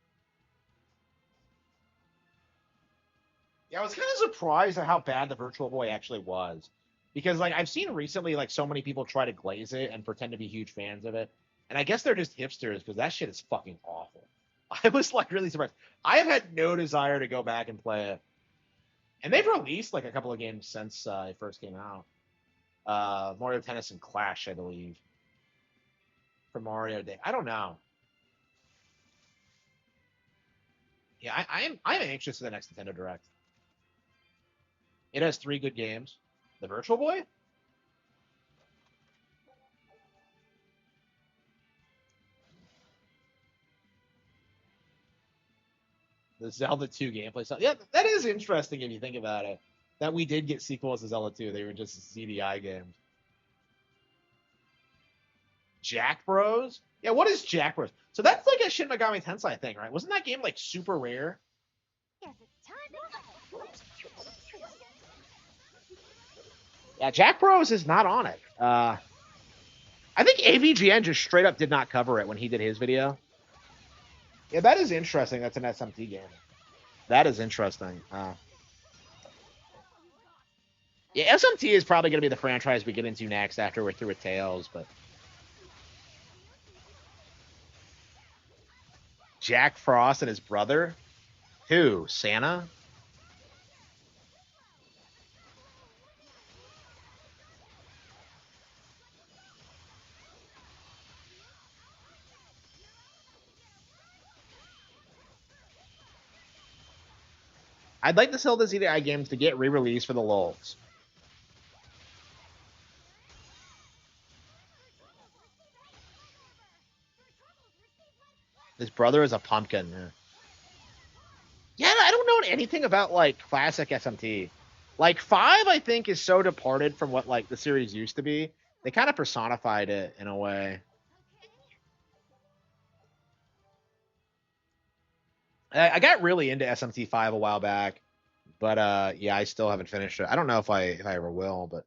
Yeah, I was kind of surprised at how bad the Virtual Boy actually was, because like I've seen recently like so many people try to glaze it and pretend to be huge fans of it, and I guess they're just hipsters because that shit is fucking awful. I was like really surprised. I have had no desire to go back and play it, and they've released like a couple of games since it first came out. Mario Tennis and Clash, I believe, for Mario Day. I don't know. Yeah, I'm anxious for the next Nintendo Direct. It has 3 good games. The Virtual Boy? The Zelda 2 gameplay stuff. Yeah, that is interesting if you think about it. That we did get sequels to Zelda 2. They were just CDI games. Jack Bros? Yeah, what is Jack Bros? So that's like a Shin Megami Tensei thing, right? Wasn't that game like super rare? Yes, it's time to Yeah, Jack Bros is not on it. I think AVGN just straight up did not cover it when he did his video. Yeah, that is interesting. That's an SMT game. That is interesting. Yeah, SMT is probably going to be the franchise we get into next after we're through with Tales, but Jack Frost and his brother? Who? Santa? I'd like to sell the ZDI games to get re-released for the lulz. His brother is a pumpkin. Yeah, I don't know anything about like classic SMT. Like 5, I think, is so departed from what like the series used to be. They kind of personified it in a way. I got really into SMT5 a while back, but yeah, I still haven't finished it. I don't know if I ever will, but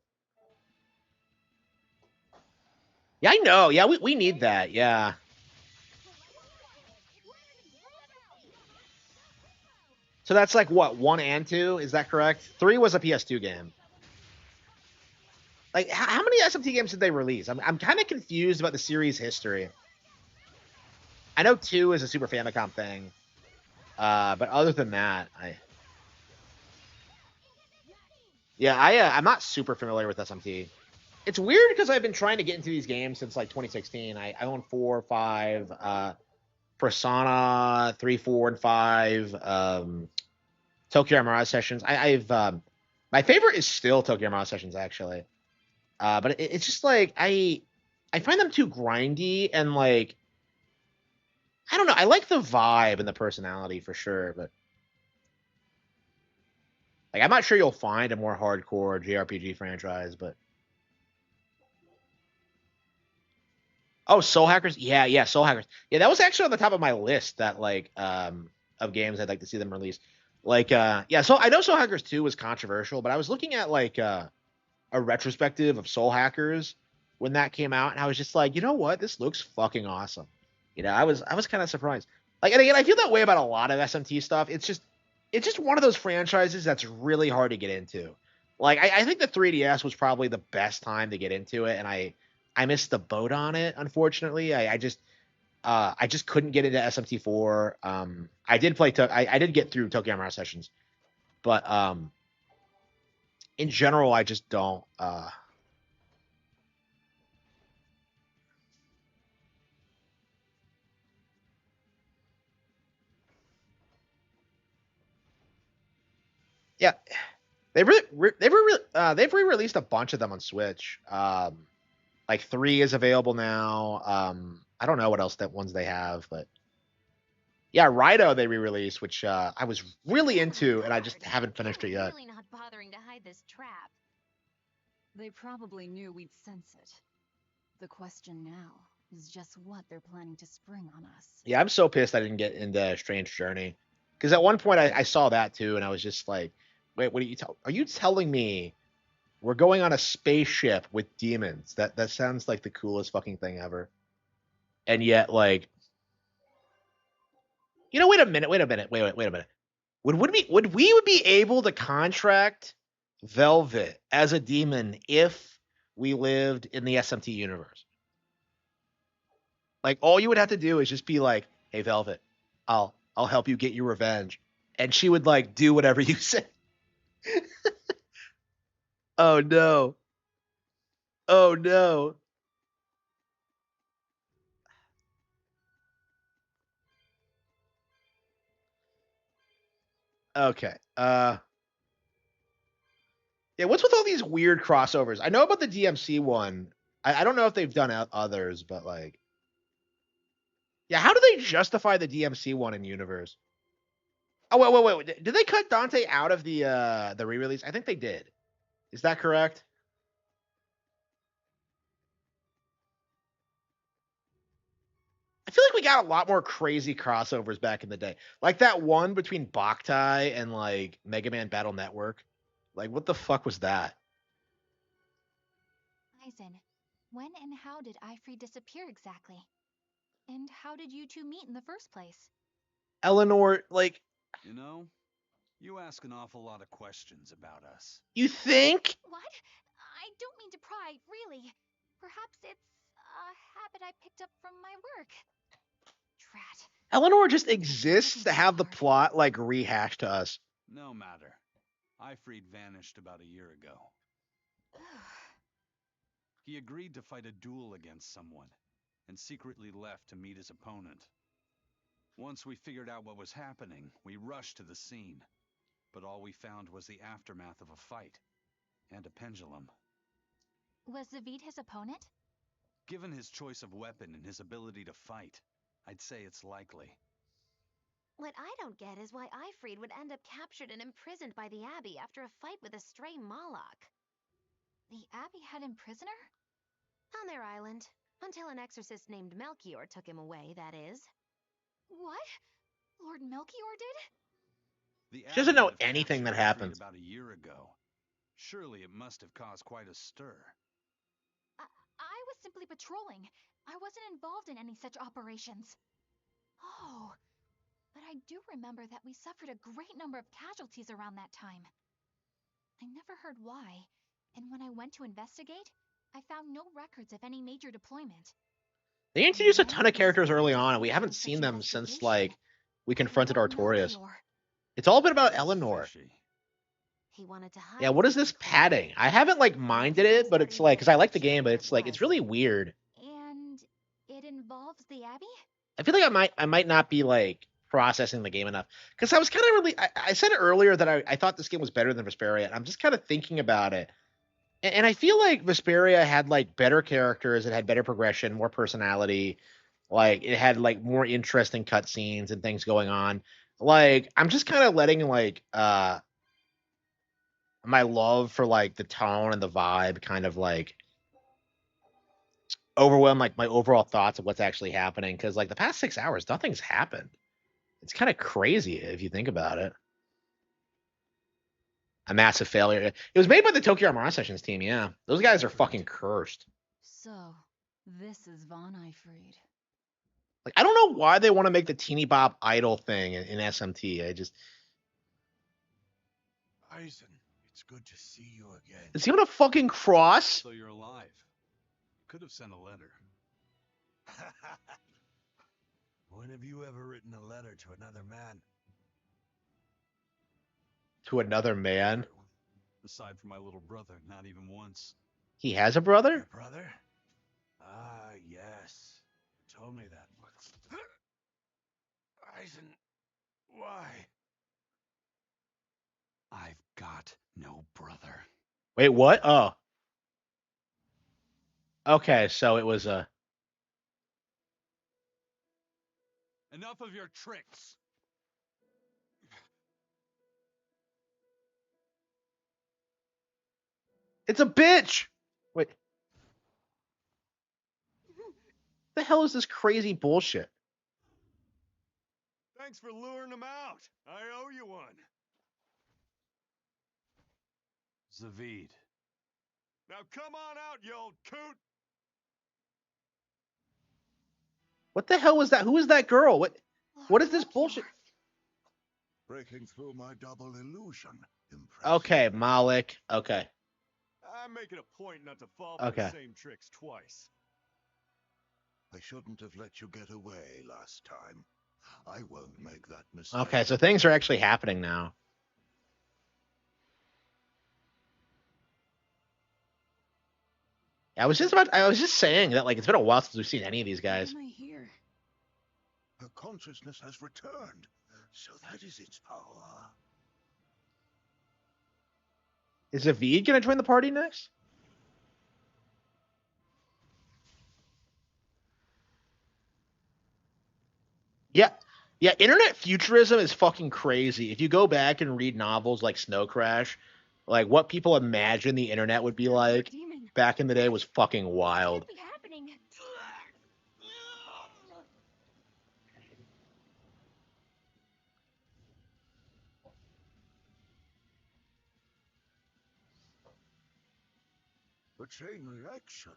yeah, I know. Yeah, we need that. Yeah. So that's like what, 1 and 2? Is that correct? 3 was a PS2 game. Like, how many SMT games did they release? I'm kind of confused about the series history. I know 2 is a Super Famicom thing, but other than that, I'm not super familiar with SMT. It's weird because I've been trying to get into these games since like 2016. I own 4, 5, Persona 3, 4, and 5, Tokyo Mirage Sessions. I've my favorite is still Tokyo Mirage Sessions actually, but it's just like I find them too grindy and like I don't know. I like the vibe and the personality for sure, but like I'm not sure you'll find a more hardcore JRPG franchise. But oh, Soul Hackers, yeah, Soul Hackers, yeah, that was actually on the top of my list that like of games I'd like to see them release. Like yeah, so I know Soul Hackers 2 was controversial, but I was looking at like a retrospective of Soul Hackers when that came out, and I was just like, you know what, this looks fucking awesome. You know, I was kind of surprised. Like, and again, I feel that way about a lot of SMT stuff. It's just one of those franchises that's really hard to get into. Like, I think the 3DS was probably the best time to get into it, and I missed the boat on it. Unfortunately, I just couldn't get into SMT4. I did play. I did get through Tokyo Mirage Sessions, but in general, I just don't. Yeah, they've re-released a bunch of them on Switch. Like 3 is available now. I don't know what else that ones they have, but yeah, Rido they re-released, which I was really into, and I just haven't finished it yet. Really not bothering to hide this trap. They probably knew we'd sense it. The question now is just what they're planning to spring on us. Yeah, I'm so pissed I didn't get into Strange Journey, because at one point I saw that too, and I was just like, wait, what are you are you telling me we're going on a spaceship with demons? That sounds like the coolest fucking thing ever. And yet, like, wait a minute, wait a minute. Would we be able to contract Velvet as a demon if we lived in the SMT universe? Like, all you would have to do is just be like, "Hey, Velvet, I'll help you get your revenge," and she would like do whatever you say. Oh no! Oh no! Okay. Yeah. What's with all these weird crossovers? I know about the DMC one. I don't know if they've done others, but like, yeah. How do they justify the DMC one in universe? Oh wait. Did they cut Dante out of the re-release? I think they did. Is that correct? I feel like we got a lot more crazy crossovers back in the day. Like that one between Boktai and like Mega Man Battle Network. Like, what the fuck was that? Aizen, when and how did Ifree disappear exactly? And how did you two meet in the first place? Eleanor, like, You know, you ask an awful lot of questions about us. you think? What? I don't mean to pry, really. Perhaps it's a habit I picked up from my work. Drat. Eleanor just exists to have the plot like rehashed to us. No matter. Ifreed vanished about a year ago. He agreed to fight a duel against someone, and secretly left to meet his opponent. Once we figured out what was happening, we rushed to the scene. but all we found was the aftermath of a fight and a pendulum. Was Zavid his opponent? Given his choice of weapon and his ability to fight, I'd say it's likely. What I don't get is why Ifrid would end up captured and imprisoned by the Abbey after a fight with a stray Moloch. The Abbey had him prisoner? On their island. Until an exorcist named Melchior took him away, that is. What? Lord Melchior did? The She doesn't know Abbey might have anything that captured happens. Ifrit about a year ago. Surely it must have caused quite a stir. I was simply patrolling. I wasn't involved in any such operations. Oh, but I do remember that we suffered a great number of casualties around that time. I never heard why, and when I went to investigate, I found no records of any major deployment. They introduced a ton of characters early on, and we haven't seen them since, like, we confronted Artorias. It's all been about Eleanor. He wanted to hide. Yeah, what is this padding? I haven't, like, minded it, but it's like, because I like the game, but it's like, it's really weird. And it involves the Abbey? I feel like I might not be, like, processing the game enough. Because I was kind of really, I said earlier that I thought this game was better than Vesperia, and I'm just kind of thinking about it. And I feel like Vesperia had, like, better characters, it had better progression, more personality, like, it had, like, more interesting cutscenes and things going on. Like, I'm just kind of letting, like, my love for, like, the tone and the vibe kind of, like, overwhelm, like, my overall thoughts of what's actually happening. Because, like, the past 6 hours, nothing's happened. It's kind of crazy if you think about it. A massive failure. It was made by the Tokyo Armada Sessions team, yeah. Those guys are fucking cursed. So, this is Von Ifrid. Like, I don't know why they want to make the Teeny Bop Idol thing in SMT. I just... Eisen, it's good to see you again. Is he on a fucking cross? So you're alive. Could have sent a letter. When have you ever written a letter to another man? To another man? Aside from my little brother, not even once. He has a brother? Your brother? Ah, yes. You told me that once. Eisen, why? I've got no brother. Wait, what? Oh. Okay, so it was a... Enough of your tricks. It's a bitch! Wait. The hell is this crazy bullshit? Thanks for luring him out. I owe you one. Zavid. Now come on out, you old coot. What the hell was that? Who is that girl? What is this bullshit? Breaking through my double illusion. Okay, Malik. Okay. I'm making a point not to fall for Okay. the same tricks twice. I shouldn't have let you get away last time. I won't make that mistake. Okay, so things are actually happening now. I was just saying that, like, it's been a while since we've seen any of these guys. What am I here? Her consciousness has returned, so that is its power. Is Zavid gonna join the party next? Yeah. Yeah, internet futurism is fucking crazy. If you go back and read novels like Snow Crash, like what people imagine the internet would be like back in the day was fucking wild. Be happening. A chain reaction.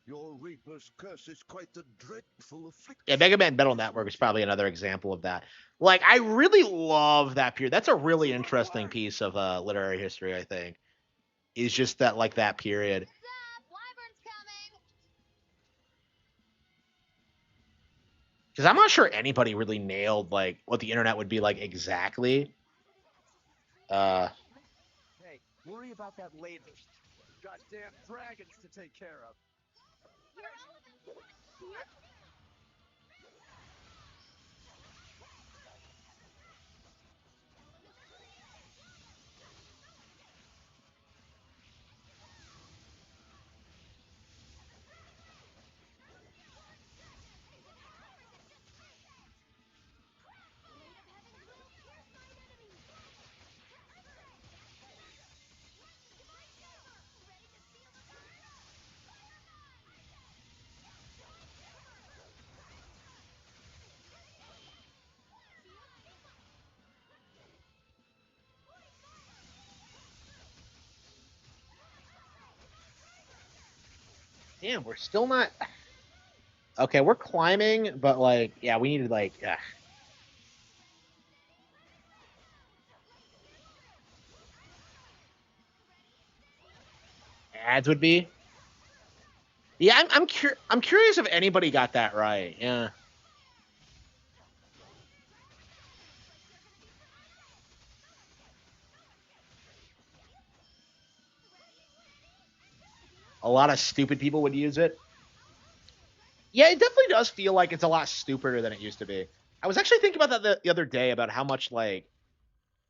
Your Reaper's curse is quite a dreadful affliction. Yeah, Mega Man Battle Network is probably another example of that. Like, I really love that period. That's a really interesting piece of literary history, I think. Is just that, like, that period. Because I'm not sure anybody really nailed, like, what the internet would be like exactly. Hey, worry about that later. Goddamn dragons to take care of. Damn, we're still not. Okay, we're climbing, but like, yeah, we needed like. Ads would be. Yeah, I'm curious if anybody got that right. Yeah. A lot of stupid people would use it. Yeah, it definitely does feel like it's a lot stupider than it used to be. I was actually thinking about that the other day about how much like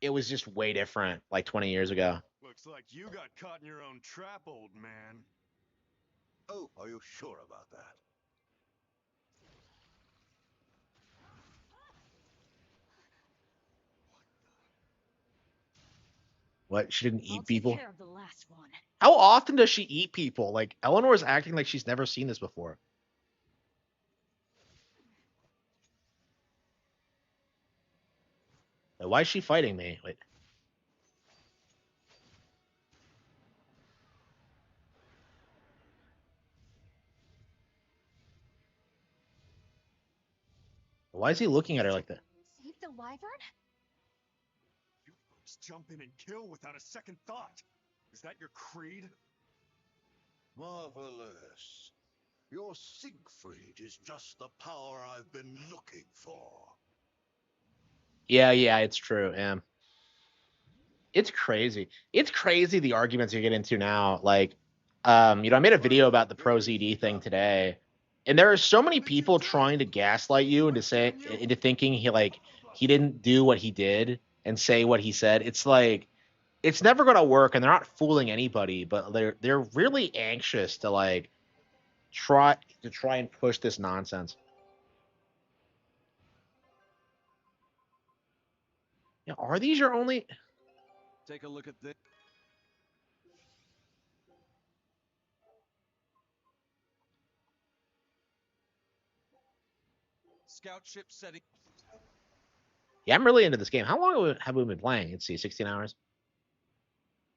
it was just way different like 20 years ago. Looks like you got caught in your own trap, old man. Oh, are you sure about that? What? She didn't I'll eat take people? care of the last one. How often does she eat people? Like Eleanor's acting like she's never seen this before. Why is she fighting me? Wait. Why is he looking at her like that? Save the wyvern? You folks jump in and kill without a second thought. Is that your creed? Marvelous. Your Siegfried is just the power I've been looking for. Yeah, it's true. Yeah. It's crazy. It's crazy the arguments you get into now. Like, I made a video about the Pro ZD thing today, and there are so many people trying to gaslight you into thinking he didn't do what he did and say what he said. It's like it's never gonna work, and they're not fooling anybody, but they're really anxious to like try and push this nonsense. Yeah, are these your only? Take a look at this. Scout ship setting. Yeah, I'm really into this game. How long have we been playing? Let's see, 16 hours.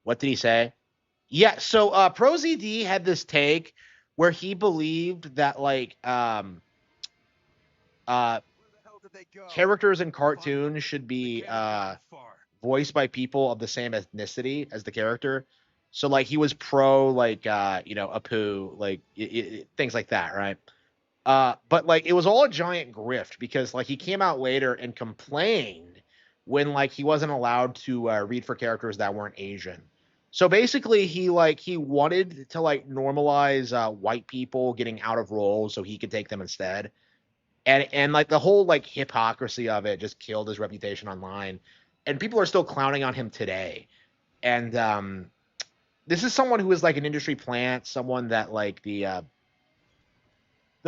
What did he say? Yeah, so Pro ZD had this take where he believed that like uh characters in cartoons should be voiced by people of the same ethnicity as the character. So like he was pro like Apu, like things like that, right? But like it was all a giant grift because like he came out later and complained when like he wasn't allowed to read for characters that weren't Asian. So basically, he wanted to like normalize white people getting out of roles so he could take them instead, and like the whole like hypocrisy of it just killed his reputation online, and people are still clowning on him today. And this is someone who is like an industry plant, someone that like the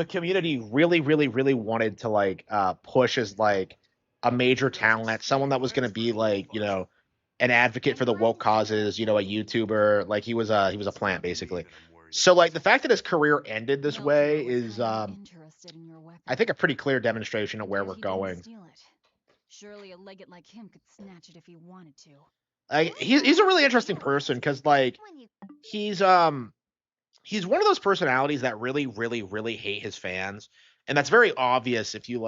community really, really, really wanted to like push as like a major talent, someone that was going to be like an advocate for the woke causes, a YouTuber. Like he was a plant basically. So like the fact that his career ended this way is I think a pretty clear demonstration of where we're going. Surely a legate like him could snatch it if he wanted to. Like he's a really interesting person because like he's he's one of those personalities that really, really, really hate his fans, and that's very obvious if you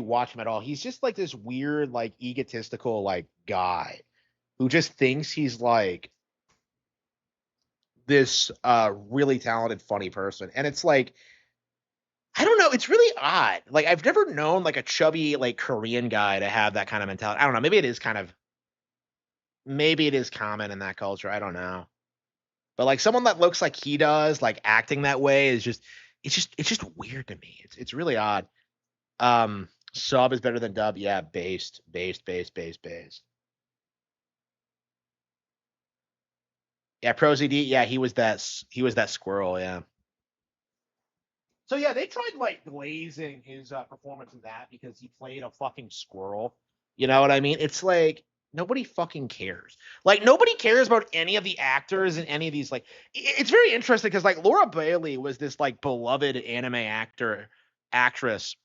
watch him at all. He's just like this weird, like egotistical, like guy who just thinks he's like this really talented, funny person, and it's like I don't know, it's really odd. Like I've never known like a chubby like Korean guy to have that kind of mentality. I don't know. Maybe it is common in that culture. I don't know. But like someone that looks like he does, like acting that way is just weird to me. It's really odd. Sub is better than dub. Yeah, based. Yeah, Pro ZD. Yeah, he was that squirrel. Yeah. So yeah, they tried like glazing his performance in that because he played a fucking squirrel. You know what I mean? It's like nobody fucking cares. Like nobody cares about any of the actors in any of these. Like it's very interesting because like Laura Bailey was this like beloved anime actress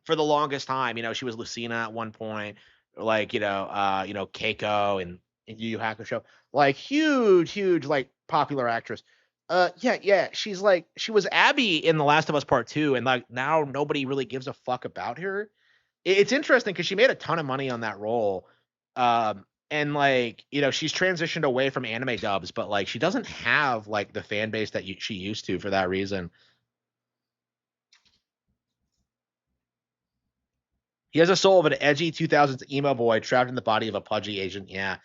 for the longest time. She was Lucina at one point, like Keiko and Yu Yu Hakusho, like huge, huge, like popular actress. Yeah. She was Abby in The Last of Us Part Two, and like now nobody really gives a fuck about her. It's interesting because she made a ton of money on that role. And like, she's transitioned away from anime dubs, but like she doesn't have like the fan base that she used to for that reason. He has a soul of an edgy 2000s emo boy trapped in the body of a pudgy Asian. Yeah.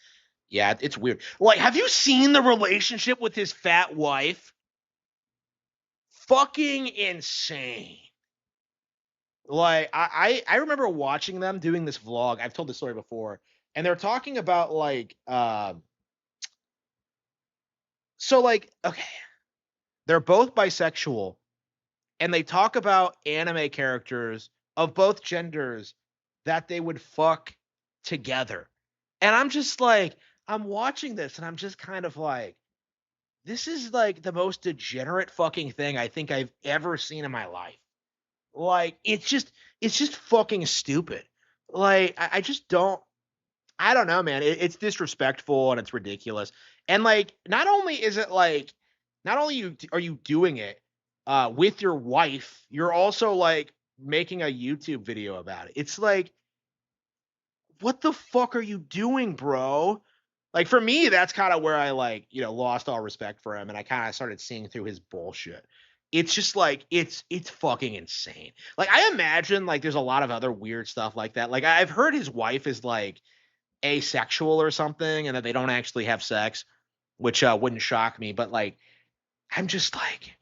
Yeah, it's weird. Like, have you seen the relationship with his fat wife? Fucking insane. Like, I remember watching them doing this vlog. I've told this story before, and they're talking about like so like, okay, they're both bisexual, and they talk about anime characters of both genders that they would fuck together. And I'm just like, I'm watching this and I'm just kind of like, this is like the most degenerate fucking thing I think I've ever seen in my life. Like, it's just fucking stupid. Like, I just don't, I don't know, man. It's disrespectful and it's ridiculous. And like, not only are you doing it with your wife, you're also like making a YouTube video about it. It's like, what the fuck are you doing, bro? Like for me, that's kind of where I like, lost all respect for him and I kind of started seeing through his bullshit. It's just like it's fucking insane. Like I imagine like there's a lot of other weird stuff like that. Like I've heard his wife is like asexual or something and that they don't actually have sex, which wouldn't shock me, but like I'm just like,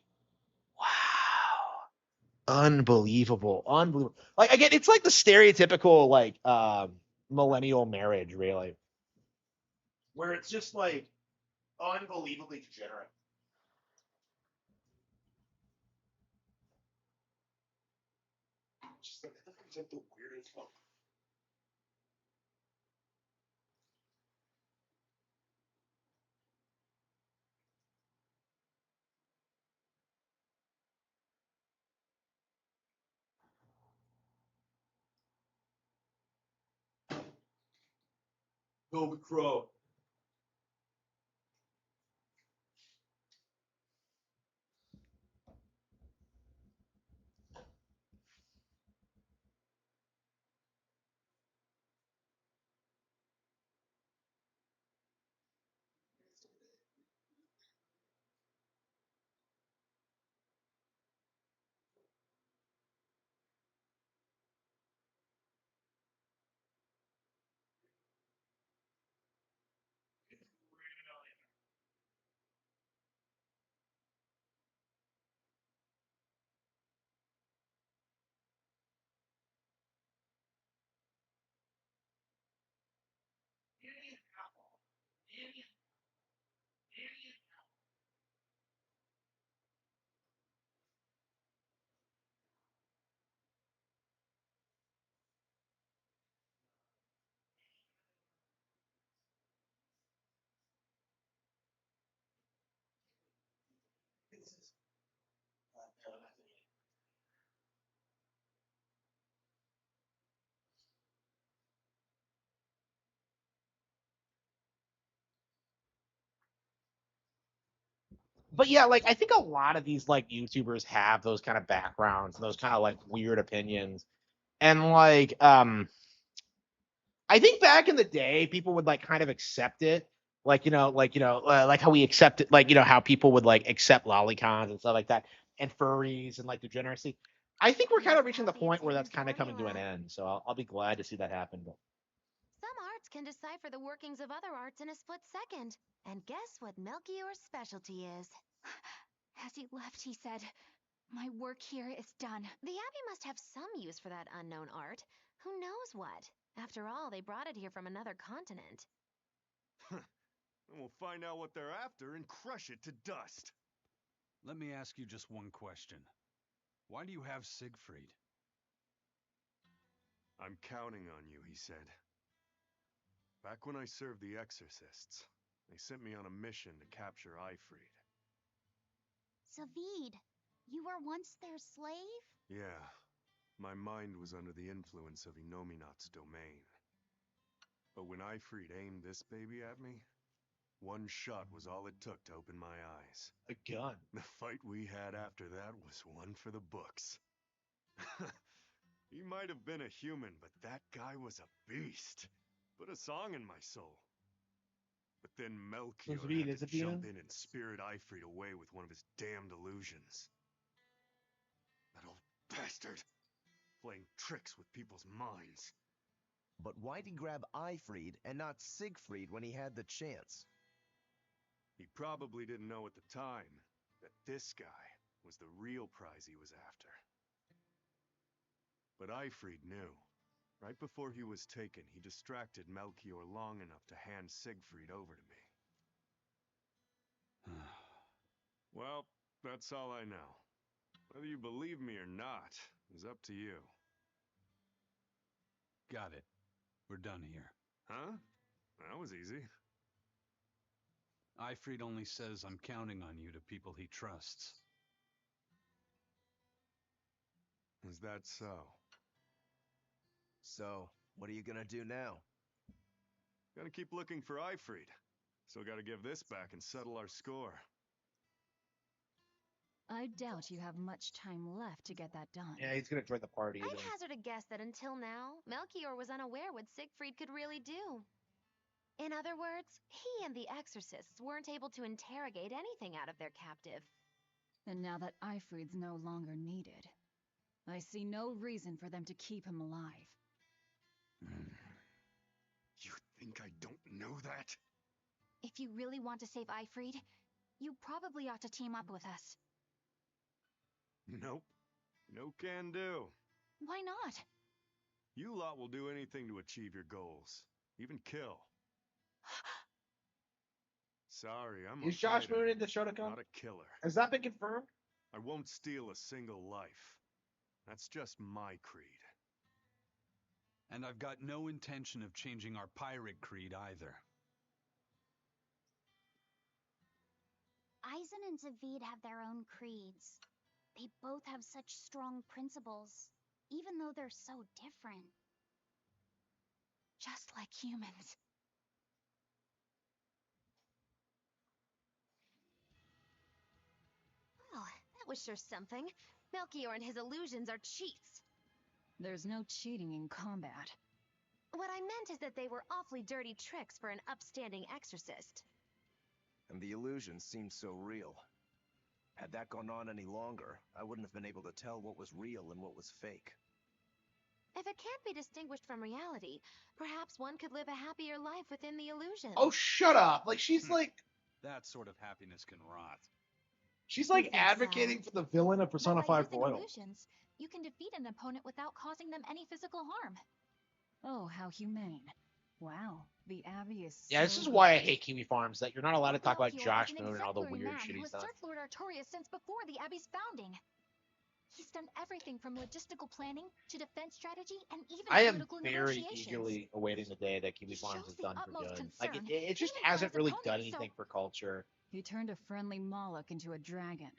unbelievable. Like again, it's like the stereotypical like millennial marriage, really, where it's just like unbelievably degenerate. Just like the weirdest fuck. Go with Crowe. But yeah, like I think a lot of these like YouTubers have those kind of backgrounds and those kind of like weird opinions. And like I think back in the day people would like kind of accept it. Like how we accept it, like how people would like accept lolicons and stuff like that, and furries and like degeneracy. I think we're kind of reaching the point where that's kind of coming to an end. So I'll be glad to see that happen. But Some arts can decipher the workings of other arts in a split second. And guess what Melchior's specialty is? As he left, he said, "My work here is done." The Abbey must have some use for that unknown art. Who knows what? After all, they brought it here from another continent. And we'll find out what they're after and crush it to dust. Let me ask you just one question. Why do you have Siegfried? I'm counting on you, he said. Back when I served the Exorcists, they sent me on a mission to capture Ifrid. Savid, you were once their slave? Yeah, my mind was under the influence of Inominat's domain. But when Ifrid aimed this baby at me, One shot was all it took to open my eyes. A gun. The fight we had after that was one for the books. He might have been a human, but that guy was a beast. Put a song in my soul. But then Melchior had to jump in and spirit Ifrit away with one of his damned illusions. That old bastard. Playing tricks with people's minds. But why'd he grab Ifrit and not Siegfried when he had the chance? He probably didn't know at the time that this guy was the real prize he was after. But Ifrit knew. Right before he was taken, he distracted Melchior long enough to hand Siegfried over to me. Well, that's all I know. Whether you believe me or not is up to you. Got it. We're done here. Huh? That was easy. Ifrit only says I'm counting on you to people he trusts. Is that so? So, what are you gonna do now? Gotta keep looking for Ifrit. Still gotta give this back and settle our score. I doubt you have much time left to get that done. Yeah, he's gonna join the party. I'd hazard a guess that until now, Melchior was unaware what Siegfried could really do. In other words, he and the exorcists weren't able to interrogate anything out of their captive. And now that Ifrit's no longer needed, I see no reason for them to keep him alive. You think I don't know that? If you really want to save Ifrit, you probably ought to team up with us. Nope. No can do. Why not? You lot will do anything to achieve your goals. Even kill. Sorry, I'm Is a Josh fighter, Moon in the show to come? not a killer. Has that been confirmed? I won't steal a single life. That's just my creed. And I've got no intention of changing our pirate creed either. Eisen and Zavid have their own creeds. They both have such strong principles, even though they're so different. Just like humans. Well, that was sure something. Melchior and his illusions are cheats. There's no cheating in combat. What I meant is that they were awfully dirty tricks for an upstanding exorcist. And the illusions seemed so real. Had that gone on any longer, I wouldn't have been able to tell what was real and what was fake. If it can't be distinguished from reality, perhaps one could live a happier life within the illusion. Oh, shut up! Like she's like that sort of happiness can rot. She's like advocating for the villain of Persona 5 Royal. Illusions, you can defeat an opponent without causing them any physical harm. Oh, how humane. Wow, the Abbey is Yeah, this is why I hate Kiwi Farms, that you're not allowed to talk about Melchior Josh is an Moon and all the exemplary weird man shit who he's has done. served Lord Artorias since before the Abbey's founding. He's done everything from logistical planning to defense strategy and even I am political very negotiations. eagerly awaiting the day that Kiwi Farms is shows the done for utmost good. Like concern, it just even for hasn't his really opponent, done so- anything for culture. He turned a friendly Moloch into a dragon.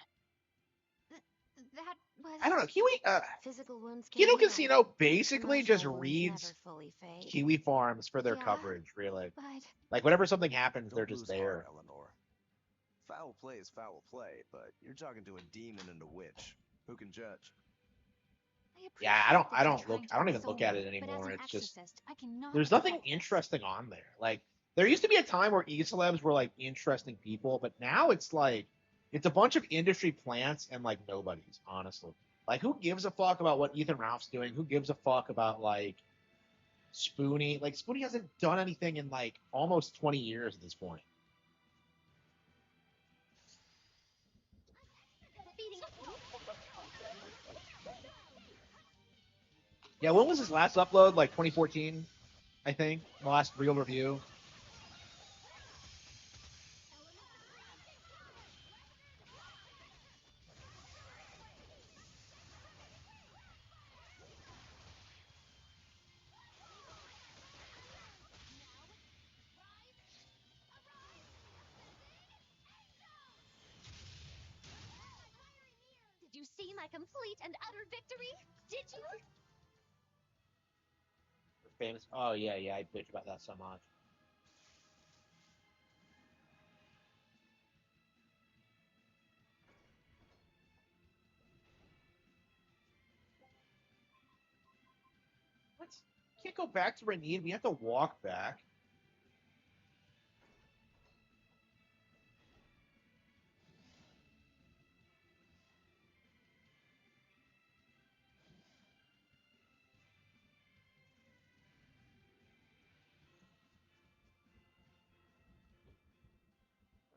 That was... I don't know. Kiwi Physical wounds can Kino heal. Casino basically just Emotional wounds reads never fully fade. Kiwi Farms for their Yeah, coverage, really. but... Like whenever something happens, Don't they're just lose there. heart, Eleanor. Foul play is foul play, but you're talking to a demon and a witch. Who can judge? Yeah, I don't even look at it anymore. It's just there's nothing interesting on there. Like there used to be a time where e-celebs were like interesting people, but now it's like it's a bunch of industry plants and like nobodies, honestly. Like who gives a fuck about what Ethan Ralph's doing? Who gives a fuck about like Spoonie? Like Spoonie hasn't done anything in like almost 20 years at this point. Yeah, when was his last upload? Like 2014, I think. The last real review. Did you see my complete and utter victory? Did you? Famous. Oh yeah, I bitch about that so much. What? Can't go back to Renine. We have to walk back.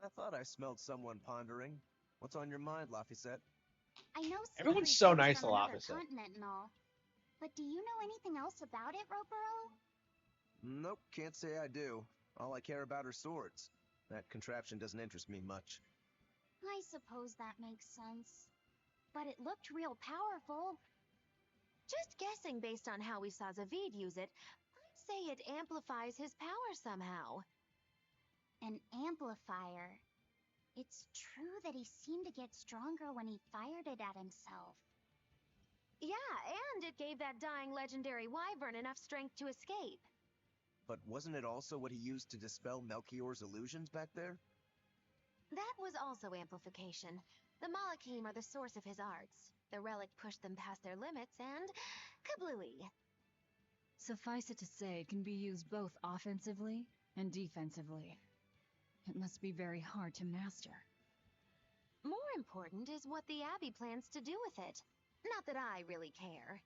I thought I smelled someone pondering. What's on your mind, Laphicet? I know Everyone's Slippery so comes nice from to another Laphicet. continent and all. But do you know anything else about it, Ropero? Nope, can't say I do. All I care about are swords. That contraption doesn't interest me much. I suppose that makes sense. But it looked real powerful. Just guessing based on how we saw Zavid use it, I'd say it amplifies his power somehow. An amplifier. It's true that he seemed to get stronger when he fired it at himself. Yeah, and it gave that dying legendary wyvern enough strength to escape. But wasn't it also what he used to dispel Melchior's illusions back there? That was also amplification. The Malachim are the source of his arts. The relic pushed them past their limits and kablooey. Suffice it to say, it can be used both offensively and defensively. It must be very hard to master. More important is what the Abbey plans to do with it. Not that I really care.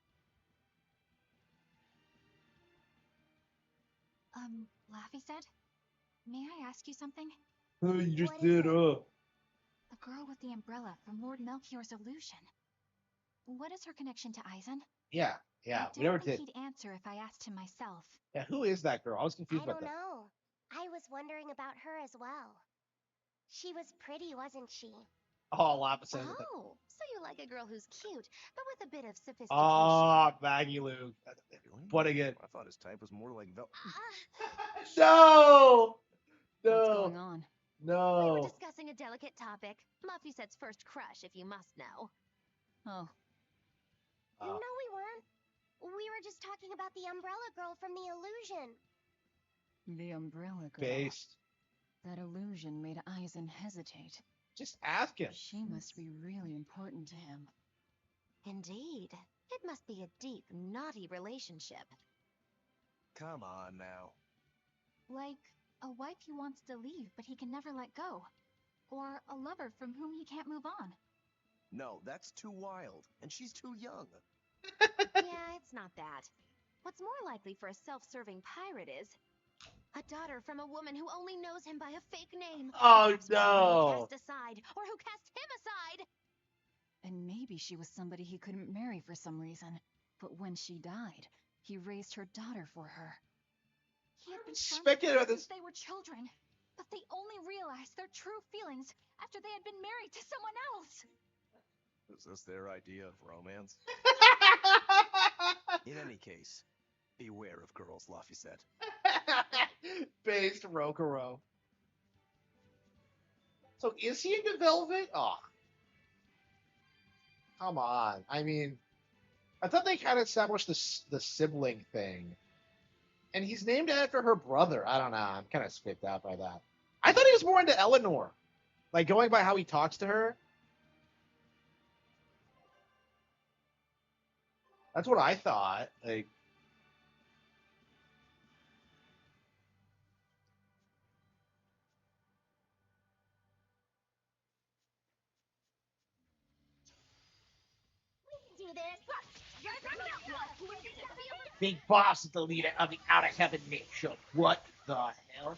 Laphicet? May I ask you something? Oh, you just What did, is it? The girl with the umbrella from Lord Melchior's illusion. What is her connection to Eisen? Yeah, I we never don't think did. he'd answer if I asked him myself. Yeah, who is that girl? I was confused I about don't that. know. I was wondering about her as well. She was pretty, wasn't she? Oh, Laphicet. Oh, so you like a girl who's cute, but with a bit of sophistication. Oh, Maggie Luke. But again. I thought his type was more like No! No! What's going on? No. We were discussing a delicate topic. Laphicet's first crush, if you must know. Oh. No, we weren't. We were just talking about the umbrella girl from the illusion. The umbrella girl. Based. That illusion made Eisen hesitate. Just ask him. She must be really important to him. Indeed. It must be a deep, naughty relationship. Come on now. Like a wife he wants to leave, but he can never let go. Or a lover from whom he can't move on. No, that's too wild, and she's too young. Yeah, it's not that. What's more likely for a self-serving pirate is a daughter from a woman who only knows him by a fake name. Oh, Perhaps one no. who he cast aside, or who cast him aside. And maybe she was somebody he couldn't marry for some reason. But when she died, he raised her daughter for her. He had been speculating about since this. they were children, but they only realized their true feelings after they had been married to someone else. Is this their idea of romance? In any case, beware of girls, Laphicet. Based Rokuro. So is he into Velvet? Oh. Come on. I mean, I thought they kind of established the sibling thing. And he's named after her brother. I don't know. I'm kind of spiffed out by that. I thought he was more into Eleanor. Like, going by how he talks to her. That's what I thought. Like, We can do this. Big Boss is the leader of the Outer Heaven Nation. What the hell?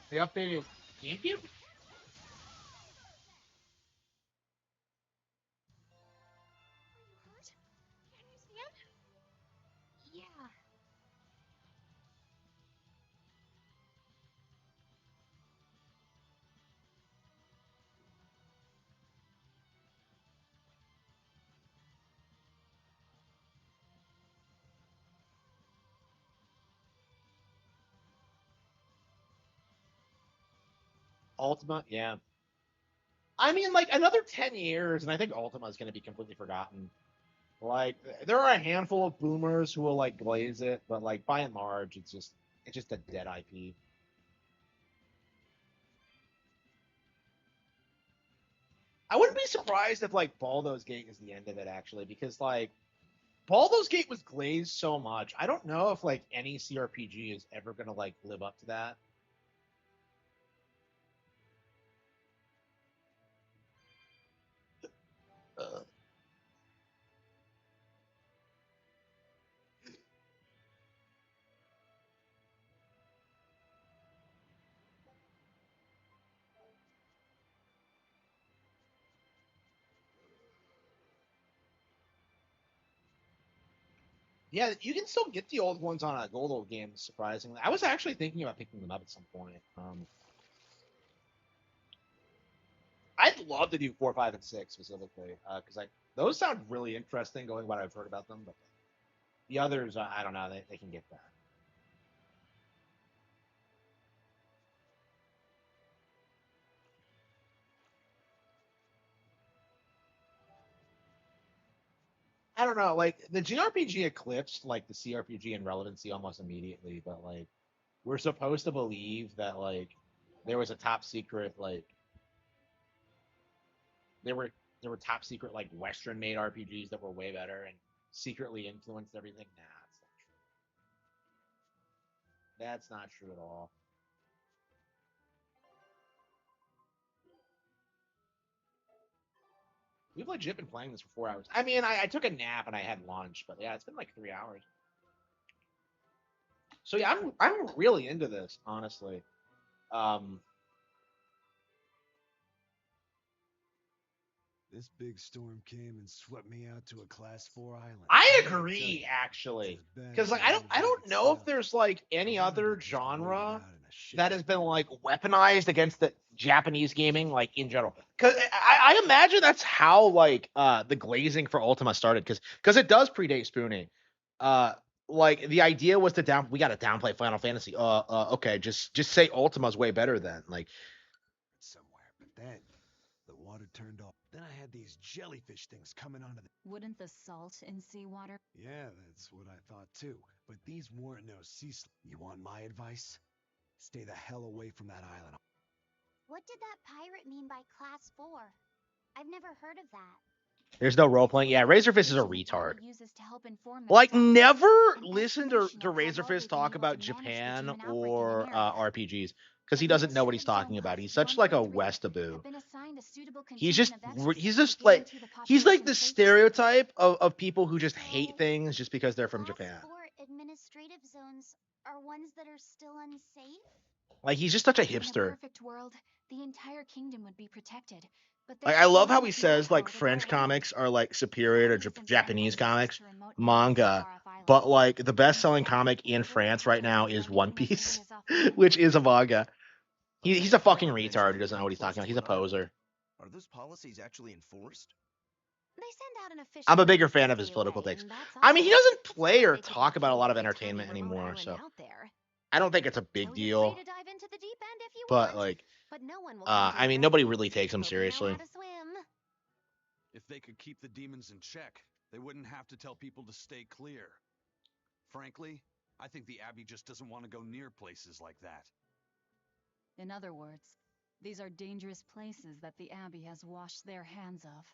They updated GameCube? Can you see him? Yeah. Ultima? Yeah. I mean, like, another 10 years, and I think Ultima is going to be completely forgotten. Like, there are a handful of boomers who will, like, glaze it, but, like, by and large, it's just a dead IP. I wouldn't be surprised if like Baldur's Gate is the end of it actually, because like Baldur's Gate was glazed so much. I don't know if like any CRPG is ever gonna like live up to that. Uh, yeah, you can still get the old ones on a Gold game. Surprisingly, I was actually thinking about picking them up at some point. I'd love to do 4, 5, and 6 specifically because those sound really interesting going by what I've heard about them. But the others, I don't know. They can get that. I don't know. Like the JRPG eclipsed like the CRPG in relevancy almost immediately, but like we're supposed to believe that like there was a top secret like there were there were top secret like Western made RPGs that were way better and secretly influenced everything. Nah, that's not true at all. We've legit been playing this for 4 hours. I mean, I took a nap and I had lunch, but yeah, it's been like 3 hours. So yeah, I'm really into this, honestly. Um, This big storm came and swept me out to a class 4 island. I gotta tell agree, you, actually, it's as bad because as like the I Watergate don't know if itself. there's like any I wanted other to just wait it genre out in a ship. that has been like weaponized against the Japanese gaming, like in general. Because I imagine that's how like the glazing for Ultima started, because it does predate spooning. Uh, like the idea was to we got to downplay Final Fantasy. Okay, just say Ultima's way better then. Like Somewhere, but then the water turned off. Then I had these jellyfish things coming onto the. Wouldn't the salt in seawater? Yeah, that's what I thought too. But these weren't no You want my advice? Stay the hell away from that island. What did that pirate mean by class 4? I've never heard of that. there's no role playing. Yeah, Razorfist is a retard. Uses to help inform their Like staff. never An listen estimation to of how well Razorfist they've been talk able about to manage the Japan demon outbreak in or America. RPGs because he doesn't know what he's talking about. He's such like a Westaboo. Have been assigned a suitable He's contingent just of experts he's to just like guarantee the he's like the population's safety. stereotype of people who just hate things just because they're from Japan. Class 4 administrative zones are ones that are still unsafe? Like he's just such a In a hipster. perfect world, the entire kingdom would be protected. But Like there's I love how no he says like willpower to French go around. comics are like superior to Since Japanese Japan exists comics, to remote areas of manga, far-off islands. but like the best-selling Instead, comic in Japan France has right to now do is anything One as simple Piece, as offer which is a manga. He's a fucking Mention retard who it doesn't know being what he's close talking about. to He's a an island. poser. Are those policies actually enforced? They send out an official I'm a bigger notice fan to of his stay political away, takes. and that's I mean, he all. doesn't It's not play like or they could talk about a blockade lot of every tiny entertainment remote anymore, island so out there. I don't think it's a So big you're deal. free to dive into the deep end if you But want, like, but no one will come to I your mean, nobody rescue really takes him if you know seriously. how to swim. If they could keep the demons in check, they wouldn't have to tell people to stay clear. Frankly, I think the Abbey just doesn't want to go near places like that. In other words, these are dangerous places that the Abbey has washed their hands of.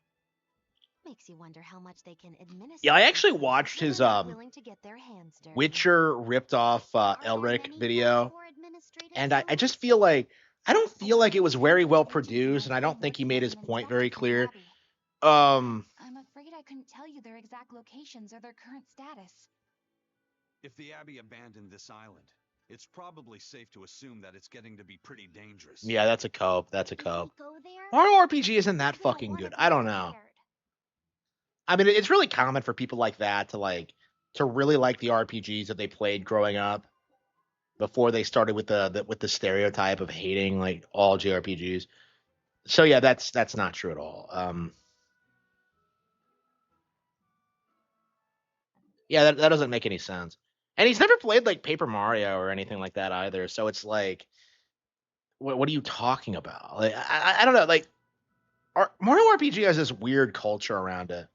Makes you wonder how much they can administer. Yeah, I actually these places watched when his they're not willing to get their hands dirty. Witcher ripped off Are there Elric many video, class 4 administrative and I zones? just feel like I don't feel like it was very well produced, and I don't think he made his point very clear. I'm afraid I couldn't tell you their exact locations or their current status. If the Abbey abandoned this island, it's probably safe to assume that it's getting to be pretty dangerous. Yeah, that's a cope. That's a If we cope. go there, Mario RPG isn't that we're gonna fucking wanna good. be I don't know. prepared. I mean, it's really common for people like that to really like the RPGs that they played growing up before they started with the stereotype of hating like all JRPGs. So yeah, that's not true at all. Yeah, that doesn't make any sense. And he's never played like Paper Mario or anything like that either. So it's like, what are you talking about? Like, I don't know. Like, Mario RPG has this weird culture around it.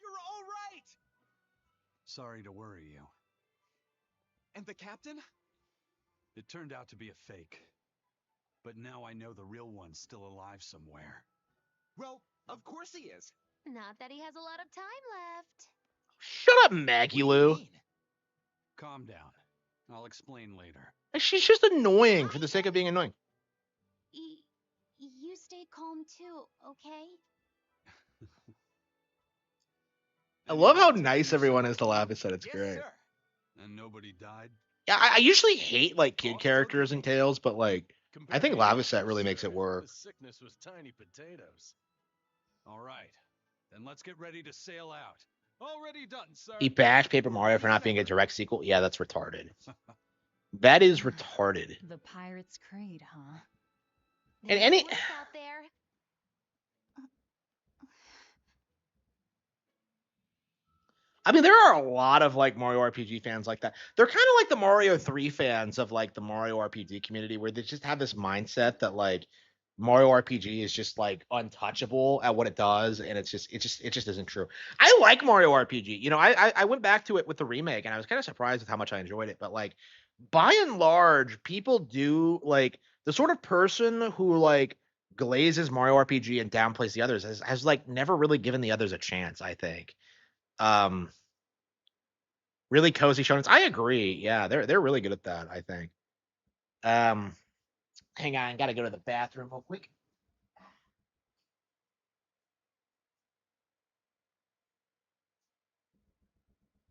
You're all right! Sorry to worry you. And the captain? It turned out to be a fake. But now I know the real one's still alive somewhere. Well, of course he is. Not that he has a lot of time left. Shut up, Maggie Lou. Calm down. I'll explain later. She's just annoying for the sake of being annoying. You stay calm too, okay? I love how nice everyone is to Lavis said. It's great. Sir. And nobody died? Yeah, I usually hate like kid characters in Tales, but like I think Lavisette really makes it work. The sickness was tiny potatoes. All right. Then let's get ready to sail out. Already done, sir. He bashed Paper Mario for not being a direct sequel. Yeah, that's retarded. That is retarded. The Pirate's Creed, huh? And any out there. I mean, there are a lot of like Mario RPG fans like that. They're kind of like the Mario 3 fans of like the Mario RPG community, where they just have this mindset that like Mario RPG is just like untouchable at what it does, and it just isn't true. I like Mario RPG. You know, I went back to it with the remake, and I was kind of surprised with how much I enjoyed it. But like, by and large, people do like the sort of person who like glazes Mario RPG and downplays the others has like never really given the others a chance, I think. Really cozy shonens. I agree. Yeah, they're really good at that, I think. Hang on, gotta go to the bathroom real quick.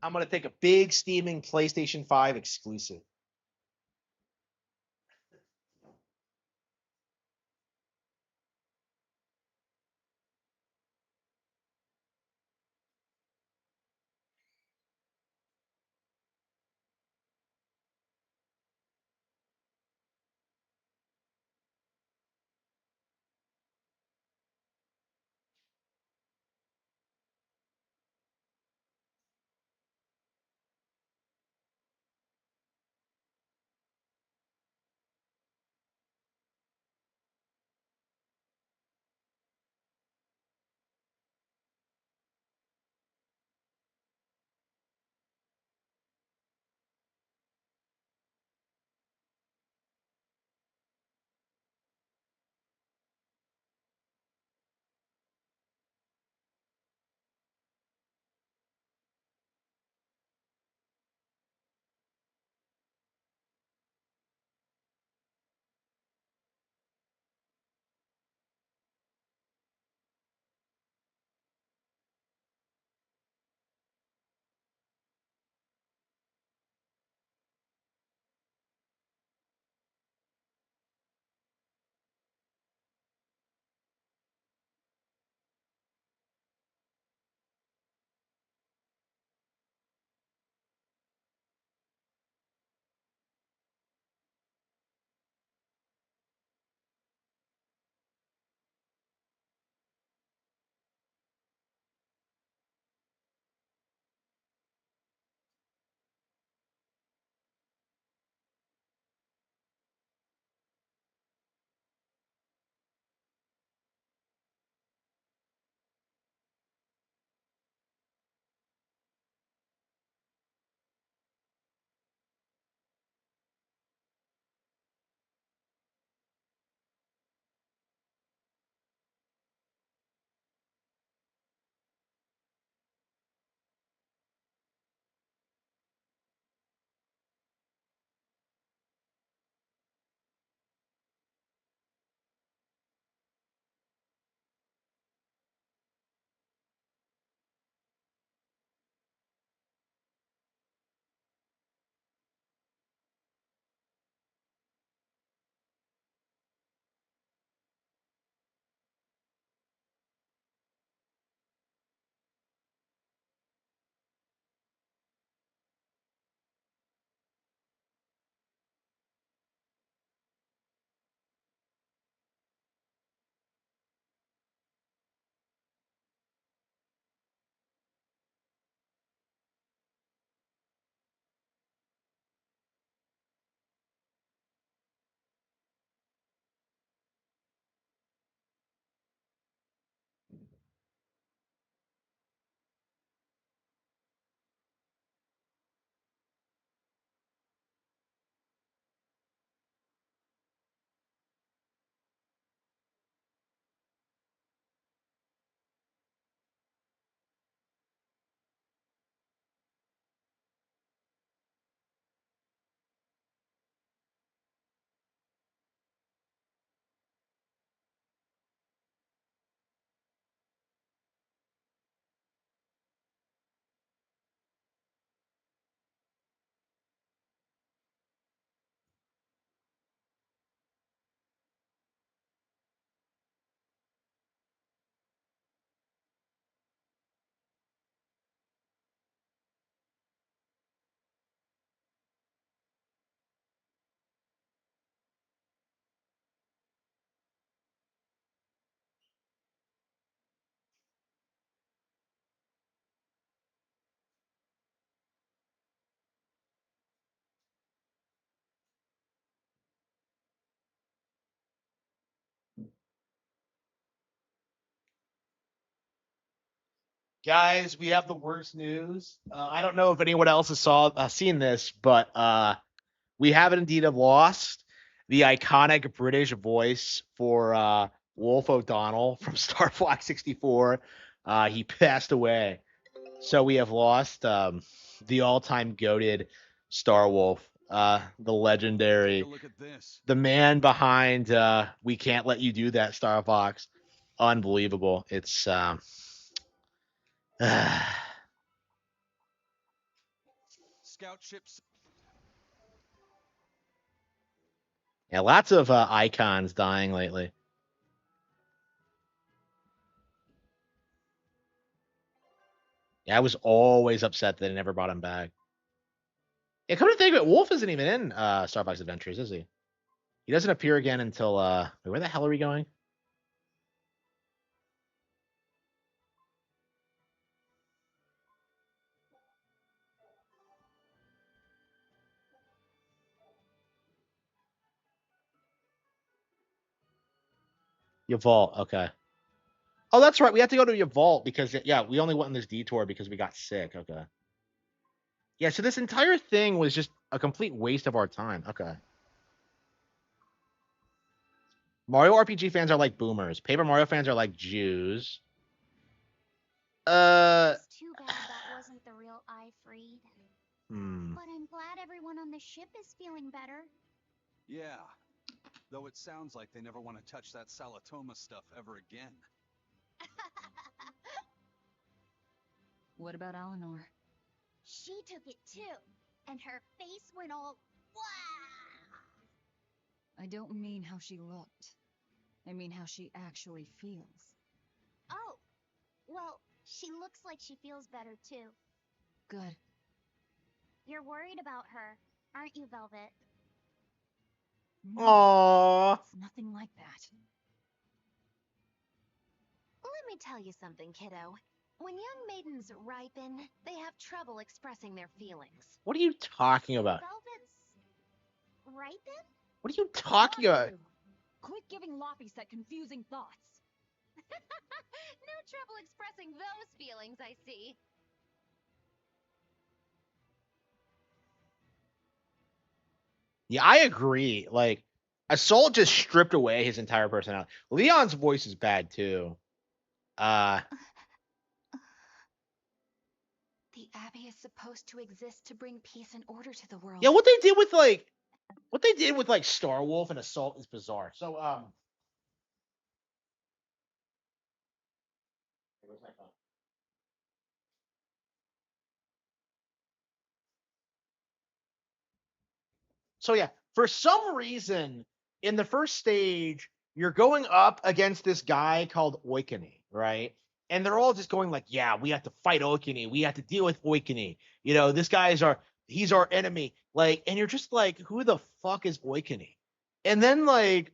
I'm gonna take a big steaming PlayStation 5 exclusive. Guys, we have the worst news. I don't know if anyone else has seen this, but we have indeed have lost the iconic British voice for Wolf O'Donnell from Star Fox 64. He passed away. So we have lost the all-time goated Star Wolf, the legendary, Look at this. the man behind "We Can't Let You Do That," Star Fox. Unbelievable. It's Scout ships. yeah, lots of icons dying lately. Yeah, I was always upset that they never brought him back. Yeah, come to think of it, Wolf isn't even in Star Fox Adventures, is he? He doesn't appear again until wait, where the hell are we going? Yvault, okay. Oh, that's right. We have to go to Yvault because yeah, we only went on this detour because we got sick. Okay. Yeah, so this entire thing was just a complete waste of our time. Okay. Mario RPG fans are like boomers. Paper Mario fans are like Jews. It's too bad that wasn't the real Ifreed. Hmm. But I'm glad everyone on the ship is feeling better. Yeah. Though it sounds like they never want to touch that Salatoma stuff ever again. What about Eleanor? She took it too, and her face went all wow. I don't mean how she looked. I mean how she actually feels. Oh, well, she looks like she feels better too. Good. You're worried about her, aren't you, Velvet? Aww. It's nothing like that. Let me tell you something, kiddo. When young maidens ripen, they have trouble expressing their feelings. What are you talking about? Velvet's ripen? What are you talking about? Quit giving Loppy set confusing thoughts. No trouble expressing those feelings, I see. Yeah, I agree. Like, Assault just stripped away his entire personality. Leon's voice is bad too. The Abbey is supposed to exist to bring peace and order to the world. Yeah, what they did with like Star Wolf and Assault is bizarre. So where's my phone? So yeah, for some reason in the first stage, you're going up against this guy called Oikani, right? And they're all just going like, "Yeah, we have to fight Oikani. We have to deal with Oikani. You know, he's our enemy." Like, and you're just like, "Who the fuck is Oikani?" And then like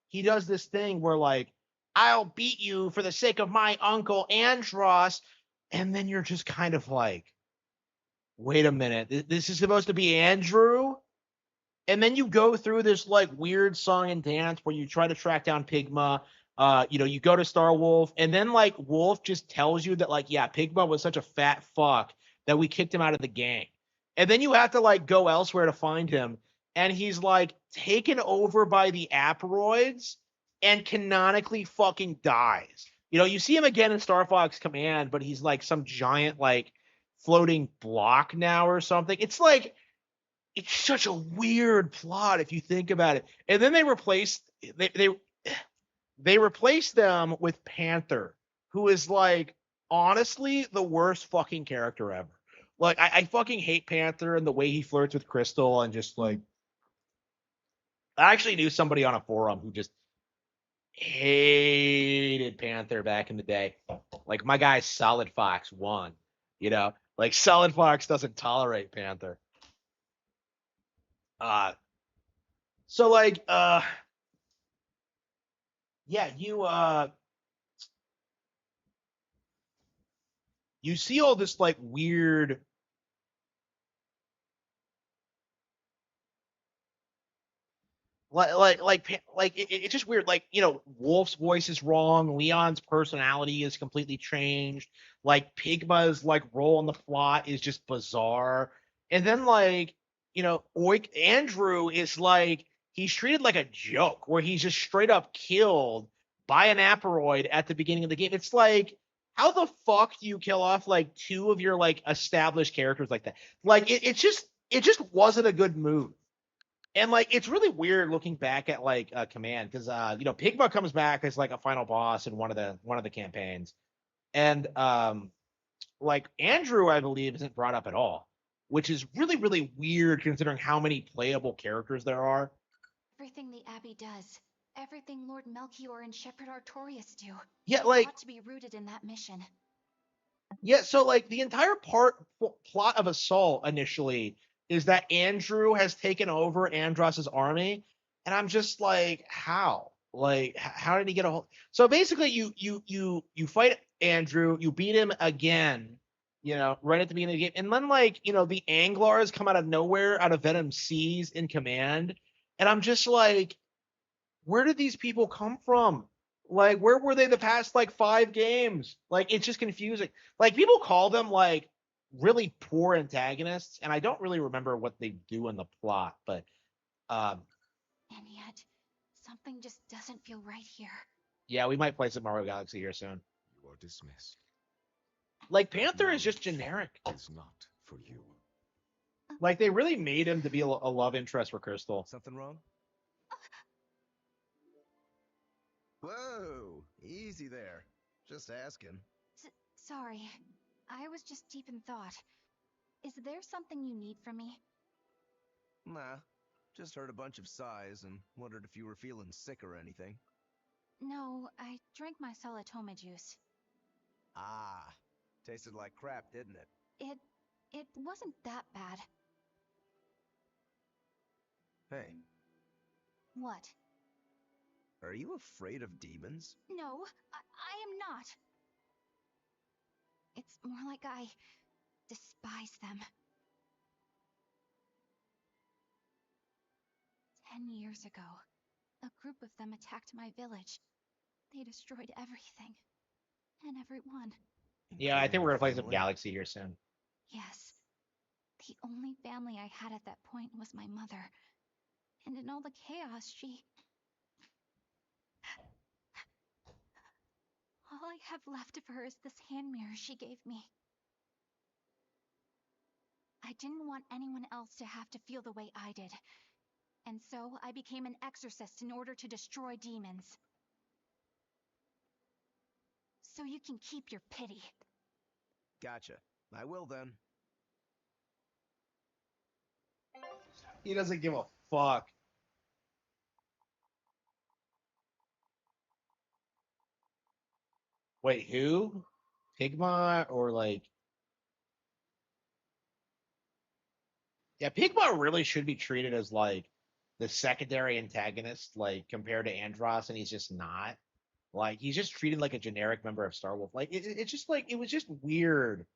he does this thing where like, "I'll beat you for the sake of my uncle Andros," and then you're just kind of like, "Wait a minute, this is supposed to be Andrew?" And then you go through this like weird song and dance where you try to track down Pigma. You go to Star Wolf, and then like Wolf just tells you that like, yeah, Pigma was such a fat fuck that we kicked him out of the gang. And then you have to like go elsewhere to find him, and he's like taken over by the Aperoids and canonically fucking dies. You know, you see him again in Star Fox Command, but he's like some giant like floating block now or something. It's such a weird plot if you think about it. And then they replaced them with Panther, who is like honestly the worst fucking character ever. Like I fucking hate Panther and the way he flirts with Crystal and just like I actually knew somebody on a forum who just hated Panther back in the day. Like my guy Solid Fox won, you know? Like Solid Fox doesn't tolerate Panther. Uh so like yeah, you see all this like weird It's just weird. Like, Wolf's voice is wrong. Leon's personality is completely changed. Like, Pigma's like role in the plot is just bizarre. And then Oik Andrew is like he's treated like a joke, where he's just straight up killed by an aperoid at the beginning of the game. It's like, how the fuck do you kill off like two of your like established characters like that? Like, it just wasn't a good move. And like, it's really weird looking back at like Command, because Pigma comes back as like a final boss in one of the campaigns, and like Andrew, I believe, isn't brought up at all, which is really really weird considering how many playable characters there are. Everything the Abbey does, everything Lord Melchior and Shepherd Artorias do, Yeah, like, ought to be rooted in that mission. yeah, so like the entire plot of Assault initially is that Andrew has taken over Andros's army, and I'm just like, how? Like, how did he get a hold? So basically, you fight Andrew, you beat him again, right at the beginning of the game, and then the Anglars come out of nowhere, out of Venom Seas in Command, and I'm just like, where did these people come from? Like, where were they the past like 5 games? Like, it's just confusing. Like, people call them like really poor antagonists, and I don't really remember what they do in the plot, but And yet, something just doesn't feel right here. yeah, we might play some Mario Galaxy here soon. You are dismissed. Like, Panther is just generic. It's not for you. Like, they really made him to be a love interest for Crystal. Something wrong? Whoa, easy there. Just asking. Sorry, I was just deep in thought. Is there something you need from me? Nah, just heard a bunch of sighs and wondered if you were feeling sick or anything. No, I drank my Salatoma juice. Ah, tasted like crap, didn't it? It wasn't that bad. Hey, What? are you afraid of demons? No, I am not. It's more like I despise them. 10 years ago, a group of them attacked my village. They destroyed everything. And everyone. Yeah, I think we're gonna play some Galaxy here soon. Yes. The only family I had at that point was my mother. And in all the chaos, she... All I have left of her is this hand mirror she gave me. I didn't want anyone else to have to feel the way I did. And so I became an exorcist in order to destroy demons. So you can keep your pity. Gotcha. I will then. He doesn't give a fuck. Wait, who? Pigma or like... Yeah, Pigma really should be treated as like the secondary antagonist, like compared to Andros, and he's just not. Like, he's just treated like a generic member of Star Wolf. Like, it's just like, it was just weird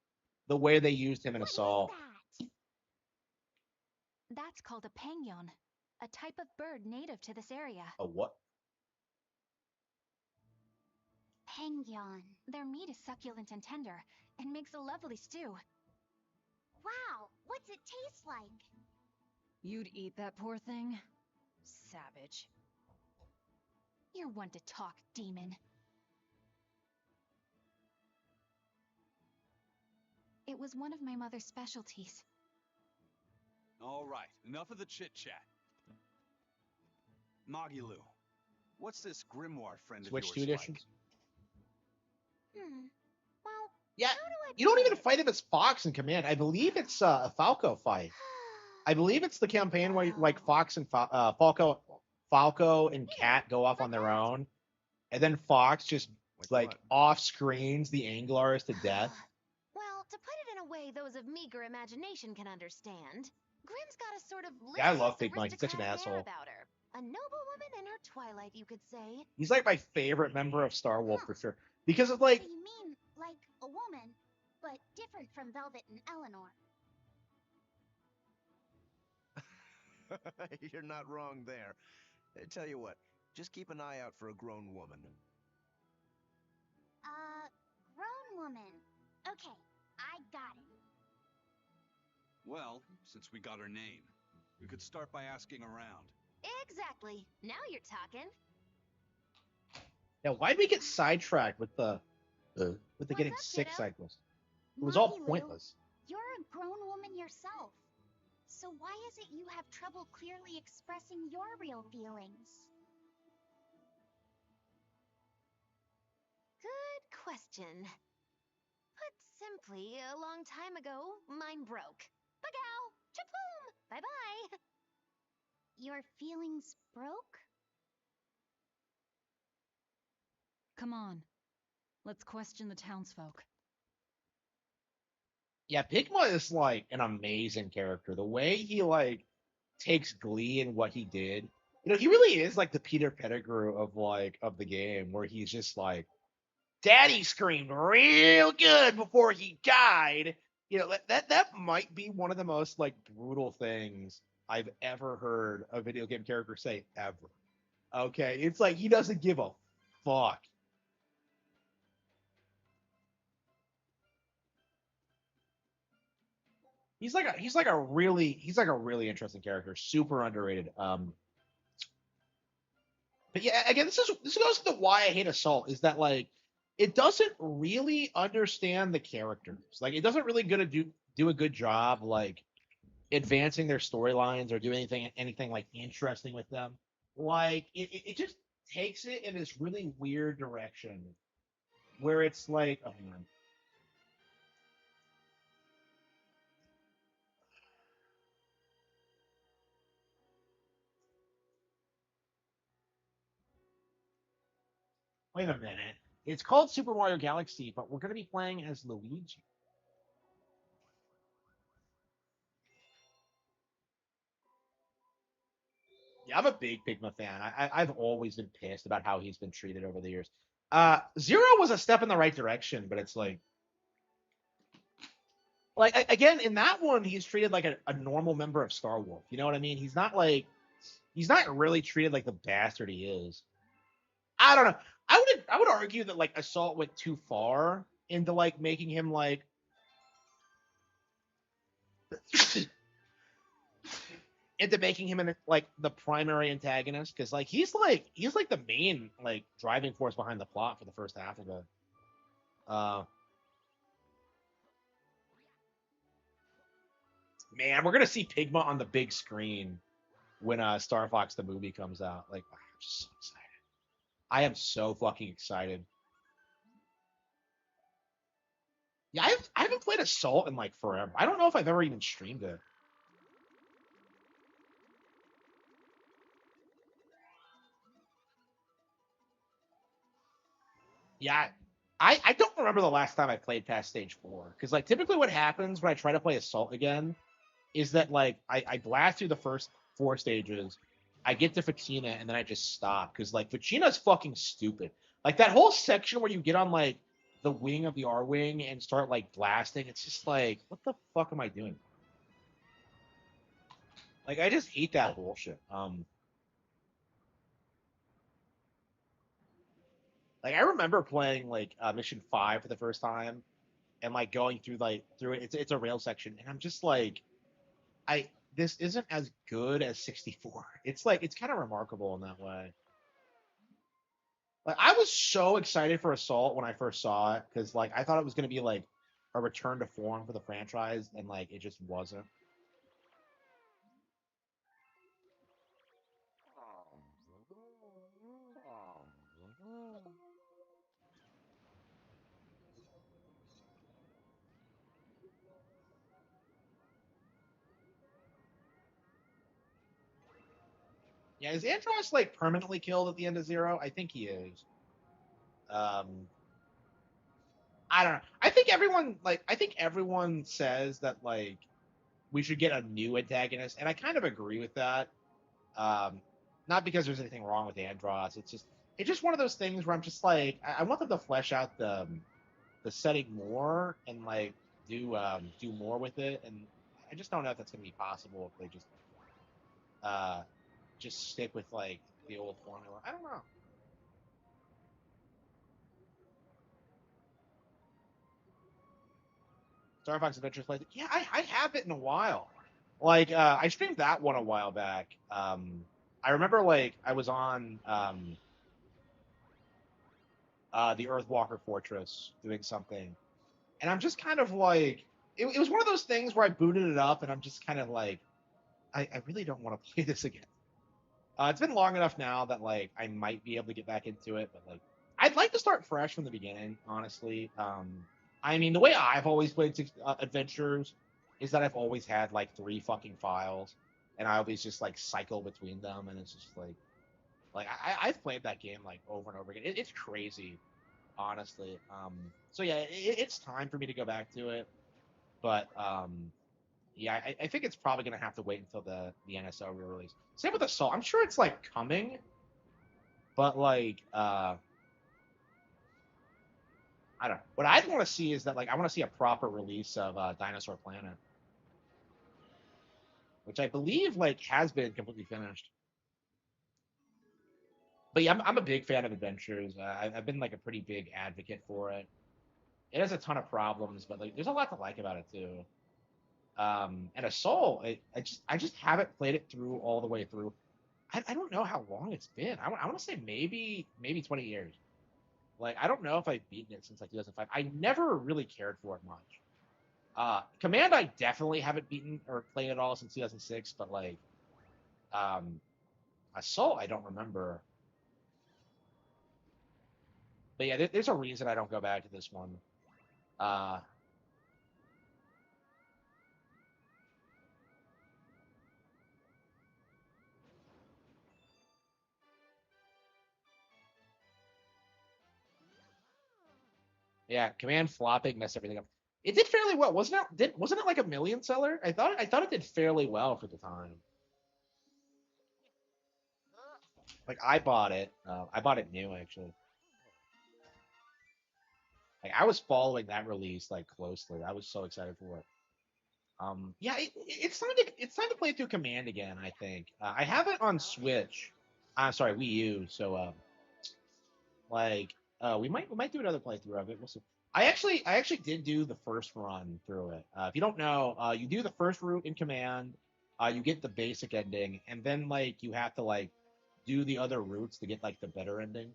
the way they used him in Assault. That's called a pangyon, a type of bird native to this area. A what? Pangyon. Their meat is succulent and tender, and makes a lovely stew. Wow, what's it taste like? You'd eat that poor thing? Savage. You're one to talk, demon. It was one of my mother's specialties. All right, enough of the chit-chat. Magilu, what's this grimoire friend Switch of to yours editions? Well, Yeah, how do I you don't put even it? fight him as Fox in Command. I believe it's a Falco fight. I believe it's the campaign where like Fox and Falco and Cat go off on their own, and then Fox just like off screens the Anglars to death. Well, to put it in a way those of meager imagination can understand, Grimm's got a sort of Yeah, I love listless Pigma. He's such an aristocratic air asshole. about her. A noble woman in her twilight, you could say. He's like my favorite member of Star Wolf for sure, because of like So you mean like a woman, but different from Velvet and Eleanor? You're not wrong there. Tell you what, just keep an eye out for a grown woman. Grown woman. Okay, I got it. Well, since we got her name, we could start by asking around. Exactly. Now you're talking. Now, why'd we get sidetracked with the getting sick kiddo? cycles? It was all Maggie Lou, pointless. You're a grown woman yourself. So why is it you have trouble clearly expressing your real feelings? Good question. Put simply, a long time ago, mine broke. Bagow! Chapoom! Bye-bye! Your feelings broke? Come on. Let's question the townsfolk. Yeah, Pigma is like an amazing character. The way he like takes glee in what he did. He really is like the Peter Pettigrew of the game, where he's just like, Daddy screamed real good before he died. That might be one of the most like brutal things I've ever heard a video game character say ever. Okay, it's like he doesn't give a fuck. He's like a really interesting character, super underrated. But yeah, again, this goes to the why I hate Assault is that like it doesn't really understand the characters. Like it doesn't really gonna do a good job like advancing their storylines or do anything like interesting with them. Like it just takes it in this really weird direction where it's like, oh man. Wait a minute. It's called Super Mario Galaxy, but we're gonna be playing as Luigi. Yeah, I'm a big Pigma fan. I've always been pissed about how he's been treated over the years. Zero was a step in the right direction, but it's again in that one he's treated like a normal member of Star Wolf. You know what I mean? He's not really treated like the bastard he is. I don't know. I would argue that like Assault went too far into like making him like into making him like the primary antagonist because like he's like the main like driving force behind the plot for the first half of it. Uh, Man, we're gonna see Pigma on the big screen when Star Fox the movie comes out. Like, I'm just so excited. I am so fucking excited. Yeah, I haven't played Assault in like forever. I don't know if I've ever even streamed it. Yeah, I don't remember the last time I played past stage 4 because like typically what happens when I try to play Assault again is that like I blast through the first 4 stages, I get to Fatina and then I just stop because like Fatina's fucking stupid. Like that whole section where you get on like the wing of the R wing and start like blasting, it's just like what the fuck am I doing? Like I just hate that bullshit. Like I remember playing like Mission 5 for the first time and like going through it. It's a rail section and I'm just like I this isn't as good as 64. It's like it's kind of remarkable in that way. Like I was so excited for Assault when I first saw it because like I thought it was going to be like a return to form for the franchise and like it just wasn't. Yeah, is Andros like permanently killed at the end of Zero? I think he is. Um, I don't know. I think everyone says that like we should get a new antagonist, and I kind of agree with that. Um, Not because there's anything wrong with Andros. It's just one of those things where I'm just like I want them to flesh out the setting more and like do more with it, and I just don't know if that's gonna be possible if they uh just stick with like the old formula. I don't know. Star Fox Adventures Playthrough. Yeah, I have it in a while. Like I streamed that one a while back. I remember like I was on the Earthwalker Fortress doing something, and I'm just kind of like it was one of those things where I booted it up and I'm just kind of like I really don't want to play this again. It's been long enough now that like I might be able to get back into it, but like I'd like to start fresh from the beginning, honestly. I mean, the way I've always played adventures is that I've always had like three fucking files, and I always just like cycle between them, and it's just like I've played that game like over and over again. It's crazy, honestly. So yeah, it's time for me to go back to it, but yeah, I think it's probably gonna have to wait until the NSO re-release. Same with Assault. I'm sure it's like coming, but like I don't know. What I'd want to see is that like I want to see a proper release of Dinosaur Planet, which I believe like has been completely finished. But yeah, I'm a big fan of adventures. I've been like a pretty big advocate for it. It has a ton of problems, but like there's a lot to like about it too. And Assault, I just haven't played it through all the way through. I don't know how long it's been. I want to say maybe 20 years. Like I don't know if I've beaten it since like 2005. I never really cared for it much. Command I definitely haven't beaten or played at all since 2006, but like um, Assault I don't remember. But yeah, there's a reason I don't go back to this one. Uh, yeah, Command flopping messed everything up. It did fairly well, wasn't it like a million seller? I thought it did fairly well for the time. Like I bought it. I bought it new actually. Like I was following that release like closely. I was so excited for it. Yeah, it's time to play through Command again. I think I have it on Switch. I'm sorry, Wii U. So like we might do another playthrough of it. We'll see. I actually did do the first run through it. If you don't know, you do the first route in Command. You get the basic ending, and then like you have to like do the other routes to get like the better endings.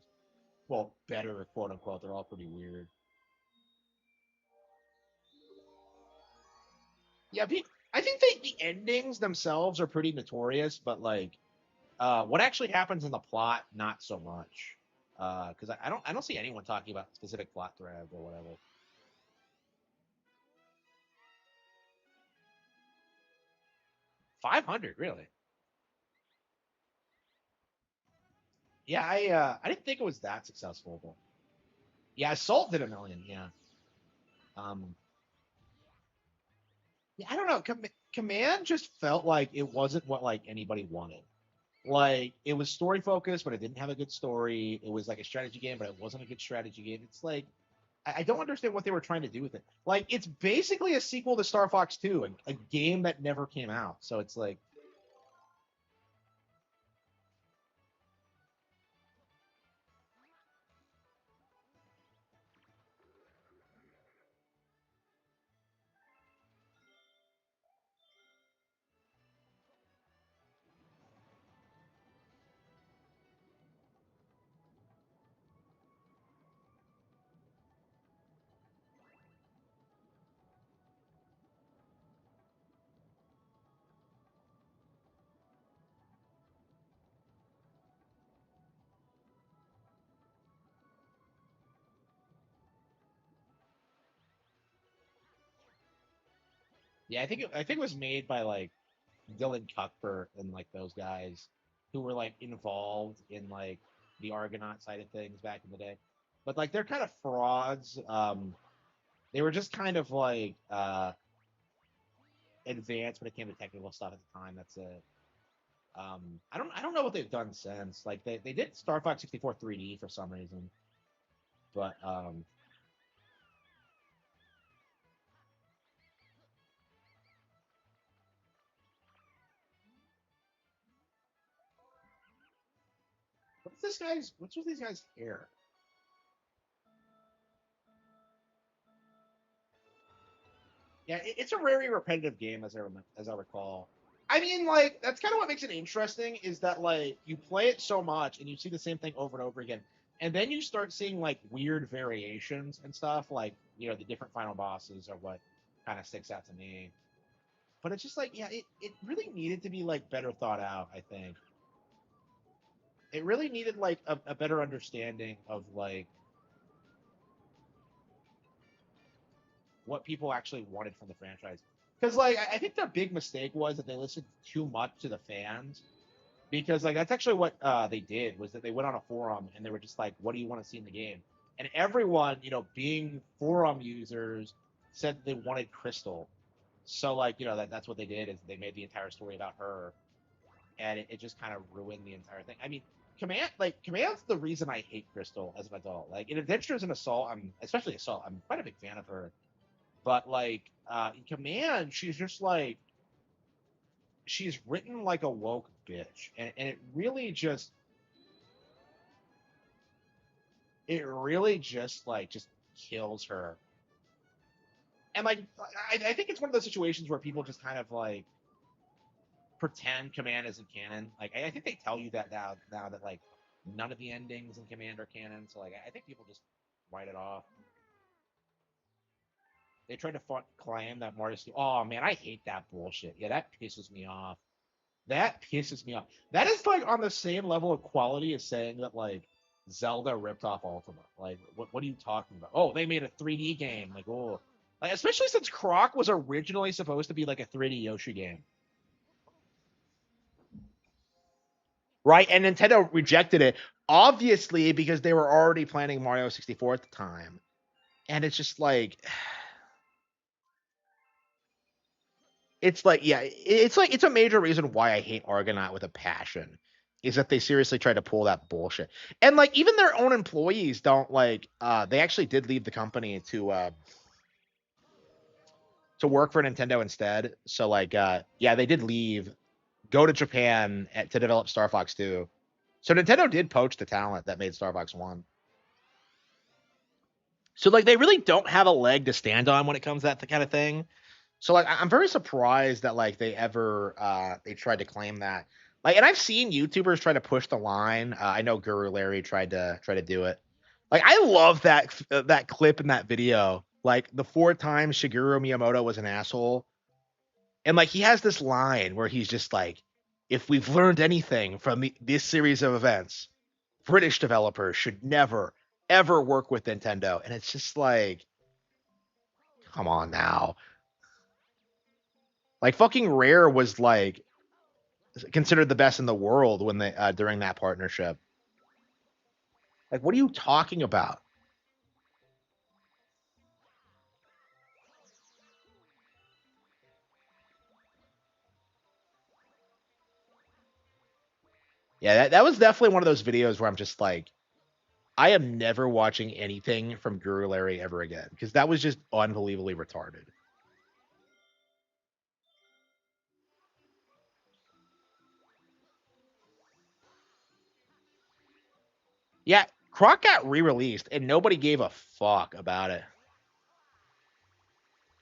Well, better quote unquote. They're all pretty weird. Yeah, I think the endings themselves are pretty notorious, but like what actually happens in the plot, not so much. Because I don't see anyone talking about specific plot threads or whatever. 500, really? Yeah, I didn't think it was that successful, but yeah, Assault did a million. Yeah. Um. Yeah, I don't know. Command just felt like it wasn't what like anybody wanted. Like it was story focused, but it didn't have a good story. It was like a strategy game, but it wasn't a good strategy game. It's like I don't understand what they were trying to do with it. Like it's basically a sequel to Star Fox 2, a game that never came out. So it's like yeah, I think it was made by like Dylan Cuthbert and like those guys who were like involved in like the Argonaut side of things back in the day. But like they're kind of frauds. They were just kind of like advanced when it came to technical stuff at the time. That's it. I don't know what they've done since. Like they did Star Fox 64 3D for some reason, but what's with these guys' hair? Yeah, it's a very repetitive game as I recall. I mean, like that's kind of what makes it interesting is that like you play it so much and you see the same thing over and over again, and then you start seeing like weird variations and stuff. Like the different final bosses are what kind of sticks out to me. But it's just like yeah, it really needed to be like better thought out. I think it really needed like a better understanding of like what people actually wanted from the franchise. Because like I think their big mistake was that they listened too much to the fans. Because like that's actually what they did was that they went on a forum and they were just like, "What do you want to see in the game?" And everyone, being forum users, said they wanted Crystal. So like that's what they did is they made the entire story about her, and it just kind of ruined the entire thing. I mean, Command's the reason I hate Crystal as an adult. Like in Adventures and Assault, especially Assault, I'm quite a big fan of her. But like in Command, she's written like a woke bitch, and it really just like just kills her. And like I think it's one of those situations where people just kind of like pretend Command isn't canon. Like I think they tell you that now that like none of the endings in Command are canon. So like I think people just write it off. They tried to claim that Mario. Oh man, I hate that bullshit. Yeah, that pisses me off. That pisses me off. That is like on the same level of quality as saying that like Zelda ripped off Ultima. Like, what are you talking about? Oh, they made a 3D game. Like, oh, like especially since Croc was originally supposed to be like a 3D Yoshi game, right? And Nintendo rejected it, obviously because they were already planning Mario 64 at the time. And it's just like, it's like, yeah, it's a major reason why I hate Argonaut with a passion. Is that they seriously tried to pull that bullshit. And like even their own employees don't like they actually did leave the company to work for Nintendo instead. So like yeah, they did leave, go to Japan to develop Star Fox 2. So Nintendo did poach the talent that made Star Fox 1. So like they really don't have a leg to stand on when it comes to that kind of thing. So like I'm very surprised that like they tried to claim that. Like and I've seen YouTubers try to push the line. I know Guru Larry tried to do it. Like I love that clip in that video. Like the 4 times Shigeru Miyamoto was an asshole. And like he has this line where he's just like, if we've learned anything from this series of events, British developers should never ever work with Nintendo. And it's just like, come on now. Like fucking Rare was like considered the best in the world when they during that partnership. Like, what are you talking about? Yeah, that was definitely one of those videos where I'm just like, I am never watching anything from Guru Larry ever again because that was just unbelievably retarded. Yeah, Croc got re-released and nobody gave a fuck about it.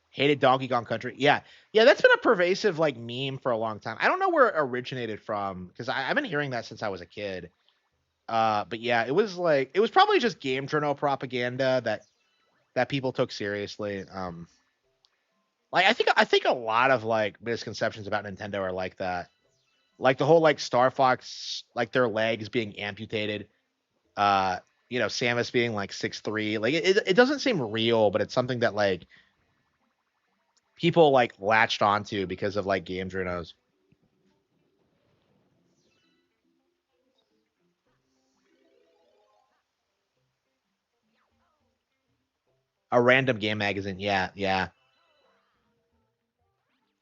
Hated Donkey Kong Country. Yeah, yeah, that's been a pervasive like meme for a long time. I don't know where it originated from because I've been hearing that since I was a kid. But yeah, it was probably just game journal propaganda that people took seriously. Like I think a lot of like misconceptions about Nintendo are like that. Like the whole like Star Fox, like their legs being amputated. Uh, Samus being like 6'3". Like it doesn't seem real, but it's something that like people like latched onto because of like game journals. A random game magazine. Yeah, yeah.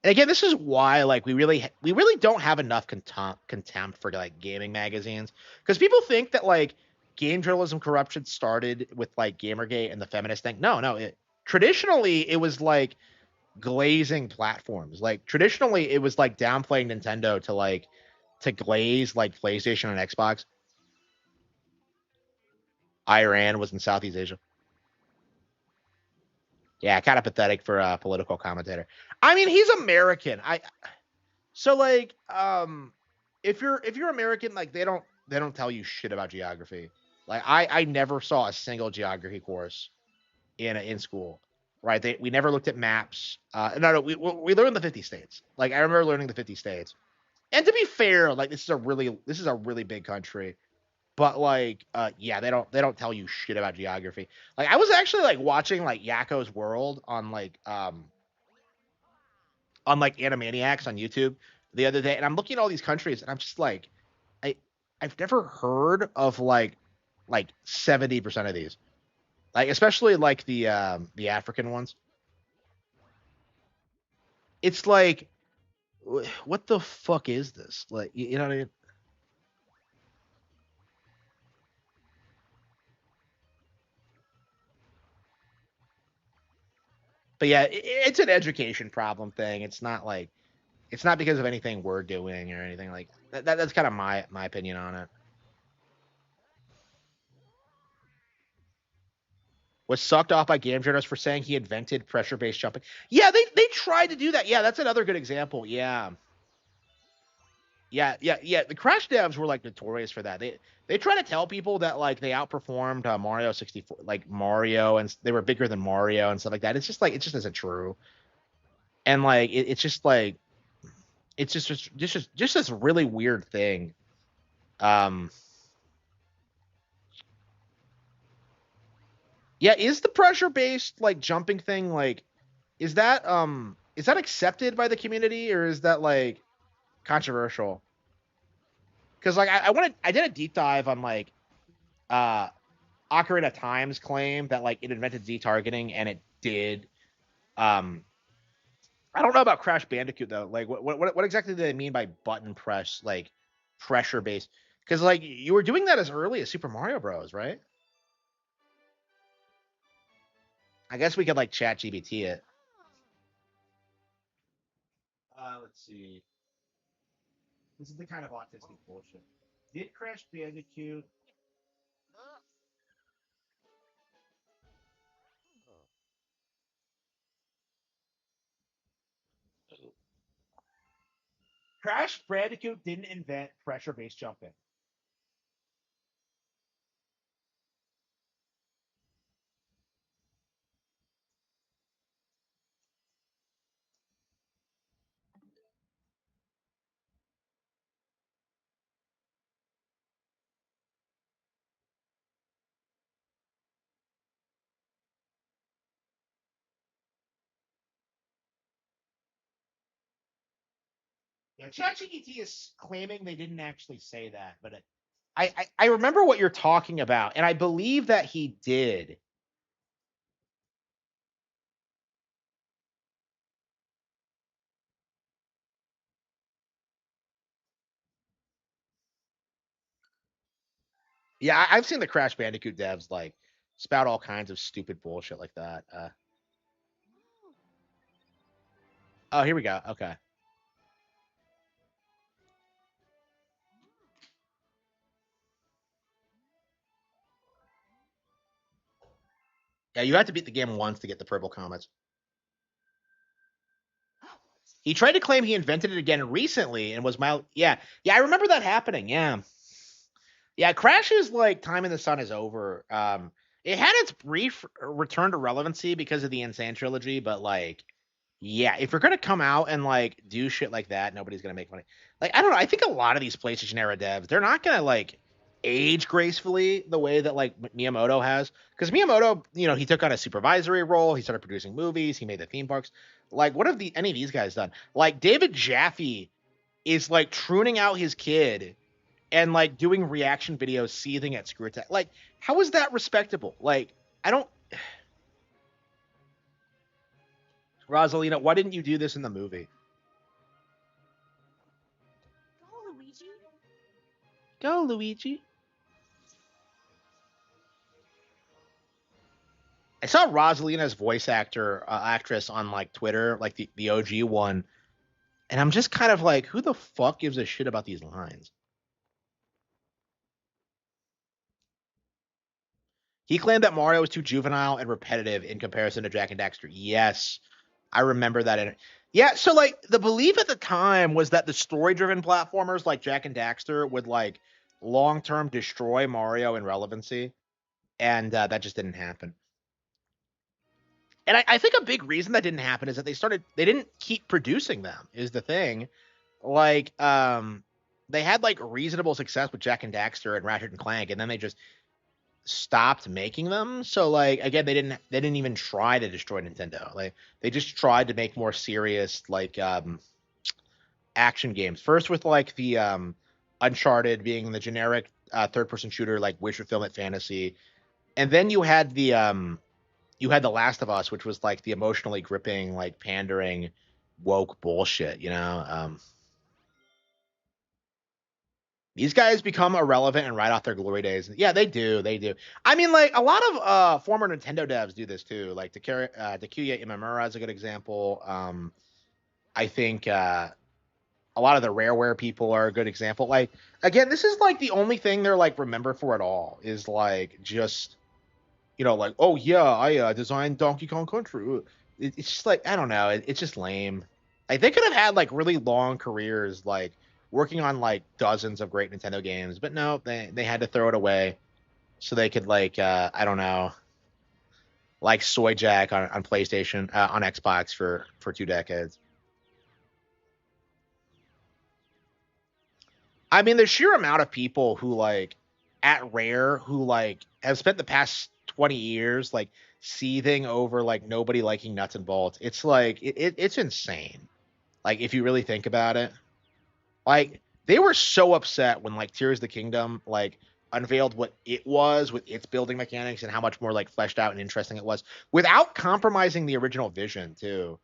And again, this is why like we really don't have enough contempt for like gaming magazines because people think that like game journalism corruption started with like Gamergate and the feminist thing. No, no. Traditionally it was like glazing platforms. Like traditionally it was like downplaying Nintendo to glaze like PlayStation and Xbox. Iran was in Southeast Asia. Yeah, kind of pathetic for a political commentator. I mean, he's American. So like if you're American, like they don't tell you shit about geography. Like I never saw a single geography course in school. Right? We never looked at maps. No, we learned the 50 states. Like I remember learning the 50 states. And to be fair, like this is a really big country. But like yeah, they don't tell you shit about geography. Like I was actually like watching like Yakko's World on like Animaniacs on YouTube the other day, and I'm looking at all these countries, and I'm just like, I I've never heard of like 70% of these, like especially like the African ones. It's like, what the fuck is this? Like, you know what I mean? But yeah, it's an education problem thing. It's not because of anything we're doing or anything like that. That's kind of my opinion on it. Was sucked off by game journalists for saying he invented pressure based jumping. Yeah, they tried to do that. Yeah, that's another good example. Yeah. Yeah. The Crash devs were like notorious for that. They try to tell people that like they outperformed Mario 64, like Mario, and they were bigger than Mario and stuff like that. It's just like it just isn't true. And like it's just like it's just this really weird thing. Um, yeah, is the pressure based like jumping thing like is that accepted by the community, or is that like controversial? Because like I did a deep dive on like uh Ocarina of Time's claim that like it invented Z targeting, and it did. Um, I don't know about Crash Bandicoot though. Like what exactly do they mean by button press like pressure based? Because like you were doing that as early as Super Mario Bros, right? I guess we could like chat GBT it. Let's see. This is the kind of autistic bullshit. Did Crash Bandicoot Crash Bandicoot didn't invent pressure based jumping? Yeah, ChatGPT is claiming they didn't actually say that, but I remember what you're talking about, and I believe that he did. Yeah, I've seen the Crash Bandicoot devs like spout all kinds of stupid bullshit like that. Oh, here we go. Okay. Yeah, you have to beat the game once to get the purple comets. He tried to claim he invented it again recently and was mild. Yeah, I remember that happening. Yeah, Crash's like time in the sun is over. It had its brief return to relevancy because of the Insane trilogy, but like, yeah, if you're gonna come out and like do shit like that, nobody's gonna make money. Like, I don't know. I think a lot of these PlayStation era devs, they're not gonna like age gracefully the way that like Miyamoto has, because Miyamoto, he took on a supervisory role. He started producing movies. He made the theme parks. Like, what have any of these guys done? Like, David Jaffe is like pruning out his kid and like doing reaction videos seething at screw attack. Like, how is that respectable? Like, I don't. Rosalina, why didn't you do this in the movie? Go, Luigi. Go, Luigi. I saw Rosalina's voice actress on like Twitter, like the OG one, and I'm just kind of like, who the fuck gives a shit about these lines? He claimed that Mario was too juvenile and repetitive in comparison to Jack and Daxter. Yes, I remember that. Yeah, so like the belief at the time was that the story-driven platformers like Jack and Daxter would like long-term destroy Mario in relevancy, and that just didn't happen. And I think a big reason that didn't happen is that they didn't keep producing them. Is the thing, like they had like reasonable success with Jack and Daxter and Ratchet and Clank, and then they just stopped making them. So like again, they didn't even try to destroy Nintendo. Like they just tried to make more serious like action games. First with like the Uncharted being the generic third person shooter like wish fulfillment fantasy, and then you had The Last of Us, which was like the emotionally gripping, like pandering, woke bullshit. These guys become irrelevant and right off their glory days. Yeah, they do. They do. I mean, like a lot of former Nintendo devs do this too. Like Takuya Imamura is a good example. I think a lot of the Rareware people are a good example. Like again, this is like the only thing they're like remembered for at all is like just like, oh yeah, I designed Donkey Kong Country. It's just like I don't know. It's just lame. Like they could have had like really long careers, like working on like dozens of great Nintendo games, but no, they had to throw it away so they could like I don't know, like Soy Jack on PlayStation on Xbox for 2 decades. I mean, the sheer amount of people who like at Rare who like have spent the past 20 years like seething over like nobody liking nuts and bolts. It's like it's insane. Like if you really think about it, like they were so upset when like Tears of the Kingdom like unveiled what it was with its building mechanics and how much more like fleshed out and interesting it was without compromising the original vision too.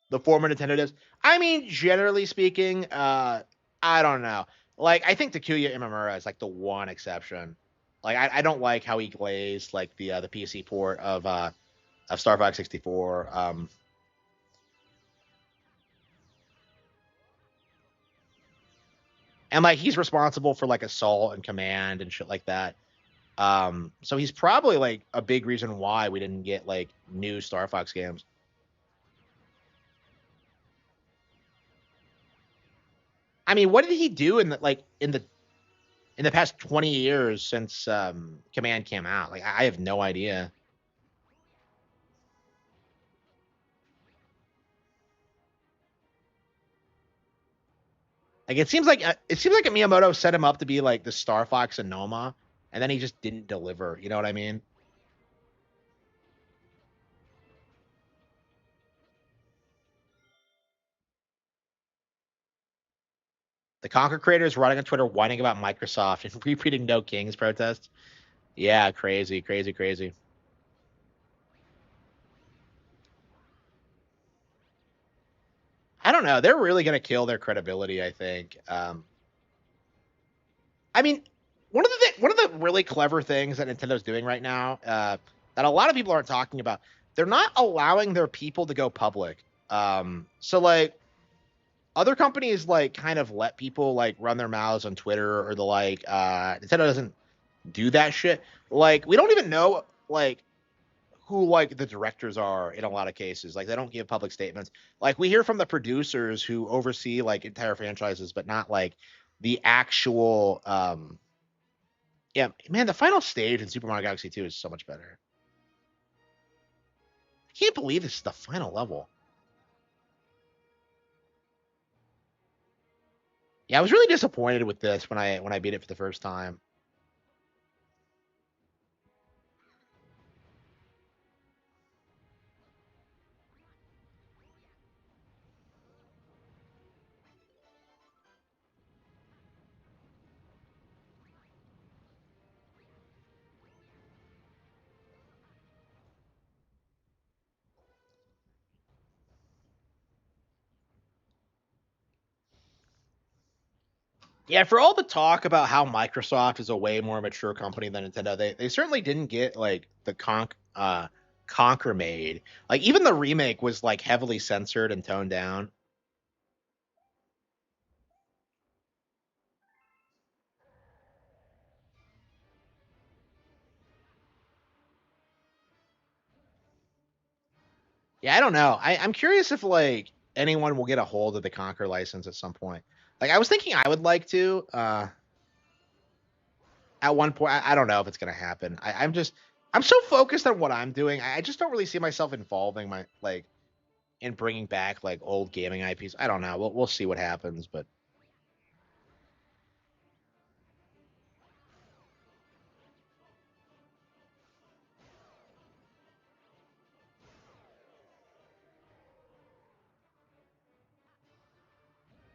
The former Nintendo devs. I mean, generally speaking, I don't know. Like, I think Takuya Imamura is like the one exception. Like, I don't like how he glazed like the PC port of Star Fox 64. And like he's responsible for like Assault and Command and shit like that. So he's probably like a big reason why we didn't get like new Star Fox games. I mean, what did he do in the past 20 years since Command came out? Like, I have no idea. Like, it seems like a Miyamoto set him up to be like the Star Fox and Noma, and then he just didn't deliver. You know what I mean? The Conquer creators running on Twitter whining about Microsoft and repeating No Kings protests. Yeah, crazy, crazy, crazy. I don't know. They're really gonna kill their credibility. I think. I mean, one of the really clever things that Nintendo's doing right now that a lot of people aren't talking about, they're not allowing their people to go public. So like other companies like kind of let people like run their mouths on Twitter or the like. Nintendo doesn't do that shit. Like we don't even know like who like the directors are in a lot of cases. Like they don't give public statements. Like we hear from the producers who oversee like entire franchises, but not like the actual yeah, man, the final stage in Super Mario Galaxy 2 is so much better. I can't believe this is the final level. Yeah, I was really disappointed with this when I beat it for the first time. Yeah, for all the talk about how Microsoft is a way more mature company than Nintendo, they certainly didn't get like the Conquer made. Like even the remake was like heavily censored and toned down. Yeah, I don't know. I'm curious if like anyone will get a hold of the Conquer license at some point. Like I was thinking I would like to. At one point, I don't know if it's gonna happen. I'm so focused on what I'm doing. I just don't really see myself involving my like in bringing back like old gaming IPs. I don't know. We'll see what happens, but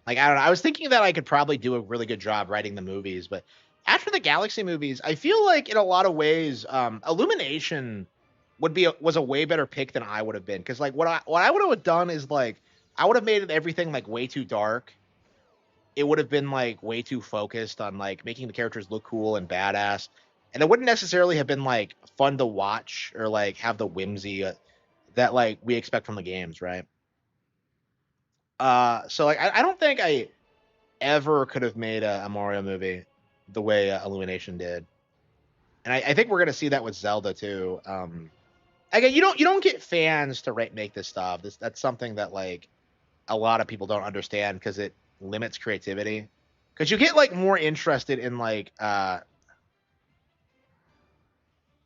like I don't know. I was thinking that I could probably do a really good job writing the movies, but after the Galaxy movies, I feel like in a lot of ways, Illumination was a way better pick than I would have been. Because like what I would have done is like I would have made everything like way too dark. It would have been like way too focused on like making the characters look cool and badass, and it wouldn't necessarily have been like fun to watch or like have the whimsy that like we expect from the games, right? So like I don't think I ever could have made a Mario movie the way Illumination did, and I think we're gonna see that with Zelda too. Again, you don't get fans to make this stuff. That's something that like a lot of people don't understand because it limits creativity. Because you get like more interested in like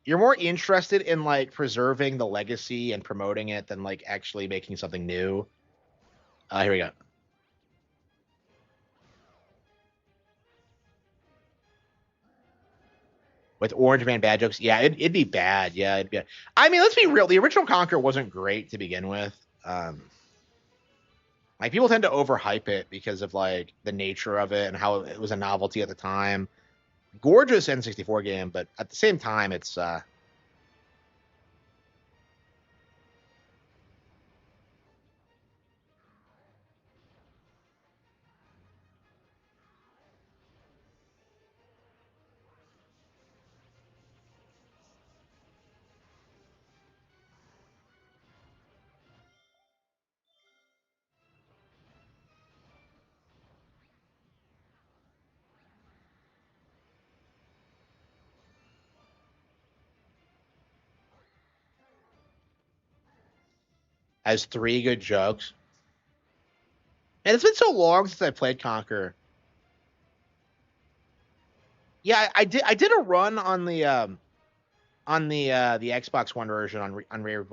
you're more interested in like preserving the legacy and promoting it than like actually making something new. Here we go. With Orange Man bad jokes, yeah, it'd be bad. Yeah, it'd be. I mean, let's be real. The original Conquer wasn't great to begin with. Like people tend to overhype it because of like the nature of it and how it was a novelty at the time. Gorgeous N64 game, but at the same time, it's has three good jokes. And it's been so long since I played Conquer. Yeah, I did a run on the Xbox One version on Rare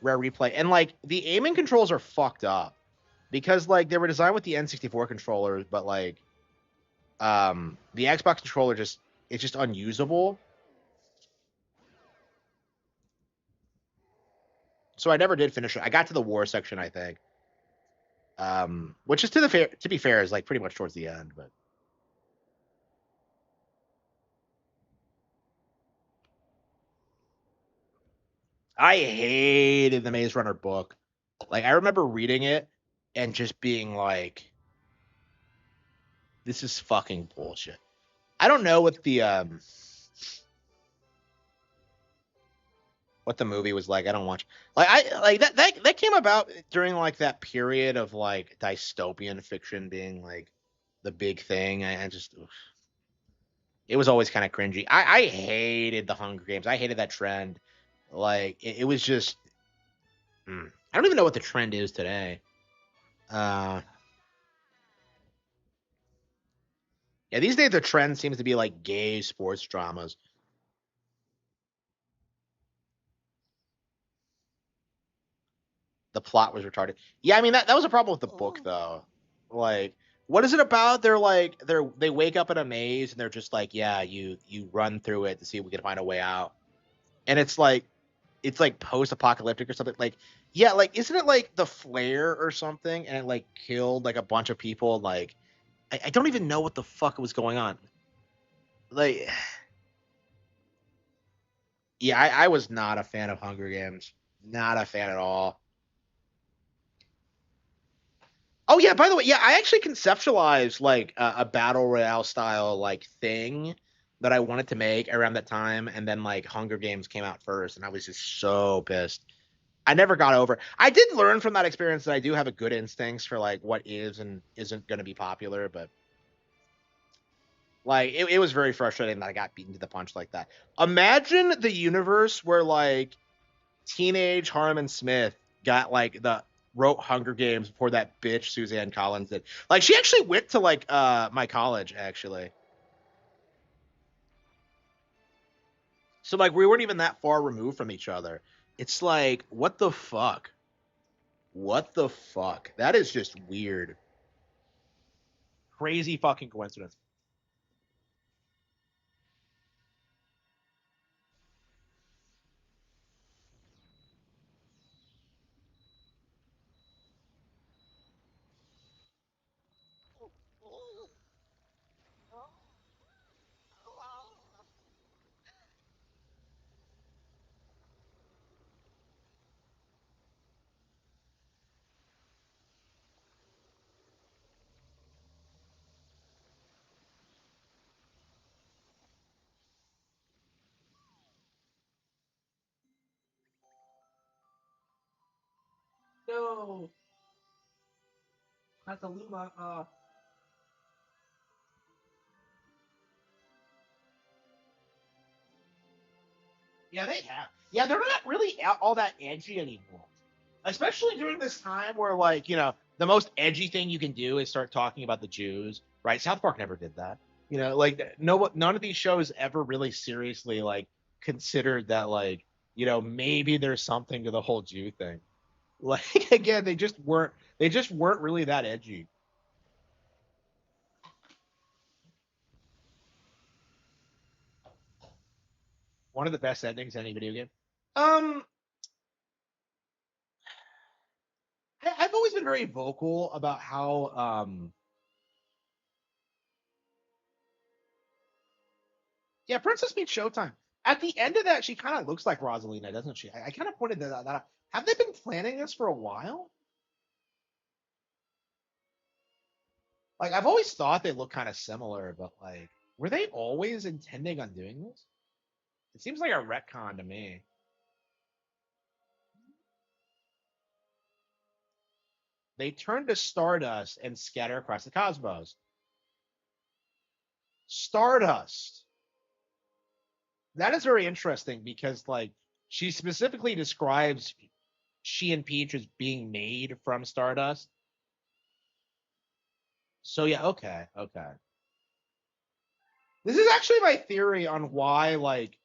Replay, and like the aiming controls are fucked up because like they were designed with the N64 controllers, but like the Xbox controller just it's just unusable. So I never did finish it. I got to the war section, I think. Which is to be fair is like pretty much towards the end, but I hated the Maze Runner book. Like I remember reading it and just being like, this is fucking bullshit. I don't know what the movie was like. I don't watch like I like that came about during like that period of like dystopian fiction being like the big thing. I just it was always kind of cringy. I hated the Hunger Games. I hated that trend. Like it was just I don't even know what the trend is today. Uh yeah, these days the trend seems to be like gay sports dramas. The plot was retarded. Yeah, I mean that was a problem with the book though. Like, what is it about? They wake up in a maze and they're just like, yeah, you run through it to see if we can find a way out. And it's like post apocalyptic or something. Like, yeah, like isn't it like the flare or something? And it like killed like a bunch of people. Like, I don't even know what the fuck was going on. Like, yeah, I was not a fan of Hunger Games. Not a fan at all. Oh yeah, by the way, yeah, I actually conceptualized like a battle royale style like thing that I wanted to make around that time, and then like Hunger Games came out first, and I was just so pissed. I never got over. I did learn from that experience that I do have a good instincts for like what is and isn't going to be popular, but like it was very frustrating that I got beaten to the punch like that. Imagine the universe where like teenage Harman Smith got like the wrote Hunger Games before that bitch Suzanne Collins did. Like she actually went to like my college actually. So like we weren't even that far removed from each other. It's like what the fuck? What the fuck? That is just weird. Crazy fucking coincidence. No. Not the Luma. Yeah, they have. Yeah, they're not really all that edgy anymore. Especially during this time where, like, the most edgy thing you can do is start talking about the Jews, right? South Park never did that. Like, none of these shows ever really seriously, like, considered that, like, maybe there's something to the whole Jew thing. Like, again, they just weren't really that edgy. One of the best endings in any video game. Um, I've always been very vocal about how yeah, Princess Peach Showtime. At the end of that, she kind of looks like Rosalina, doesn't she? I kind of pointed that out. Have they been planning this for a while? Like, I've always thought they look kind of similar, but like, were they always intending on doing this? It seems like a retcon to me. They turn to Stardust and scatter across the cosmos. Stardust. That is very interesting because, like, she specifically describes she and Peach as being made from Stardust. So yeah, okay, okay. This is actually my theory on why like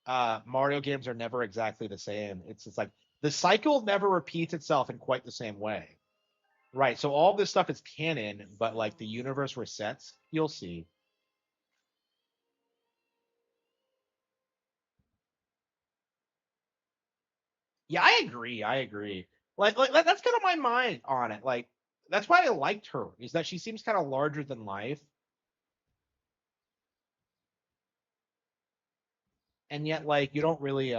Mario games are never exactly the same. It's just like the cycle never repeats itself in quite the same way. Right. So all this stuff is canon, but like the universe resets. You'll see. Yeah, I agree. I agree. Like that's kind of my mind on it. Like that's why I liked her is that she seems kind of larger than life, and yet like you don't really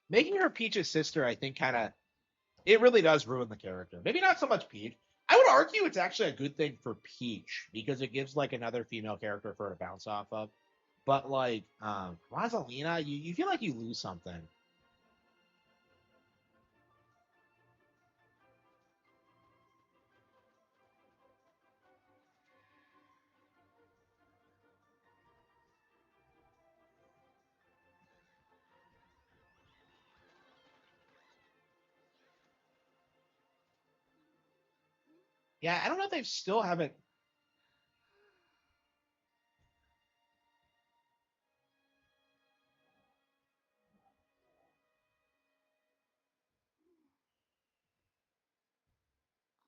making her Peach's sister. I think kind of it really does ruin the character. Maybe not so much Peach. I would argue it's actually a good thing for Peach because it gives like another female character for her to bounce off of. But like Rosalina, you feel like you lose something. Yeah, I don't know if they still haven't.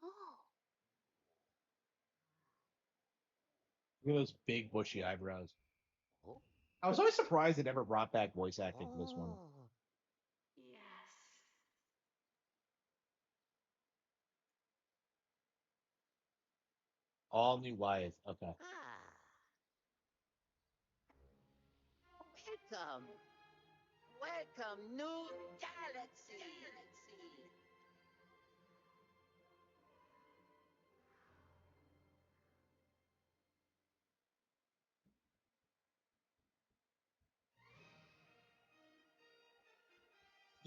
Oh. Look at those big bushy eyebrows. I was always surprised they never brought back voice acting for this one. Yes. All new life. Okay. Welcome. Welcome, new galaxy.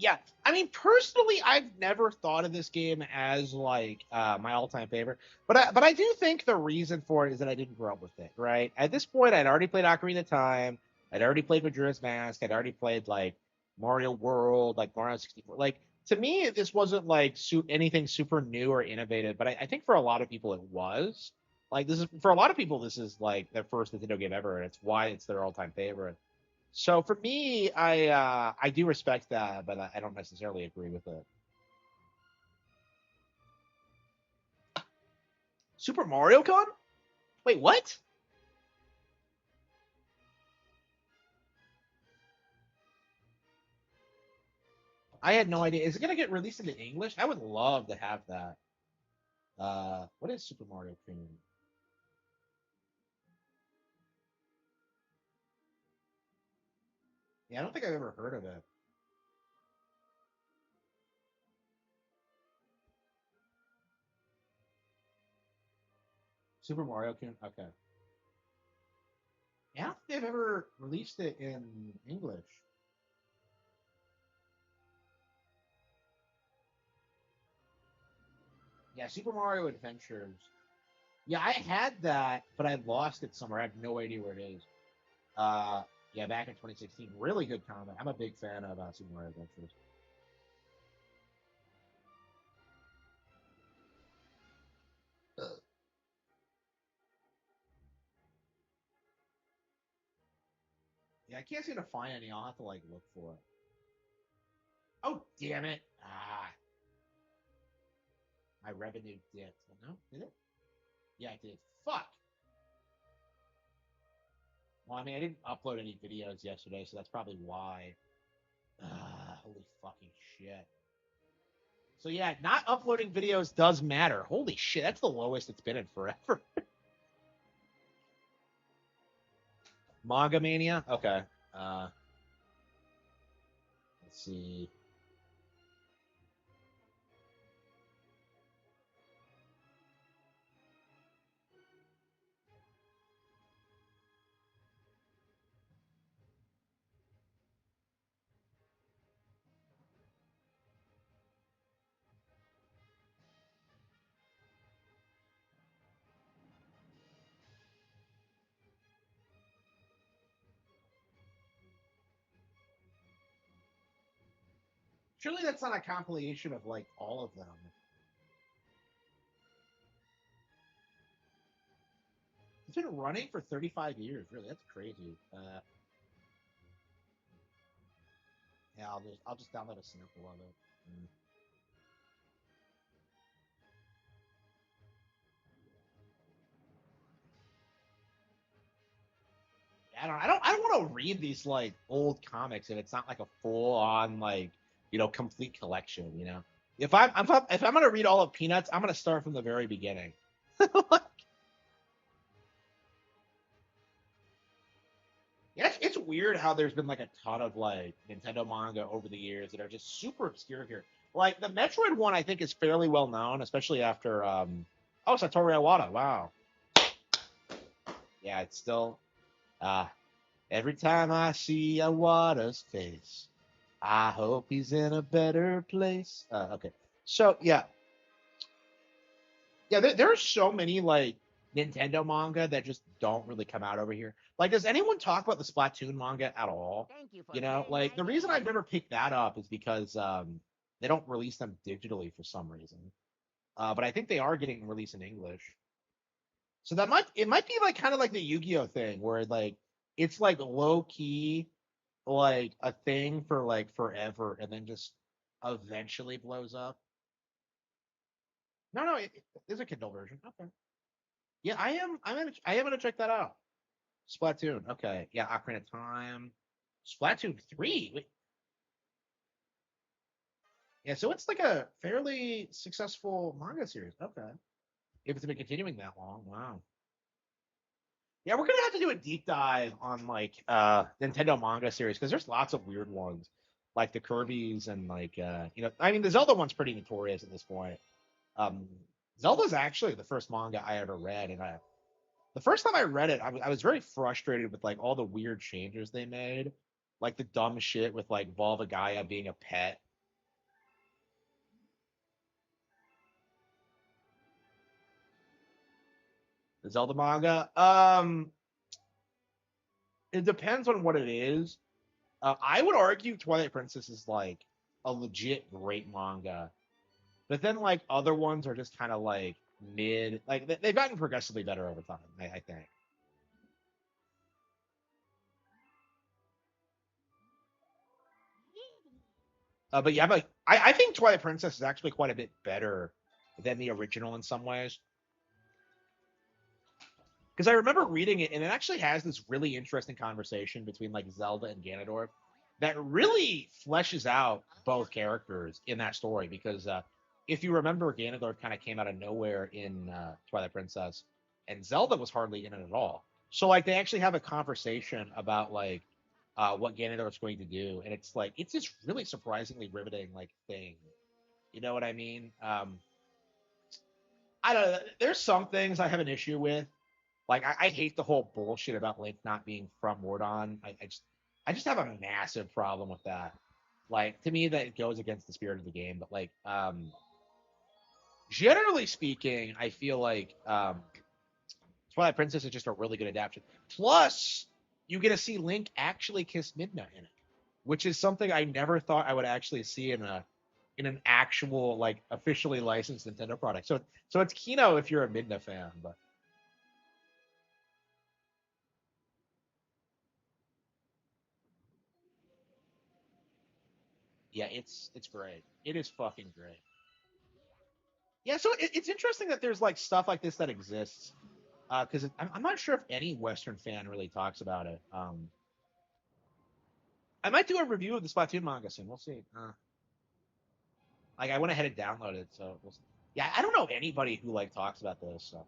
Yeah, I mean, personally, I've never thought of this game as like my all-time favorite, but I do think the reason for it is that I didn't grow up with it. Right at this point, I'd already played Ocarina of Time, I'd already played Majora's Mask, I'd already played like Mario World, like Mario 64. Like to me, this wasn't like anything super new or innovative, but I think for a lot of people it was. Like this is for a lot of people, this is like their first Nintendo game ever, and it's why it's their all-time favorite. So for me, I do respect that, but I don't necessarily agree with it. Super Mario Con? Wait, what? I had no idea. Is it gonna get released into English? I would love to have that. What is Super Mario Con? Yeah, I don't think I've ever heard of it. Super Mario Con. Okay. Yeah, I don't think they've ever released it in English. Yeah, Super Mario Adventures. Yeah, I had that, but I lost it somewhere. I have no idea where it is. Uh, yeah, back in 2016. Really good comment. I'm a big fan of Super Mario Adventures. Yeah, I can't seem to find any. I'll have to like look for it. Oh, damn it! My revenue dipped. No, did it? Yeah, it did. Fuck. Well, I mean, I didn't upload any videos yesterday, so that's probably why. Holy fucking shit. So yeah, not uploading videos does matter. Holy shit, that's the lowest it's been in forever. Manga Mania. Okay. Uh, let's see. Surely that's not a compilation of like all of them. It's been running for 35 years. Really, that's crazy. Yeah, I'll just download a sample of it. Mm. I don't want to read these like old comics if it's not like a full on like complete collection. If I'm gonna read all of Peanuts, I'm gonna start from the very beginning. Yeah, it's weird how there's been like a ton of like Nintendo manga over the years that are just super obscure here. Like the Metroid one, I think is fairly well known, especially after oh, Satoru Iwata. Wow. Yeah, it's still uh every time I see Iwata's face, I hope he's in a better place. Okay. So yeah, there are so many like Nintendo manga that just don't really come out over here. Like, does anyone talk about the Splatoon manga at all? Thank you for Like the reason I've never picked that up is because they don't release them digitally for some reason. But I think they are getting released in English. So it might be like kind of like the Yu-Gi-Oh thing where like it's like low key like a thing for like forever and then just eventually blows up. No, there's a Kindle version. Okay. Yeah, I am gonna check that out. Splatoon. Okay. Yeah, Ocarina of Time. Splatoon 3. Wait, yeah, so it's like a fairly successful manga series. Okay. If it's been continuing that long. Wow. Yeah, we're gonna have to do a deep dive on like Nintendo manga series because there's lots of weird ones. Like the Kirby's and like I mean the Zelda one's pretty notorious at this point. Um Zelda's actually the first manga I ever read, and the first time I read it, I was very frustrated with like all the weird changes they made, like the dumb shit with like Volva Gaia being a pet. Zelda manga. It depends on what it is. I would argue Twilight Princess is like a legit great manga, but then like other ones are just kind of like mid. Like they've gotten progressively better over time. I think. But yeah, but I think Twilight Princess is actually quite a bit better than the original in some ways. Because I remember reading it, and it actually has this really interesting conversation between like Zelda and Ganondorf that really fleshes out both characters in that story. Because if you remember, Ganondorf kind of came out of nowhere in Twilight Princess, and Zelda was hardly in it at all. So like they actually have a conversation about like what Ganondorf's going to do, and it's like it's this really surprisingly riveting like thing. You know what I mean? I don't know. There's some things I have an issue with. Like I hate the whole bullshit about Link not being from Mordon. I just have a massive problem with that. Like to me, that goes against the spirit of the game. But like generally speaking, I feel like Twilight Princess is just a really good adaptation. Plus, you get to see Link actually kiss Midna in it, which is something I never thought I would actually see in an actual like officially licensed Nintendo product. So it's Kino if you're a Midna fan, but yeah, it's great. It is fucking great. Yeah, so it's interesting that there's like stuff like this that exists because I'm not sure if any Western fan really talks about it. I might do a review of the Splatoon manga soon. We'll see. Like I went ahead and downloaded it, so we'll see. Yeah, I don't know anybody who like talks about this. So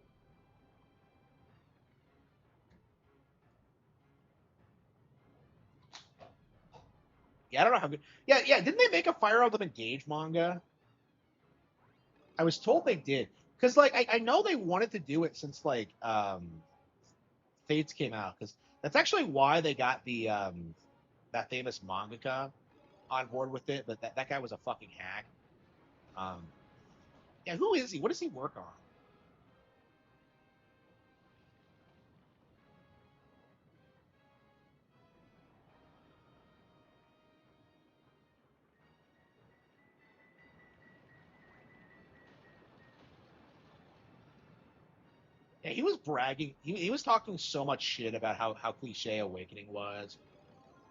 yeah, I don't know how good. Yeah, yeah. Didn't they make a Fire Emblem Engage manga? I was told they did because like I know they wanted to do it since like Fates came out because that's actually why they got the that famous mangaka on board with it, but that guy was a fucking hack. Um, yeah, who is he? What does he work on? Yeah, he was bragging. He was talking so much shit about how cliche Awakening was,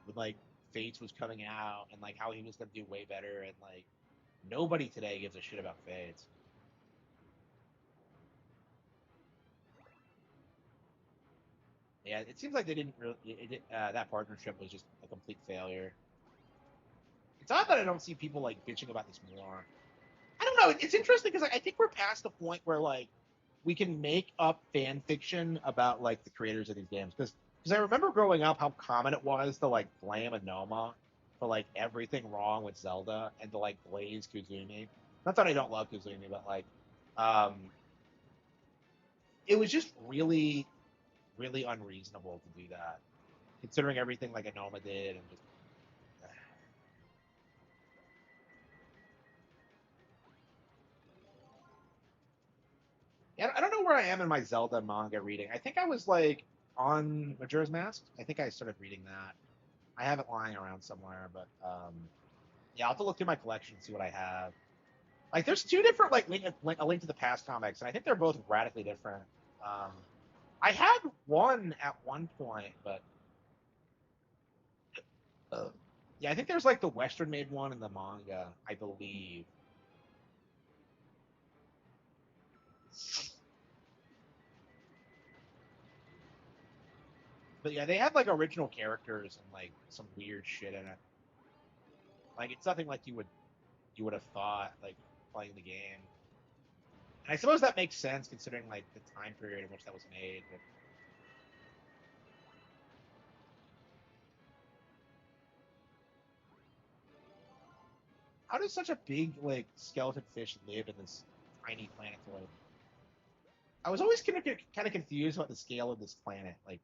with like Fates was coming out and like how he was gonna do way better, and like nobody today gives a shit about Fates. Yeah, it seems like they didn't really. That partnership was just a complete failure. It's odd that I don't see people like bitching about this more. I don't know. It's interesting because I think we're past the point where like we can make up fan fiction about like the creators of these games because I remember growing up how common it was to like blame Anoma for like everything wrong with Zelda and to like blaze Kuzumi. Not that I don't love Kuzumi, but like um, it was just really really unreasonable to do that considering everything like Anoma did and just yeah, I don't know where I am in my Zelda manga reading. I think I was like on Majora's Mask. I think I started reading that. I have it lying around somewhere, but yeah, I'll have to look through my collection and see what I have. Like, there's two different like a Link to the Past comics, and I think they're both radically different. Um, I had one at one point, but uh, yeah, I think there's like the Western made one in the manga, I believe. But yeah, they have like original characters and like some weird shit in it. Like, it's nothing like you would have thought like playing the game. And I suppose that makes sense considering like the time period in which that was made. But how does such a big like skeleton fish live in this tiny planetoid? I was always kind of confused about the scale of this planet. Like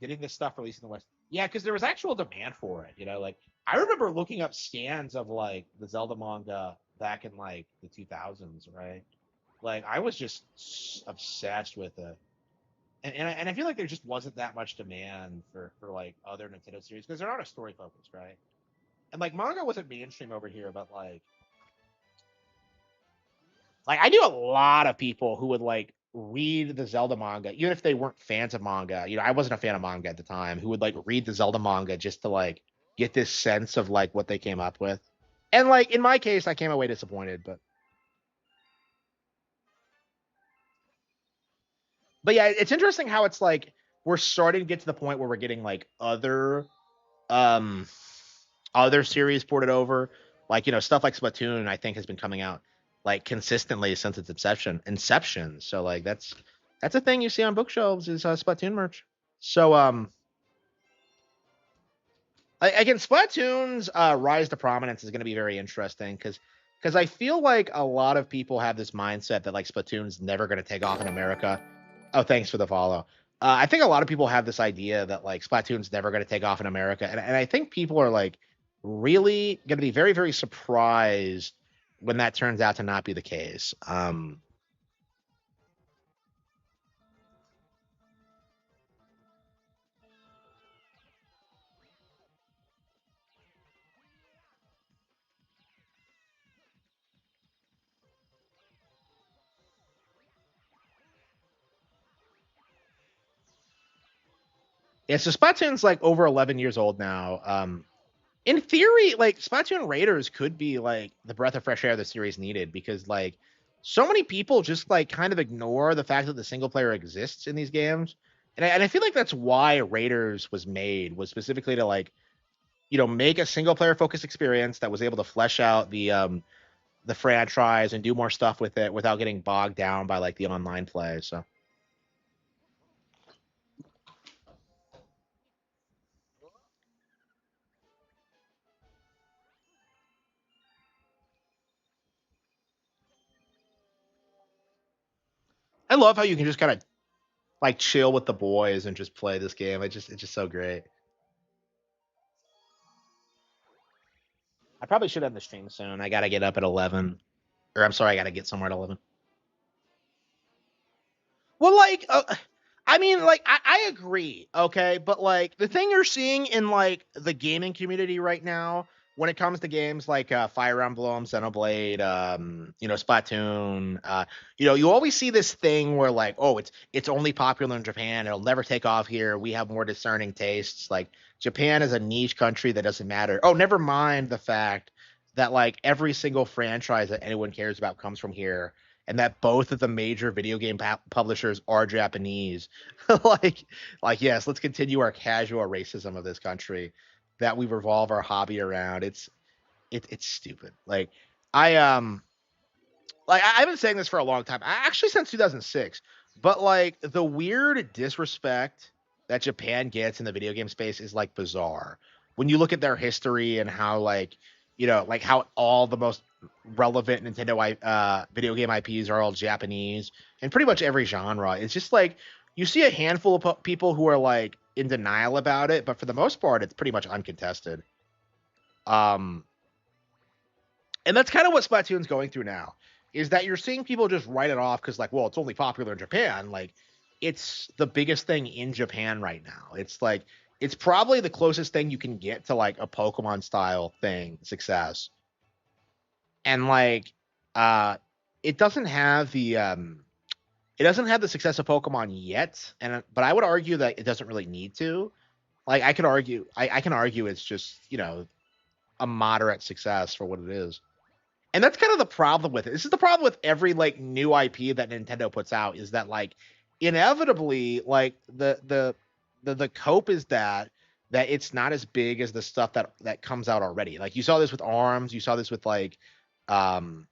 getting this stuff released in the West. Yeah, because there was actual demand for it. You know, like I remember looking up scans of like the Zelda manga back in like the 2000s, right? Like I was just obsessed with it. And I feel like there just wasn't that much demand for like other Nintendo series because they're not a story focused, right? And like manga wasn't mainstream over here, but like I knew a lot of people who would like read the Zelda manga, even if they weren't fans of manga. You know, I wasn't a fan of manga at the time, who would like read the Zelda manga just to like get this sense of like what they came up with. And like in my case, I came away disappointed, but yeah, it's interesting how it's like we're starting to get to the point where we're getting like um other series ported over. Like, you know, stuff like Splatoon, I think, has been coming out like consistently since its inception. So like that's a thing you see on bookshelves is Splatoon merch. So again, Splatoon's rise to prominence is going to be very interesting because I feel like a lot of people have this mindset that like Splatoon's never going to take off in America. Oh, thanks for the follow. I think a lot of people have this idea that like Splatoon's never going to take off in America, and I think people are like really going to be very very surprised when that turns out to not be the case. Yeah, so Splatoon's like over 11 years old now. In theory, like Splatoon Raiders could be like the breath of fresh air the series needed because like so many people just like kind of ignore the fact that the single player exists in these games. And I feel like that's why Raiders was made, was specifically to like, you know, make a single player focused experience that was able to flesh out the franchise and do more stuff with it without getting bogged down by like the online play. So I love how you can just kind of like chill with the boys and just play this game. It's just so great. I probably should end the stream soon. I gotta get up at 11, or I'm sorry, I gotta get somewhere at 11. Well, like, I mean, like, I agree, okay, but like the thing you're seeing in like the gaming community right now, when it comes to games like Fire Emblem, Xenoblade, you know, Splatoon, you know, you always see this thing where like, oh, it's only popular in Japan, it'll never take off here. We have more discerning tastes. Like Japan is a niche country that doesn't matter. Oh, never mind the fact that like every single franchise that anyone cares about comes from here and that both of the major video game publishers are Japanese. like, like yes, let's continue our casual racism of this country that we revolve our hobby around. It's stupid. I I've been saying this for a long time. Actually since 2006. But like the weird disrespect that Japan gets in the video game space is like bizarre. When you look at their history and how like, you know, like how all the most relevant Nintendo video game IPs are all Japanese and pretty much every genre. It's just like you see a handful of people who are like in denial about it, but for the most part it's pretty much uncontested. Um and that's kind of what Splatoon's going through now. Is that you're seeing people just write it off because, like, well, it's only popular in Japan. Like, it's the biggest thing in Japan right now. It's like it's probably the closest thing you can get to like a Pokemon style thing success. And like, uh, it doesn't have the success of Pokemon yet. And but I would argue that it doesn't really need to. Like, I can argue it's just a moderate success for what it is. And that's kind of the problem with it. This is the problem with every like new IP that Nintendo puts out is that like inevitably like the cope is that it's not as big as the stuff that comes out already. Like you saw this with ARMS, you saw this with um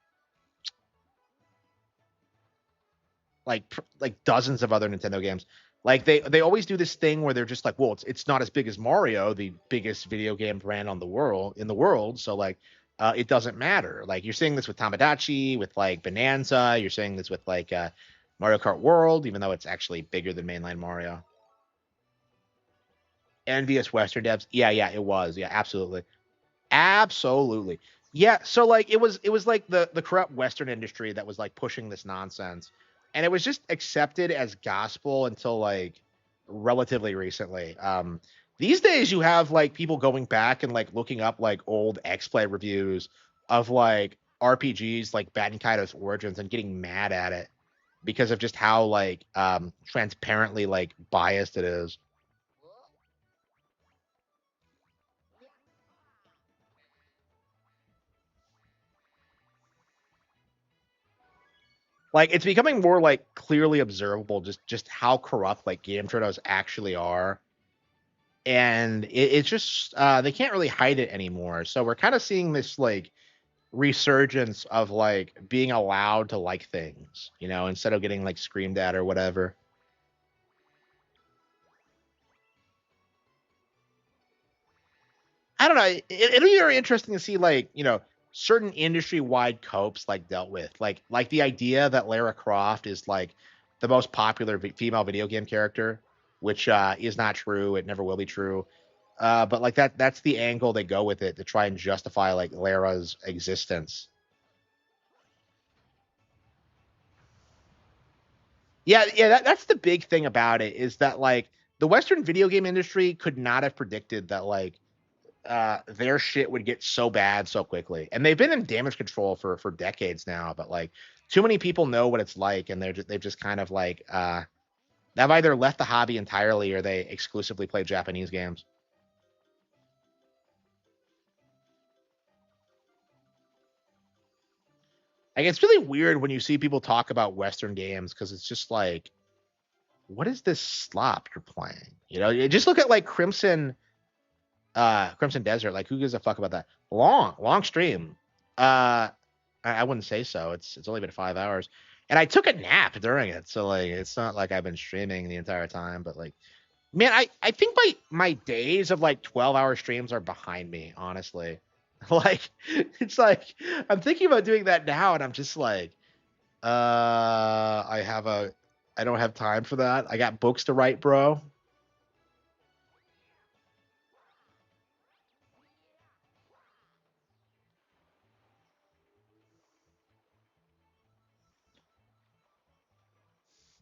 like dozens of other Nintendo games. Like they always do this thing where they're just like, well, it's not as big as Mario, the biggest video game brand on the world in the world. So like, it doesn't matter. Like you're seeing this with Tamagotchi, with like Bonanza. You're seeing this with like Mario Kart World, even though it's actually bigger than mainline Mario. Envious Western devs. Yeah, yeah, it was. Yeah, absolutely. Absolutely. Yeah, so like it was like the corrupt Western industry that was like pushing this nonsense. And it was just accepted as gospel until like relatively recently. These days you have like people going back and like looking up like old X-Play reviews of like RPGs like Bad and Kaido's Origins and getting mad at it because of just how like transparently like biased it is. Like it's becoming more like clearly observable just how corrupt like game journals actually are, and it's just they can't really hide it anymore. So we're kind of seeing this like resurgence of like being allowed to like things, instead of getting like screamed at or whatever. I don't know. It'll be very interesting to see like certain industry wide copes like dealt with, like the idea that Lara Croft is like the most popular female video game character, which is not true. It never will be true. But like that's the angle they go with it to try and justify like Lara's existence. Yeah, yeah, that's the big thing about it is that like the Western video game industry could not have predicted that like their shit would get so bad so quickly. And they've been in damage control for decades now, but like too many people know what it's like, and they've just kind of like they've either left the hobby entirely or they exclusively play Japanese games. Like it's really weird when you see people talk about Western games because it's just like, what is this slop you're playing? You just look at like Crimson Desert. Like who gives a fuck about that? Long stream. I wouldn't say so. It's only been 5 hours, and I took a nap during it, so like it's not like I've been streaming the entire time. But like, man, I think my days of like 12-hour streams are behind me. Honestly, like it's like I'm thinking about doing that now, and I'm just like, I don't have time for that. I got books to write, bro.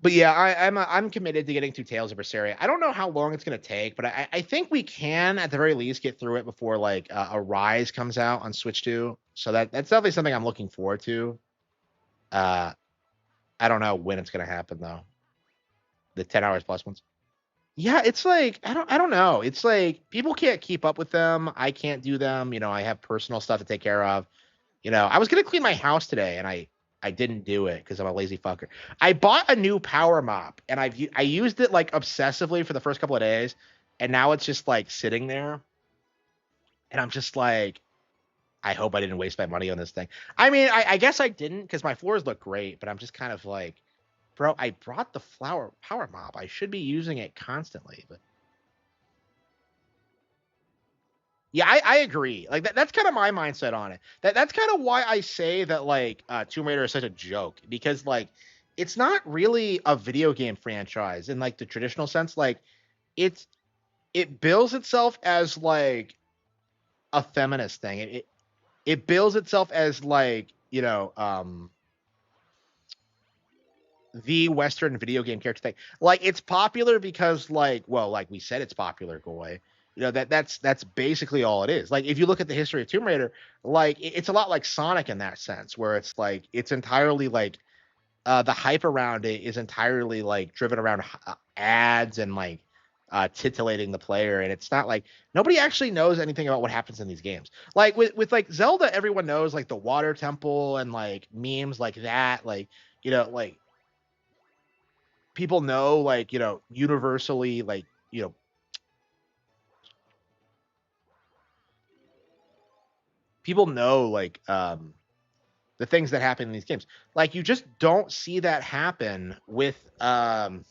But yeah, I'm committed to getting through Tales of Berseria. I don't know how long it's gonna take, but I think we can at the very least get through it before like a Rise comes out on Switch 2. So that's definitely something I'm looking forward to. Uh, I don't know when it's gonna happen though. The 10 hours plus ones. Yeah, it's like I don't know. It's like people can't keep up with them. I can't do them. I have personal stuff to take care of. I was gonna clean my house today, and I didn't do it because I'm a lazy fucker. I bought a new power mop, and I used it like obsessively for the first couple of days, and now it's just like sitting there, and I'm just like, I hope I didn't waste my money on this thing. I mean, I guess I didn't because my floors look great, but I'm just kind of like, bro, I brought the flower power mop. I should be using it constantly, but yeah, I agree. Like that's kind of my mindset on it. That's kind of why I say that like Tomb Raider is such a joke because like it's not really a video game franchise in like the traditional sense. Like it's it bills itself as like a feminist thing. It bills itself as like the Western video game character thing. Like it's popular because like well like we said it's popular, Goy. That's basically all it is. Like if you look at the history of Tomb Raider, like it's a lot like Sonic in that sense, where it's like it's entirely like the hype around it is entirely like driven around ads and like titillating the player, and it's not like nobody actually knows anything about what happens in these games. Like with like Zelda, everyone knows like the water temple and like memes like that, like like people know like universally like people know like the things that happen in these games. Like you just don't see that happen with Tomb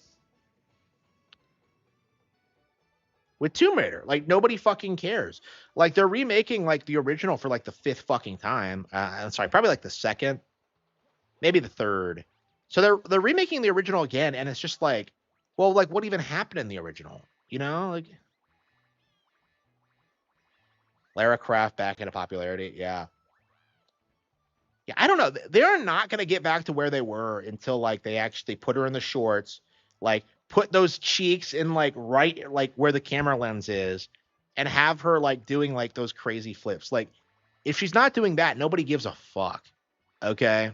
Raider. Like nobody fucking cares. Like they're remaking like the original for like the fifth fucking time. I'm sorry, probably like the second, maybe the third. So they're remaking the original again, and it's just like, well, like what even happened in the original? Lara Croft back into popularity. Yeah. Yeah, I don't know. They're not going to get back to where they were until like they actually put her in the shorts, like put those cheeks in like right like where the camera lens is, and have her like doing like those crazy flips. Like if she's not doing that, nobody gives a fuck. Okay.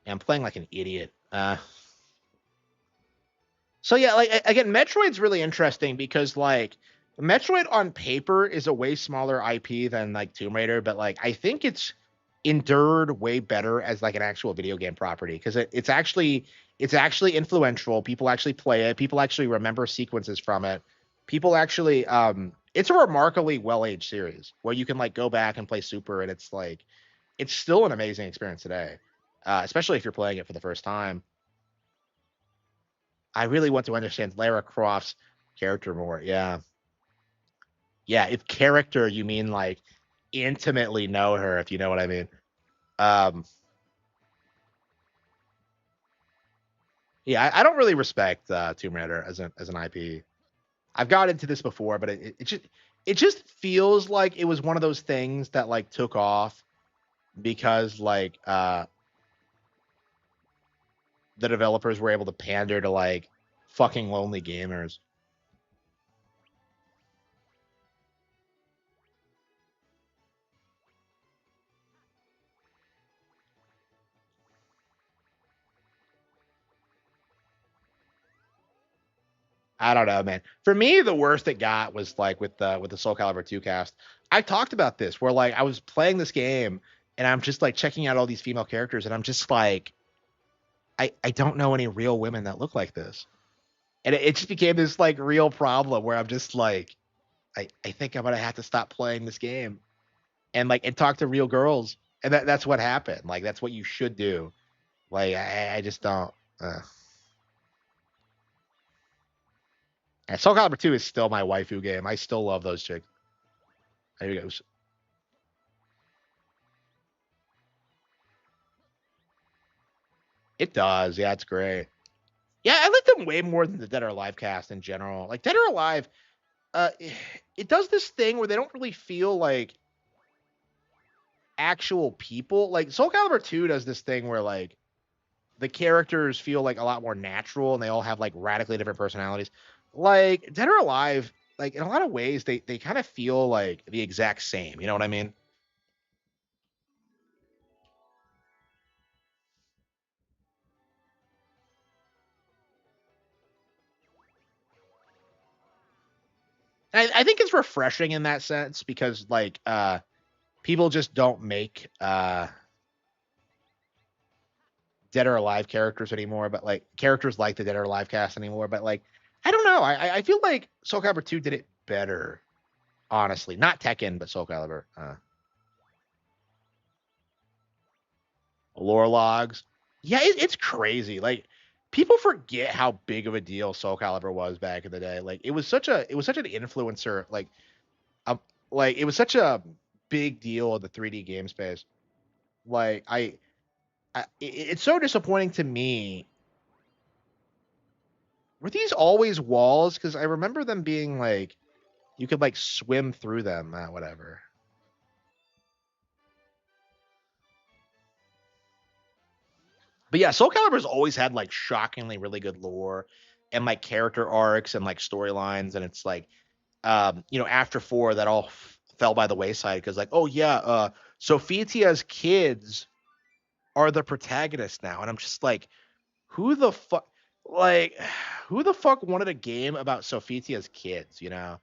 And I'm playing like an idiot. So yeah, like again, Metroid's really interesting because like Metroid on paper is a way smaller IP than like Tomb Raider, but like I think it's endured way better as like an actual video game property because it's actually influential. People actually play it. People actually remember sequences from it. People actually it's a remarkably well-aged series where you can like go back and play Super and it's like it's still an amazing experience today. Especially if you're playing it for the first time. I really want to understand Lara Croft's character more. Yeah. Yeah, if character you mean like intimately know her, if you know what I mean. Um yeah, I don't really respect Tomb Raider as an IP. I've got into this before, but it just feels like it was one of those things that like took off because like the developers were able to pander to like fucking lonely gamers. I don't know, man. For me, the worst it got was like with the Soul Calibur 2 cast. I talked about this where like I was playing this game and I'm just like checking out all these female characters and I'm just like I don't know any real women that look like this. And it just became this like real problem where I'm just like I think I'm gonna have to stop playing this game and talk to real girls. And that's what happened. Like that's what you should do. Like I just don't and Soul Calibur 2 is still my waifu game. I still love those chicks. There you go. It does. Yeah, it's great. Yeah, I like them way more than the Dead or Alive cast in general. Like Dead or Alive, uh, it does this thing where they don't really feel like actual people. Like Soul Calibur 2 does this thing where like the characters feel like a lot more natural and they all have like radically different personalities. Like Dead or Alive, like in a lot of ways, they kind of feel like the exact same. You know what I mean? I think it's refreshing in that sense because like people just don't make Dead or Alive characters anymore, but like characters like the Dead or Alive cast anymore. But like, I don't know. I feel like Soul Calibur 2 did it better, honestly. Not Tekken, but Soul Calibur. Lore logs. Yeah, it's crazy. Like people forget how big of a deal Soul Calibur was back in the day. Like it was such an influencer. Um, like it was such a big deal in the 3D game space. Like it's so disappointing to me. Were these always walls? Because I remember them being like you could like swim through them, whatever. But yeah, Soul Calibur's always had like shockingly really good lore and like character arcs and like storylines, and it's like after four that all fell by the wayside because like, oh yeah, Sophitia's kids are the protagonists now, and I'm just like, who the fuck like who the fuck wanted a game about Sophitia's kids, you know?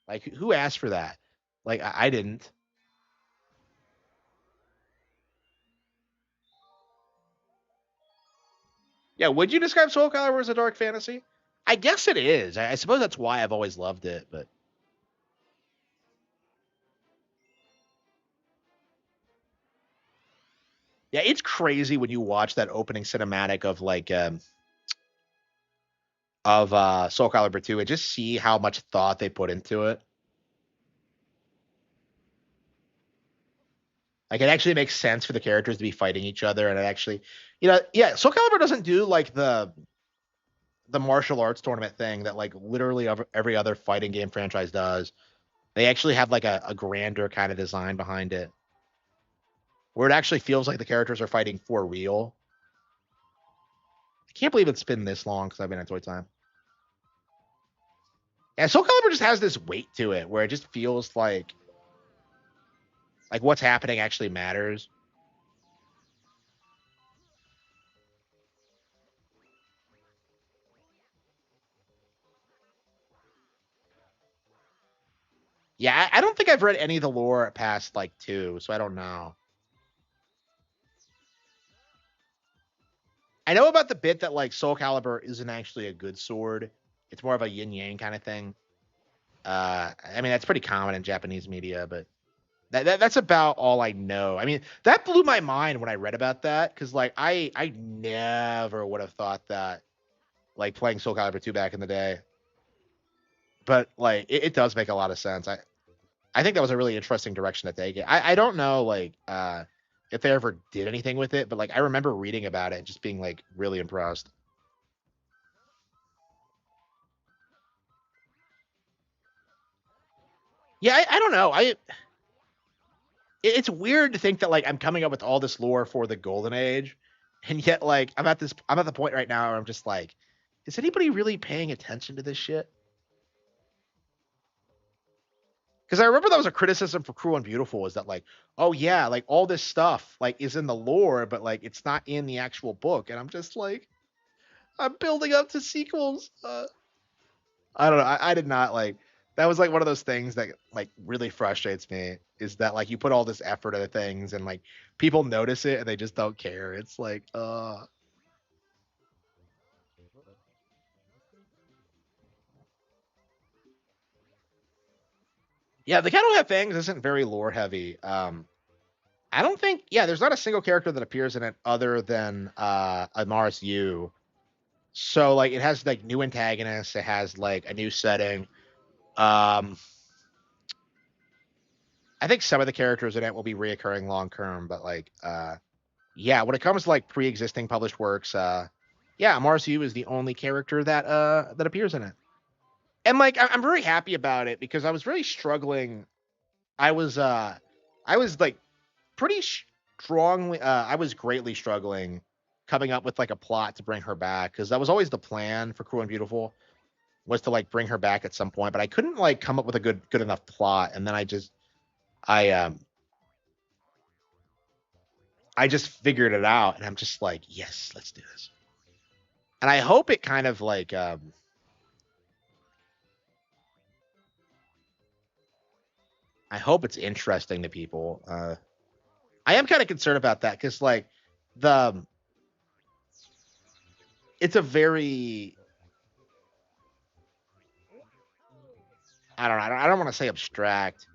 Like who asked for that? Like I didn't. Yeah, would you describe Soul Calibur as a dark fantasy? I guess it is. I suppose that's why I've always loved it. But yeah, it's crazy when you watch that opening cinematic of like Soul Calibur 2 and just see how much thought they put into it. Like it actually makes sense for the characters to be fighting each other, and it actually, yeah. Soul Calibur doesn't do like the martial arts tournament thing that like literally every other fighting game franchise does. They actually have like a grander kind of design behind it, where it actually feels like the characters are fighting for real. I can't believe it's been this long because I've been at Toy Time. Yeah, Soul Calibur just has this weight to it where it just feels like what's happening actually matters. Yeah, I don't think I've read any of the lore past like 2, so I don't know. I know about the bit that like Soul Calibur isn't actually a good sword. It's more of a yin yang kind of thing. I mean that's pretty common in Japanese media, but that's about all I know. I mean, that blew my mind when I read about that because like I never would have thought that like playing Soul Calibur 2 back in the day. But like it does make a lot of sense. I think that was a really interesting direction to take it. I don't know like if they ever did anything with it, but like I remember reading about it and just being like really impressed. Yeah, I don't know. It's weird to think that like I'm coming up with all this lore for the Golden Age, and yet like I'm at the point right now where I'm just like, is anybody really paying attention to this shit? Because I remember that was a criticism for Cruel and Beautiful is that like, oh yeah, like all this stuff like is in the lore, but like it's not in the actual book, and I'm just like, I'm building up to sequels. I don't know. I did not like. That was like one of those things that like really frustrates me is that like you put all this effort into things and like people notice it and they just don't care. It's like, yeah, the Cattle Have Fangs isn't very lore heavy. I don't think, yeah, there's not a single character that appears in it other than Amaris Yu. So like it has like new antagonists, it has like a new setting. Um, I think some of the characters in it will be reoccurring long term, but like yeah, when it comes to like pre-existing published works, yeah, Amaris Yu is the only character that appears in it. And like I'm very happy about it because I was really struggling. I was I was like pretty strongly I was greatly struggling coming up with like a plot to bring her back because that was always the plan for Cruel and Beautiful was to like bring her back at some point, but I couldn't like come up with a good enough plot, and then I I just figured it out, and I'm just like, yes, let's do this. And I hope it kind of like I hope it's interesting to people. I am kind of concerned about that because like the it's a very I don't want to say abstract.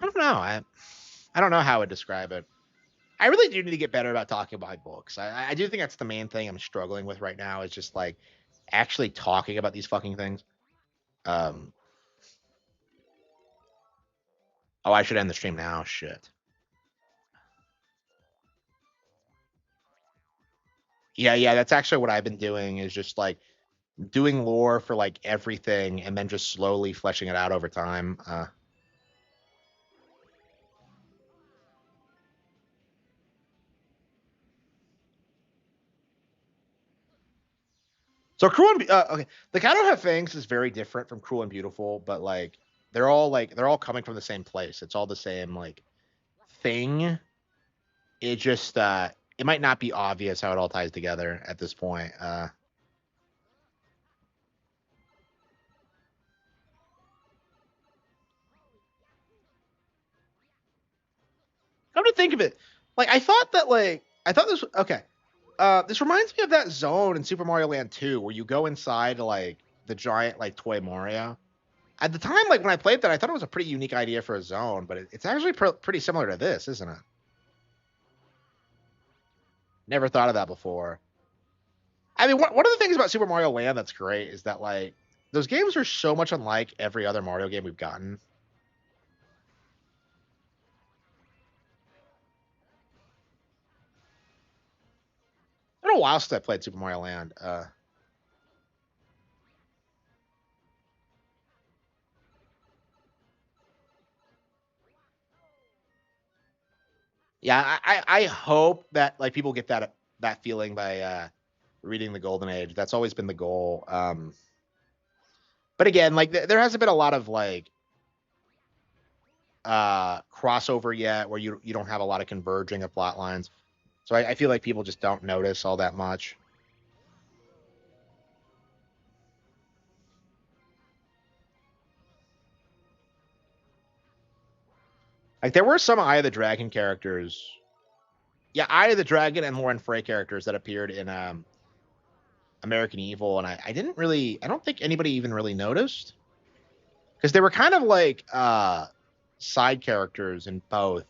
I don't know. I don't know how I would describe it. I really do need to get better about talking about books. I do think that's the main thing I'm struggling with right now is just like actually talking about these fucking things. Um, oh, I should end the stream now. Shit. Yeah. That's actually what I've been doing is just like doing lore for like everything and then just slowly fleshing it out over time. So Cruel and okay, the Kind of Have Fangs is very different from Cruel and Beautiful, but like they're all coming from the same place. It's all the same like thing. It just it might not be obvious how it all ties together at this point. Come to think of it, like I thought this okay. This reminds me of that zone in Super Mario Land 2 where you go inside like the giant like toy Mario. At the time, like when I played that, I thought it was a pretty unique idea for a zone, but it's actually pretty similar to this, isn't it? Never thought of that before. I mean, one of the things about Super Mario Land that's great is that like those games are so much unlike every other Mario game we've gotten. It's been a while since I played Super Mario Land. Yeah, I hope that like people get that feeling by reading the Golden Age. That's always been the goal. But again, like there hasn't been a lot of like crossover yet where you don't have a lot of converging of plot lines. So I feel like people just don't notice all that much. Like there were some Eye of the Dragon characters. Yeah, Eye of the Dragon and Lauren Frey characters that appeared in American Evil, and I don't think anybody even really noticed. Because they were kind of like side characters in both.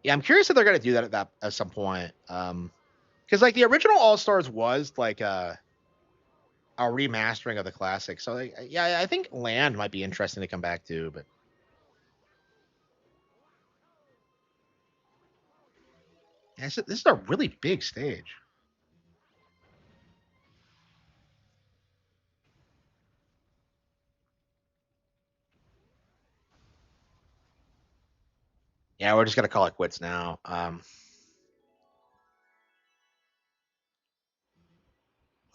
Yeah, I'm curious if they're gonna do that at some point. Because like the original All Stars was like a remastering of the classic, so like, yeah, I think Land might be interesting to come back to, but yeah, this is a really big stage. Yeah, we're just gonna call it quits now.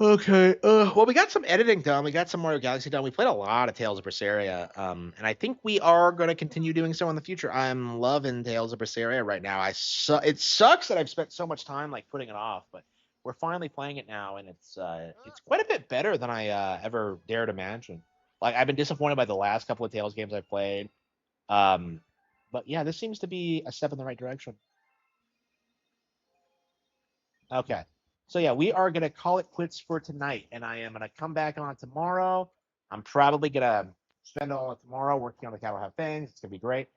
Okay. Well, we got some editing done. We got some Mario Galaxy done. We played a lot of Tales of Berseria, and I think we are going to continue doing so in the future. I'm loving Tales of Berseria right now. It sucks that I've spent so much time like putting it off, but we're finally playing it now, and it's quite a bit better than I ever dared imagine. Like I've been disappointed by the last couple of Tales games I've played, um, but yeah, this seems to be a step in the right direction. Okay. So yeah, we are gonna call it quits for tonight, and I am gonna come back on tomorrow. I'm probably gonna spend all of tomorrow working on the Cattle Have Fangs. It's gonna be great.